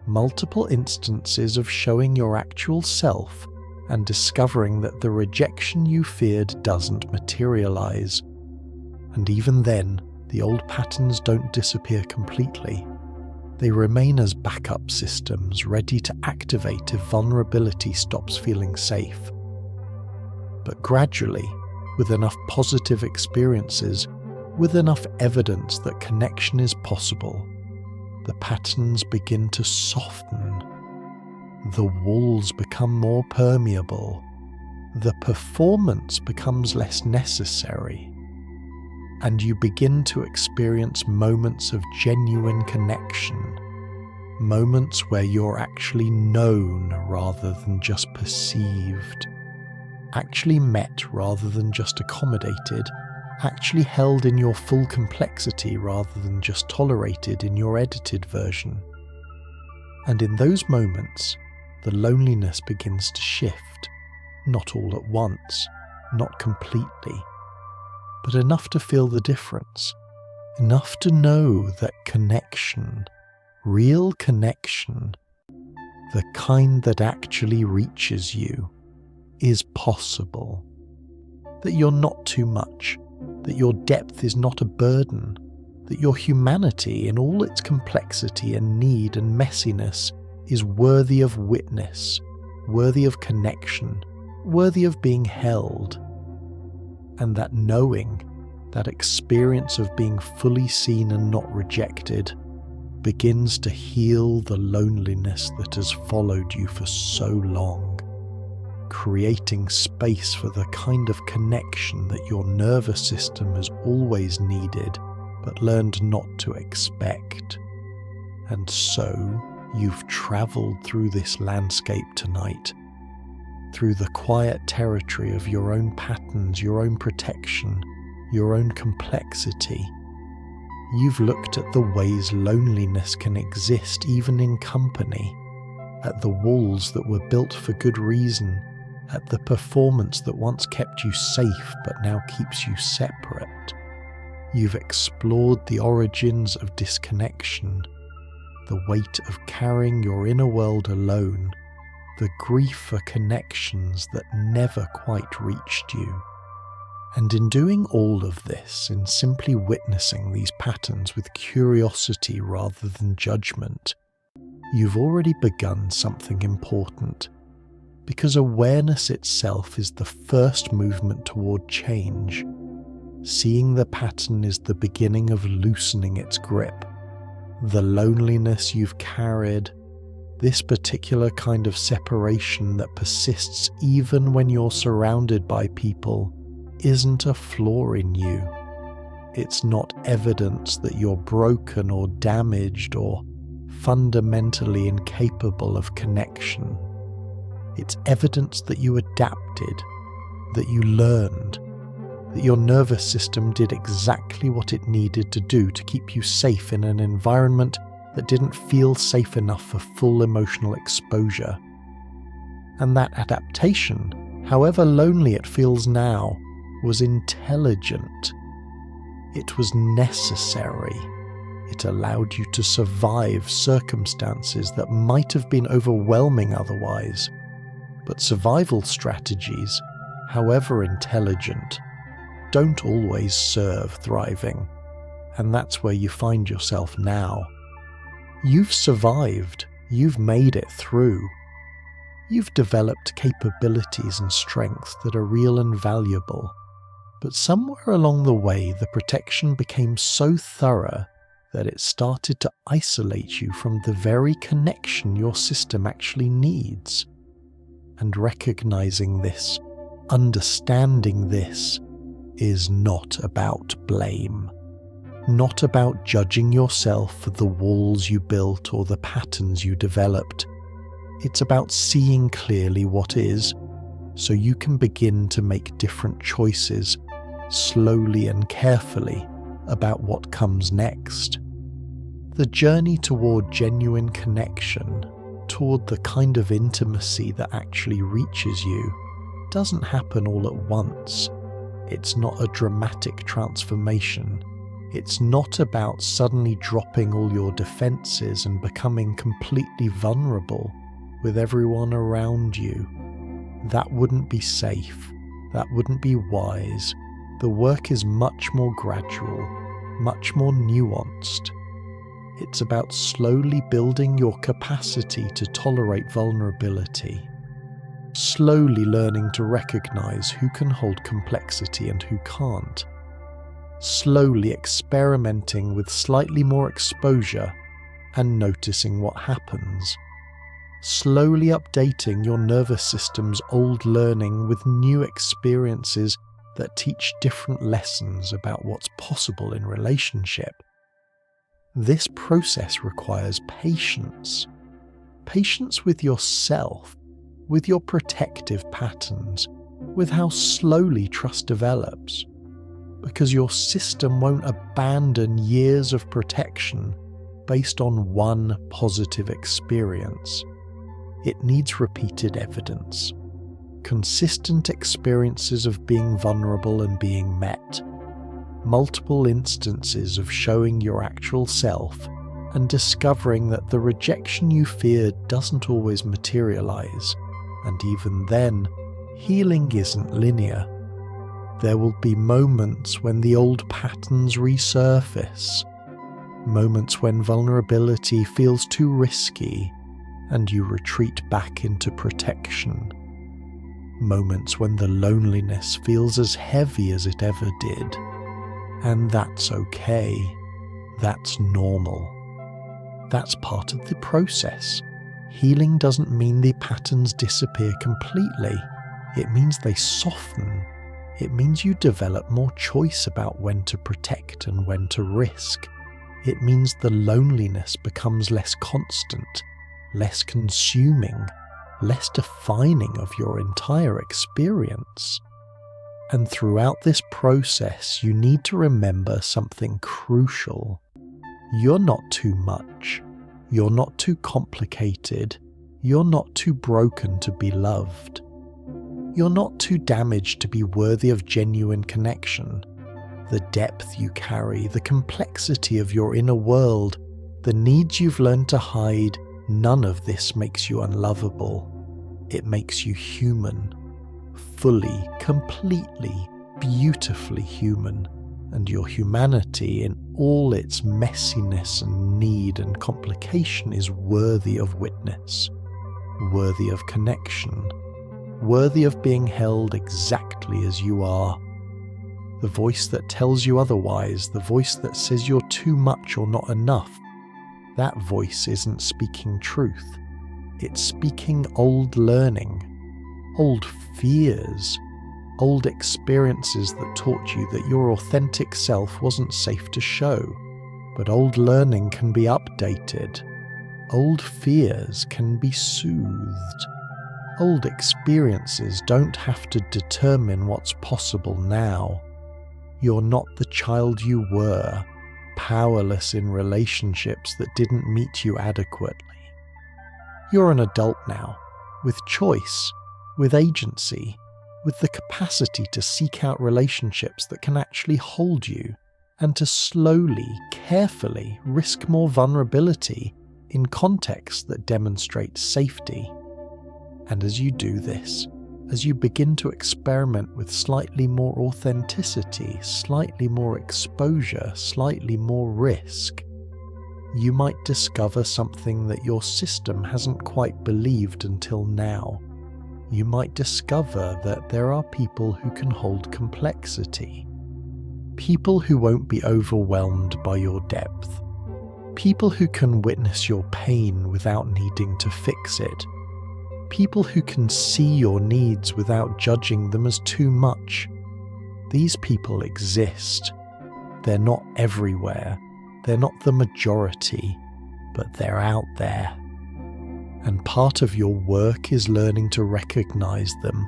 multiple instances of showing your actual self and discovering that the rejection you feared doesn't materialize. And even then, the old patterns don't disappear completely. They remain as backup systems ready to activate if vulnerability stops feeling safe. But gradually, with enough positive experiences, with enough evidence that connection is possible, the patterns begin to soften. The walls become more permeable. The performance becomes less necessary. And you begin to experience moments of genuine connection. Moments where you're actually known rather than just perceived. Actually met rather than just accommodated. Actually held in your full complexity rather than just tolerated in your edited version. And in those moments, the loneliness begins to shift, not all at once, not completely, but enough to feel the difference, enough to know that connection, real connection, the kind that actually reaches you, is possible. That you're not too much, that your depth is not a burden, that your humanity in all its complexity and need and messiness is worthy of witness, worthy of connection, worthy of being held. And that knowing, that experience of being fully seen and not rejected, begins to heal the loneliness that has followed you for so long, creating space for the kind of connection that your nervous system has always needed but learned not to expect. And so you've travelled through this landscape tonight, through the quiet territory of your own patterns, your own protection, your own complexity. You've looked at the ways loneliness can exist even in company, at the walls that were built for good reason, at the performance that once kept you safe but now keeps you separate. You've explored the origins of disconnection, the weight of carrying your inner world alone, the grief for connections that never quite reached you. And in doing all of this, in simply witnessing these patterns with curiosity rather than judgment, you've already begun something important, because awareness itself is the first movement toward change. Seeing the pattern is the beginning of loosening its grip. The loneliness you've carried, this particular kind of separation that persists even when you're surrounded by people, isn't a flaw in you. It's not evidence that you're broken or damaged or fundamentally incapable of connection. It's evidence that you adapted, that you learned, that your nervous system did exactly what it needed to do to keep you safe in an environment that didn't feel safe enough for full emotional exposure. And that adaptation, however lonely it feels now, was intelligent. It was necessary. It allowed you to survive circumstances that might have been overwhelming otherwise. But survival strategies, however intelligent, don't always serve thriving. And that's where you find yourself now. You've survived. You've made it through. You've developed capabilities and strengths that are real and valuable. But somewhere along the way, the protection became so thorough that it started to isolate you from the very connection your system actually needs. And recognizing this, understanding this, is not about blame. Not about judging yourself for the walls you built or the patterns you developed. It's about seeing clearly what is, so you can begin to make different choices, slowly and carefully, about what comes next. The journey toward genuine connection, toward the kind of intimacy that actually reaches you, doesn't happen all at once. It's not a dramatic transformation. It's not about suddenly dropping all your defenses and becoming completely vulnerable with everyone around you. That wouldn't be safe. That wouldn't be wise. The work is much more gradual, much more nuanced. It's about slowly building your capacity to tolerate vulnerability, slowly learning to recognize who can hold complexity and who can't, slowly experimenting with slightly more exposure and noticing what happens, slowly updating your nervous system's old learning with new experiences that teach different lessons about what's possible in relationship. This process requires patience. Patience with yourself, with your protective patterns, with how slowly trust develops. Because your system won't abandon years of protection based on one positive experience. It needs repeated evidence. Consistent experiences of being vulnerable and being met. Multiple instances of showing your actual self and discovering that the rejection you feared doesn't always materialize. And even then, healing isn't linear. There will be moments when the old patterns resurface. Moments when vulnerability feels too risky and you retreat back into protection. Moments when the loneliness feels as heavy as it ever did. And that's okay. That's normal. That's part of the process. Healing doesn't mean the patterns disappear completely. It means they soften. It means you develop more choice about when to protect and when to risk. It means the loneliness becomes less constant, less consuming, less defining of your entire experience. And throughout this process, you need to remember something crucial. You're not too much. You're not too complicated. You're not too broken to be loved. You're not too damaged to be worthy of genuine connection. The depth you carry, the complexity of your inner world, the needs you've learned to hide, none of this makes you unlovable. It makes you human. Fully, completely, beautifully human. And your humanity in all its messiness and need and complication is worthy of witness, worthy of connection, worthy of being held exactly as you are. The voice that tells you otherwise, the voice that says you're too much or not enough, that voice isn't speaking truth. It's speaking old learning, old fears, old experiences that taught you that your authentic self wasn't safe to show. But old learning can be updated. Old fears can be soothed. Old experiences don't have to determine what's possible now. You're not the child you were, powerless in relationships that didn't meet you adequately. You're an adult now, with choice, with agency, with the capacity to seek out relationships that can actually hold you, and to slowly, carefully risk more vulnerability in contexts that demonstrate safety. And as you do this, as you begin to experiment with slightly more authenticity, slightly more exposure, slightly more risk, you might discover something that your system hasn't quite believed until now. You might discover that there are people who can hold complexity. People who won't be overwhelmed by your depth. People who can witness your pain without needing to fix it. People who can see your needs without judging them as too much. These people exist. They're not everywhere. They're not the majority, but they're out there. And part of your work is learning to recognize them,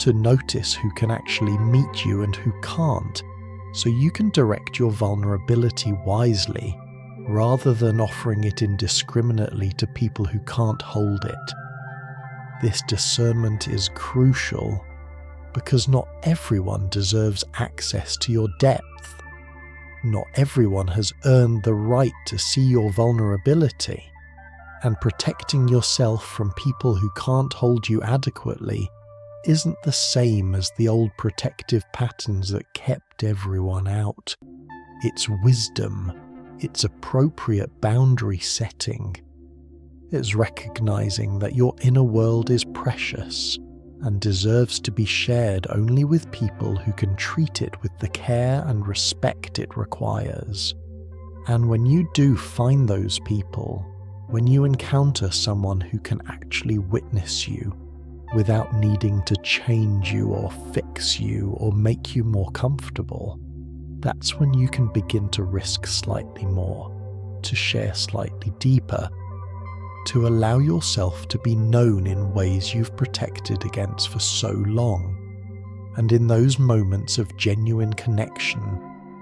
to notice who can actually meet you and who can't, so you can direct your vulnerability wisely, rather than offering it indiscriminately to people who can't hold it. This discernment is crucial, because not everyone deserves access to your depth. Not everyone has earned the right to see your vulnerability, and protecting yourself from people who can't hold you adequately isn't the same as the old protective patterns that kept everyone out. It's wisdom. It's appropriate boundary setting. It's recognizing that your inner world is precious and deserves to be shared only with people who can treat it with the care and respect it requires. And when you do find those people, when you encounter someone who can actually witness you without needing to change you or fix you or make you more comfortable, that's when you can begin to risk slightly more, to share slightly deeper, to allow yourself to be known in ways you've protected against for so long. And in those moments of genuine connection,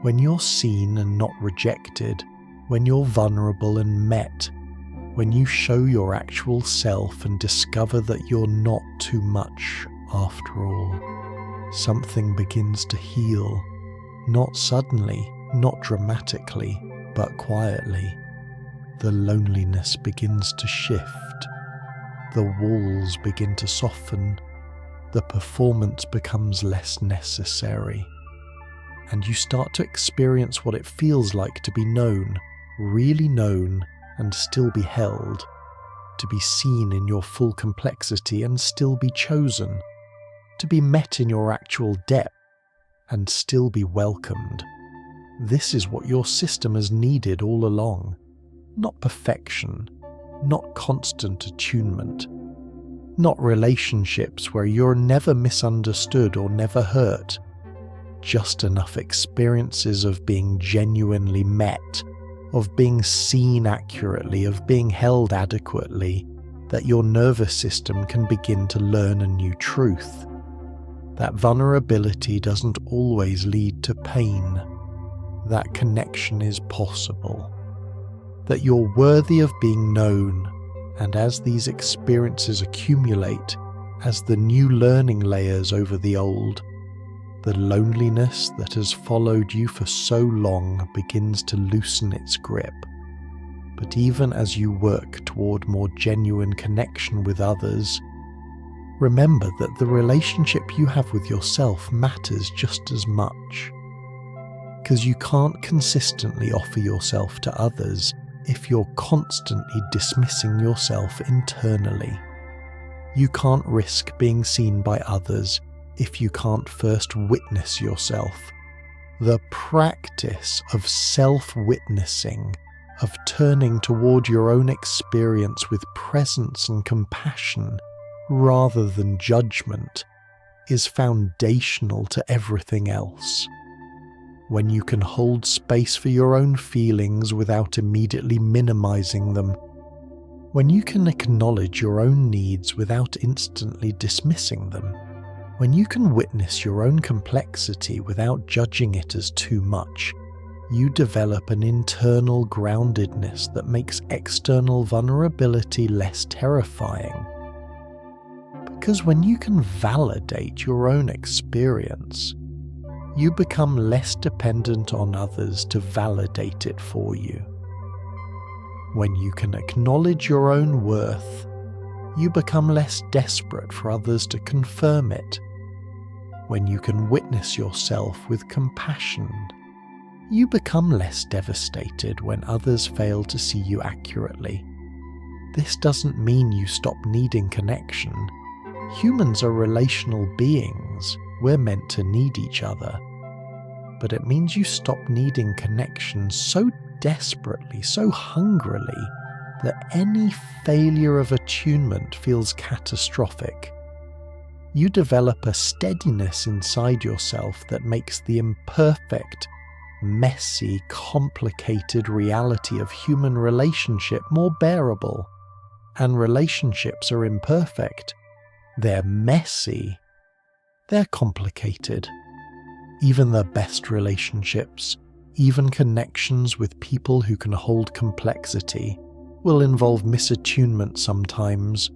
when you're seen and not rejected, when you're vulnerable and met, when you show your actual self and discover that you're not too much after all, something begins to heal. Not suddenly, not dramatically, but quietly. The loneliness begins to shift. The walls begin to soften. The performance becomes less necessary. And you start to experience what it feels like to be known, really known, and still be held. To be seen in your full complexity and still be chosen. To be met in your actual depth and still be welcomed. This is what your system has needed all along. not perfection, not constant attunement, not relationships where you're never misunderstood or never hurt, just enough experiences of being genuinely met, of being seen accurately, of being held adequately, that your nervous system can begin to learn a new truth. That vulnerability doesn't always lead to pain. That connection is possible. That you're worthy of being known, and as these experiences accumulate, as the new learning layers over the old, the loneliness that has followed you for so long begins to loosen its grip. But even as you work toward more genuine connection with others, remember that the relationship you have with yourself matters just as much. Because you can't consistently offer yourself to others if you're constantly dismissing yourself internally. You can't risk being seen by others if you can't first witness yourself. The practice of self-witnessing, of turning toward your own experience with presence and compassion rather than judgment, is foundational to everything else. When you can hold space for your own feelings without immediately minimizing them, when you can acknowledge your own needs without instantly dismissing them, when you can witness your own complexity without judging it as too much, you develop an internal groundedness that makes external vulnerability less terrifying. Because when you can validate your own experience, you become less dependent on others to validate it for you. When you can acknowledge your own worth, you become less desperate for others to confirm it. When you can witness yourself with compassion, you become less devastated when others fail to see you accurately. This doesn't mean you stop needing connection. Humans are relational beings. We're meant to need each other. But it means you stop needing connection so desperately, so hungrily, that any failure of attunement feels catastrophic. You develop a steadiness inside yourself that makes the imperfect, messy, complicated reality of human relationship more bearable. And relationships are imperfect. They're messy. They're complicated. Even the best relationships, even connections with people who can hold complexity, will involve misattunement sometimes.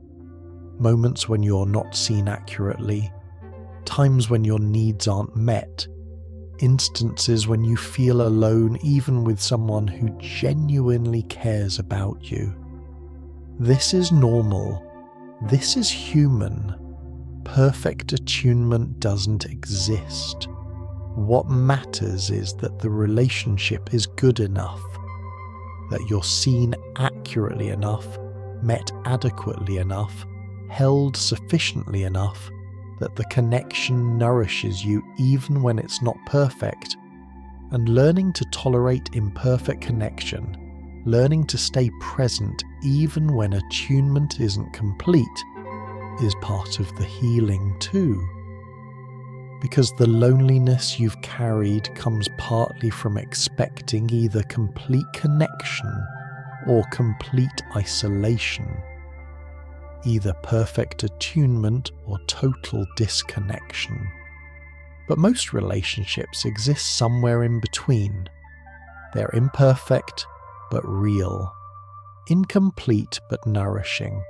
Moments when you're not seen accurately, times when your needs aren't met, instances when you feel alone even with someone who genuinely cares about you. This is normal. This is human. Perfect attunement doesn't exist. What matters is that the relationship is good enough, that you're seen accurately enough, met adequately enough, held sufficiently enough, that the connection nourishes you even when it's not perfect. And learning to tolerate imperfect connection, learning to stay present even when attunement isn't complete, is part of the healing too. Because the loneliness you've carried comes partly from expecting either complete connection or complete isolation, either perfect attunement or total disconnection. But most relationships exist somewhere in between. They're imperfect but real, incomplete but nourishing,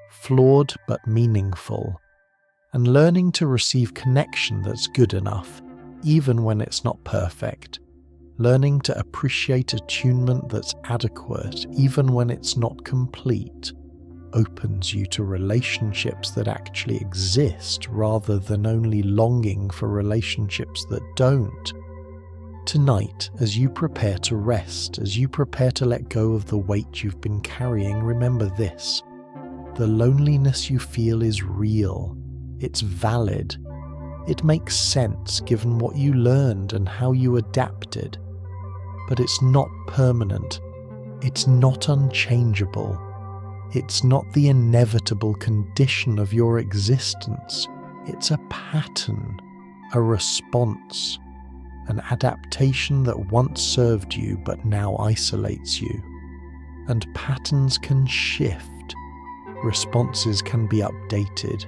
flawed but meaningful, and learning to receive connection that's good enough, even when it's not perfect, learning to appreciate attunement that's adequate, even when it's not complete, opens you to relationships that actually exist rather than only longing for relationships that don't. Tonight, as you prepare to rest, as you prepare to let go of the weight you've been carrying, remember this: the loneliness you feel is real. It's valid. It makes sense given what you learned and how you adapted. But it's not permanent. It's not unchangeable. It's not the inevitable condition of your existence. It's a pattern, a response, an adaptation that once served you but now isolates you. And patterns can shift. Responses can be updated.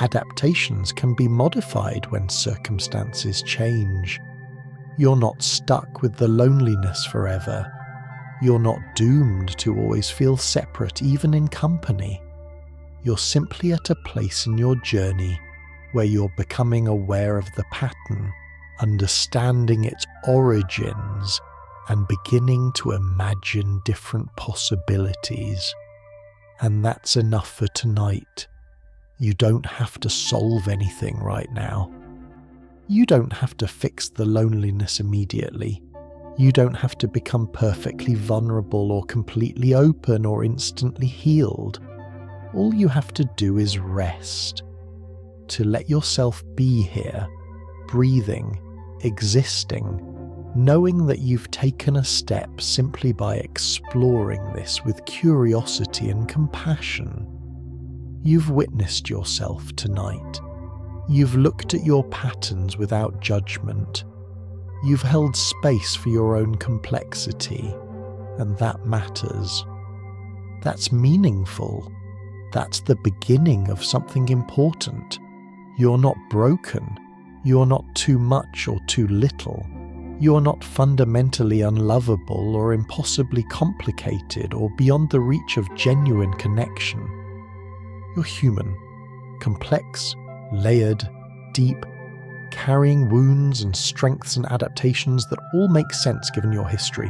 Adaptations can be modified when circumstances change. You're not stuck with the loneliness forever. You're not doomed to always feel separate, even in company. You're simply at a place in your journey where you're becoming aware of the pattern, understanding its origins, and beginning to imagine different possibilities. And that's enough for tonight. You don't have to solve anything right now. You don't have to fix the loneliness immediately. You don't have to become perfectly vulnerable or completely open or instantly healed. All you have to do is rest. To let yourself be here, breathing, existing, knowing that you've taken a step simply by exploring this with curiosity and compassion. You've witnessed yourself tonight. You've looked at your patterns without judgment. You've held space for your own complexity, and that matters. That's meaningful. That's the beginning of something important. You're not broken. You're not too much or too little. You're not fundamentally unlovable or impossibly complicated or beyond the reach of genuine connection. You're human, complex, layered, deep, carrying wounds and strengths and adaptations that all make sense given your history.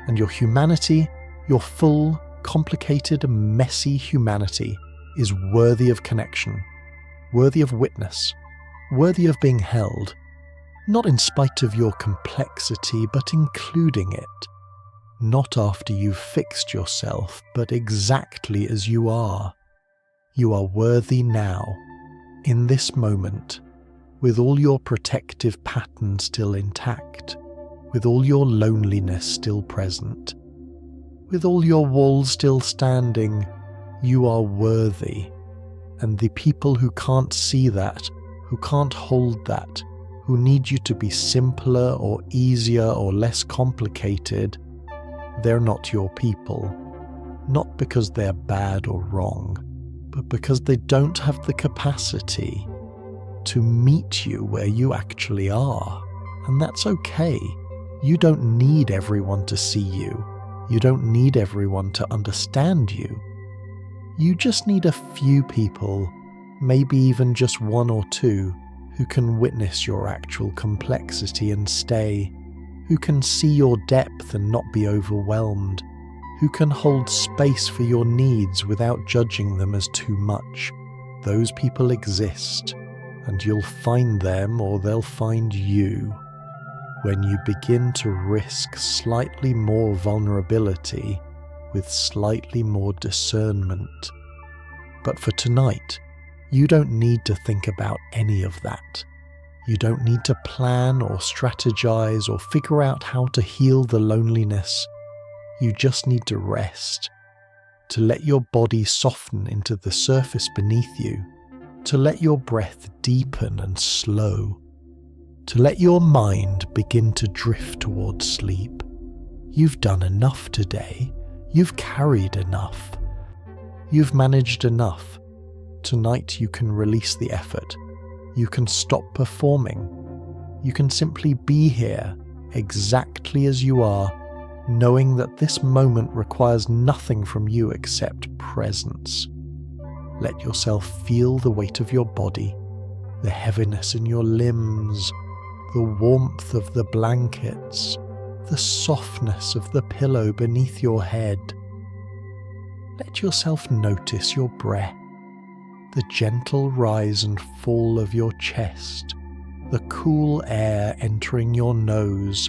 And your humanity, your full, complicated, messy humanity, is worthy of connection, worthy of witness, worthy of being held. Not in spite of your complexity, but including it. Not after you've fixed yourself, but exactly as you are. You are worthy now, in this moment, with all your protective pattern still intact, with all your loneliness still present, with all your walls still standing. You are worthy, and the people who can't see that, who can't hold that, who need you to be simpler or easier or less complicated, they're not your people. Not because they're bad or wrong, but because they don't have the capacity to meet you where you actually are. And that's okay. You don't need everyone to see you. You don't need everyone to understand you. You just need a few people, maybe even just one or two, who can witness your actual complexity and stay, who can see your depth and not be overwhelmed, who can hold space for your needs without judging them as too much. Those people exist, and you'll find them or they'll find you when you begin to risk slightly more vulnerability with slightly more discernment. But for tonight, you don't need to think about any of that. You don't need to plan or strategize or figure out how to heal the loneliness. You just need to rest, to let your body soften into the surface beneath you, to let your breath deepen and slow, to let your mind begin to drift towards sleep. You've done enough today. You've carried enough. You've managed enough. Tonight you can release the effort. You can stop performing. You can simply be here, exactly as you are, knowing that this moment requires nothing from you except presence. Let yourself feel the weight of your body, the heaviness in your limbs, the warmth of the blankets, the softness of the pillow beneath your head. Let yourself notice your breath, the gentle rise and fall of your chest, the cool air entering your nose,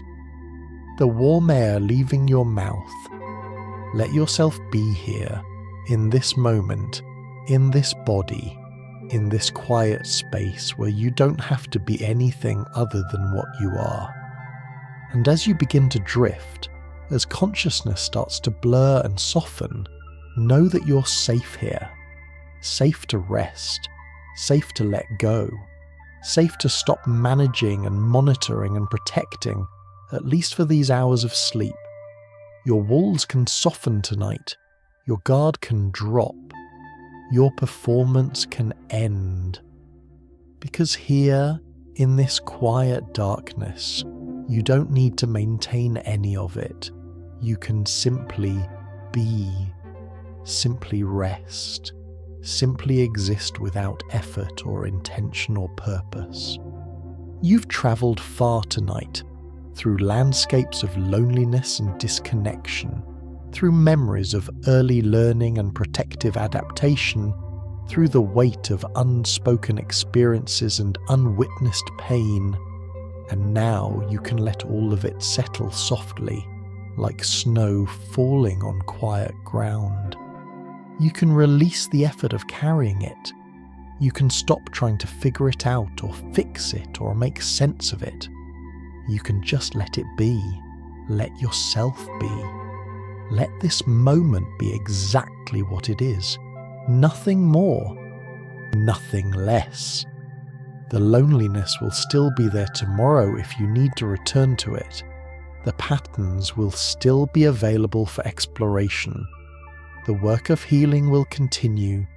the warm air leaving your mouth. Let yourself be here, in this moment, in this body, in this quiet space where you don't have to be anything other than what you are. And as you begin to drift, As consciousness starts to blur and soften, know that you're safe here. Safe to rest, safe to let go, safe to stop managing and monitoring and protecting, at least for these hours of sleep. Your walls can soften tonight, your guard can drop, your performance can end. Because here, in this quiet darkness, you don't need to maintain any of it. You can simply be, simply rest, simply exist without effort or intention or purpose. You've travelled far tonight, through landscapes of loneliness and disconnection, through memories of early learning and protective adaptation, through the weight of unspoken experiences and unwitnessed pain, and now you can let all of it settle softly, like snow falling on quiet ground. You can release the effort of carrying it. You can stop trying to figure it out or fix it or make sense of it. You can just let it be. Let yourself be. Let this moment be exactly what it is. Nothing more. Nothing less. The loneliness will still be there tomorrow if you need to return to it. The patterns will still be available for exploration. The work of healing will continue,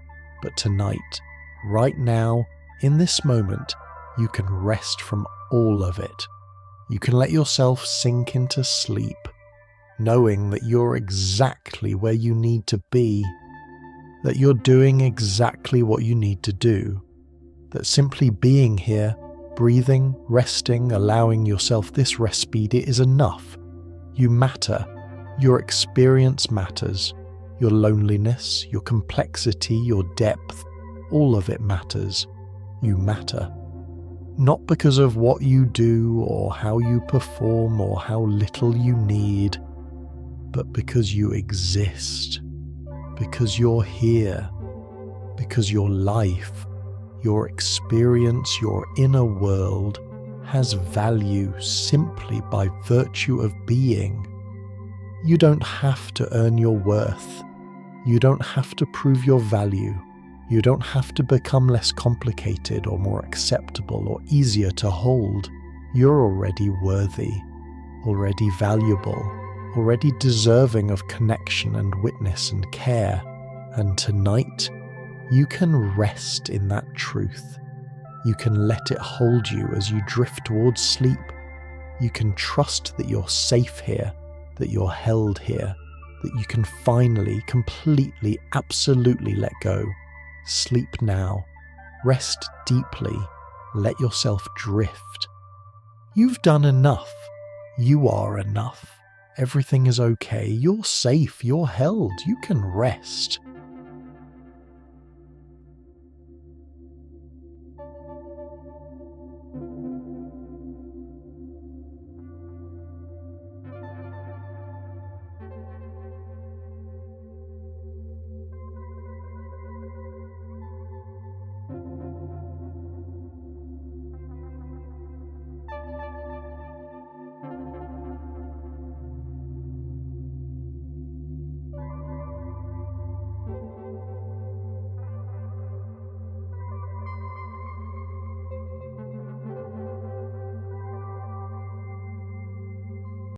but tonight, right now, in this moment, you can rest from all of it. You can let yourself sink into sleep, knowing that you're exactly where you need to be, that you're doing exactly what you need to do, that simply being here, breathing, resting, allowing yourself this respite is enough. You matter. Your experience matters. Your loneliness, your complexity, your depth, all of it matters. You matter. Not because of what you do or how you perform or how little you need, but because you exist. Because you're here. Because your life, your experience, your inner world has value simply by virtue of being. You don't have to earn your worth. You don't have to prove your value. You don't have to become less complicated or more acceptable or easier to hold. You're already worthy, already valuable, already deserving of connection and witness and care. And tonight, you can rest in that truth. You can let it hold you as you drift towards sleep. You can trust that you're safe here, that you're held here, that you can finally, completely, absolutely let go. Sleep now. Rest deeply. Let yourself drift. You've done enough. You are enough. Everything is okay. You're safe. You're held. You can rest.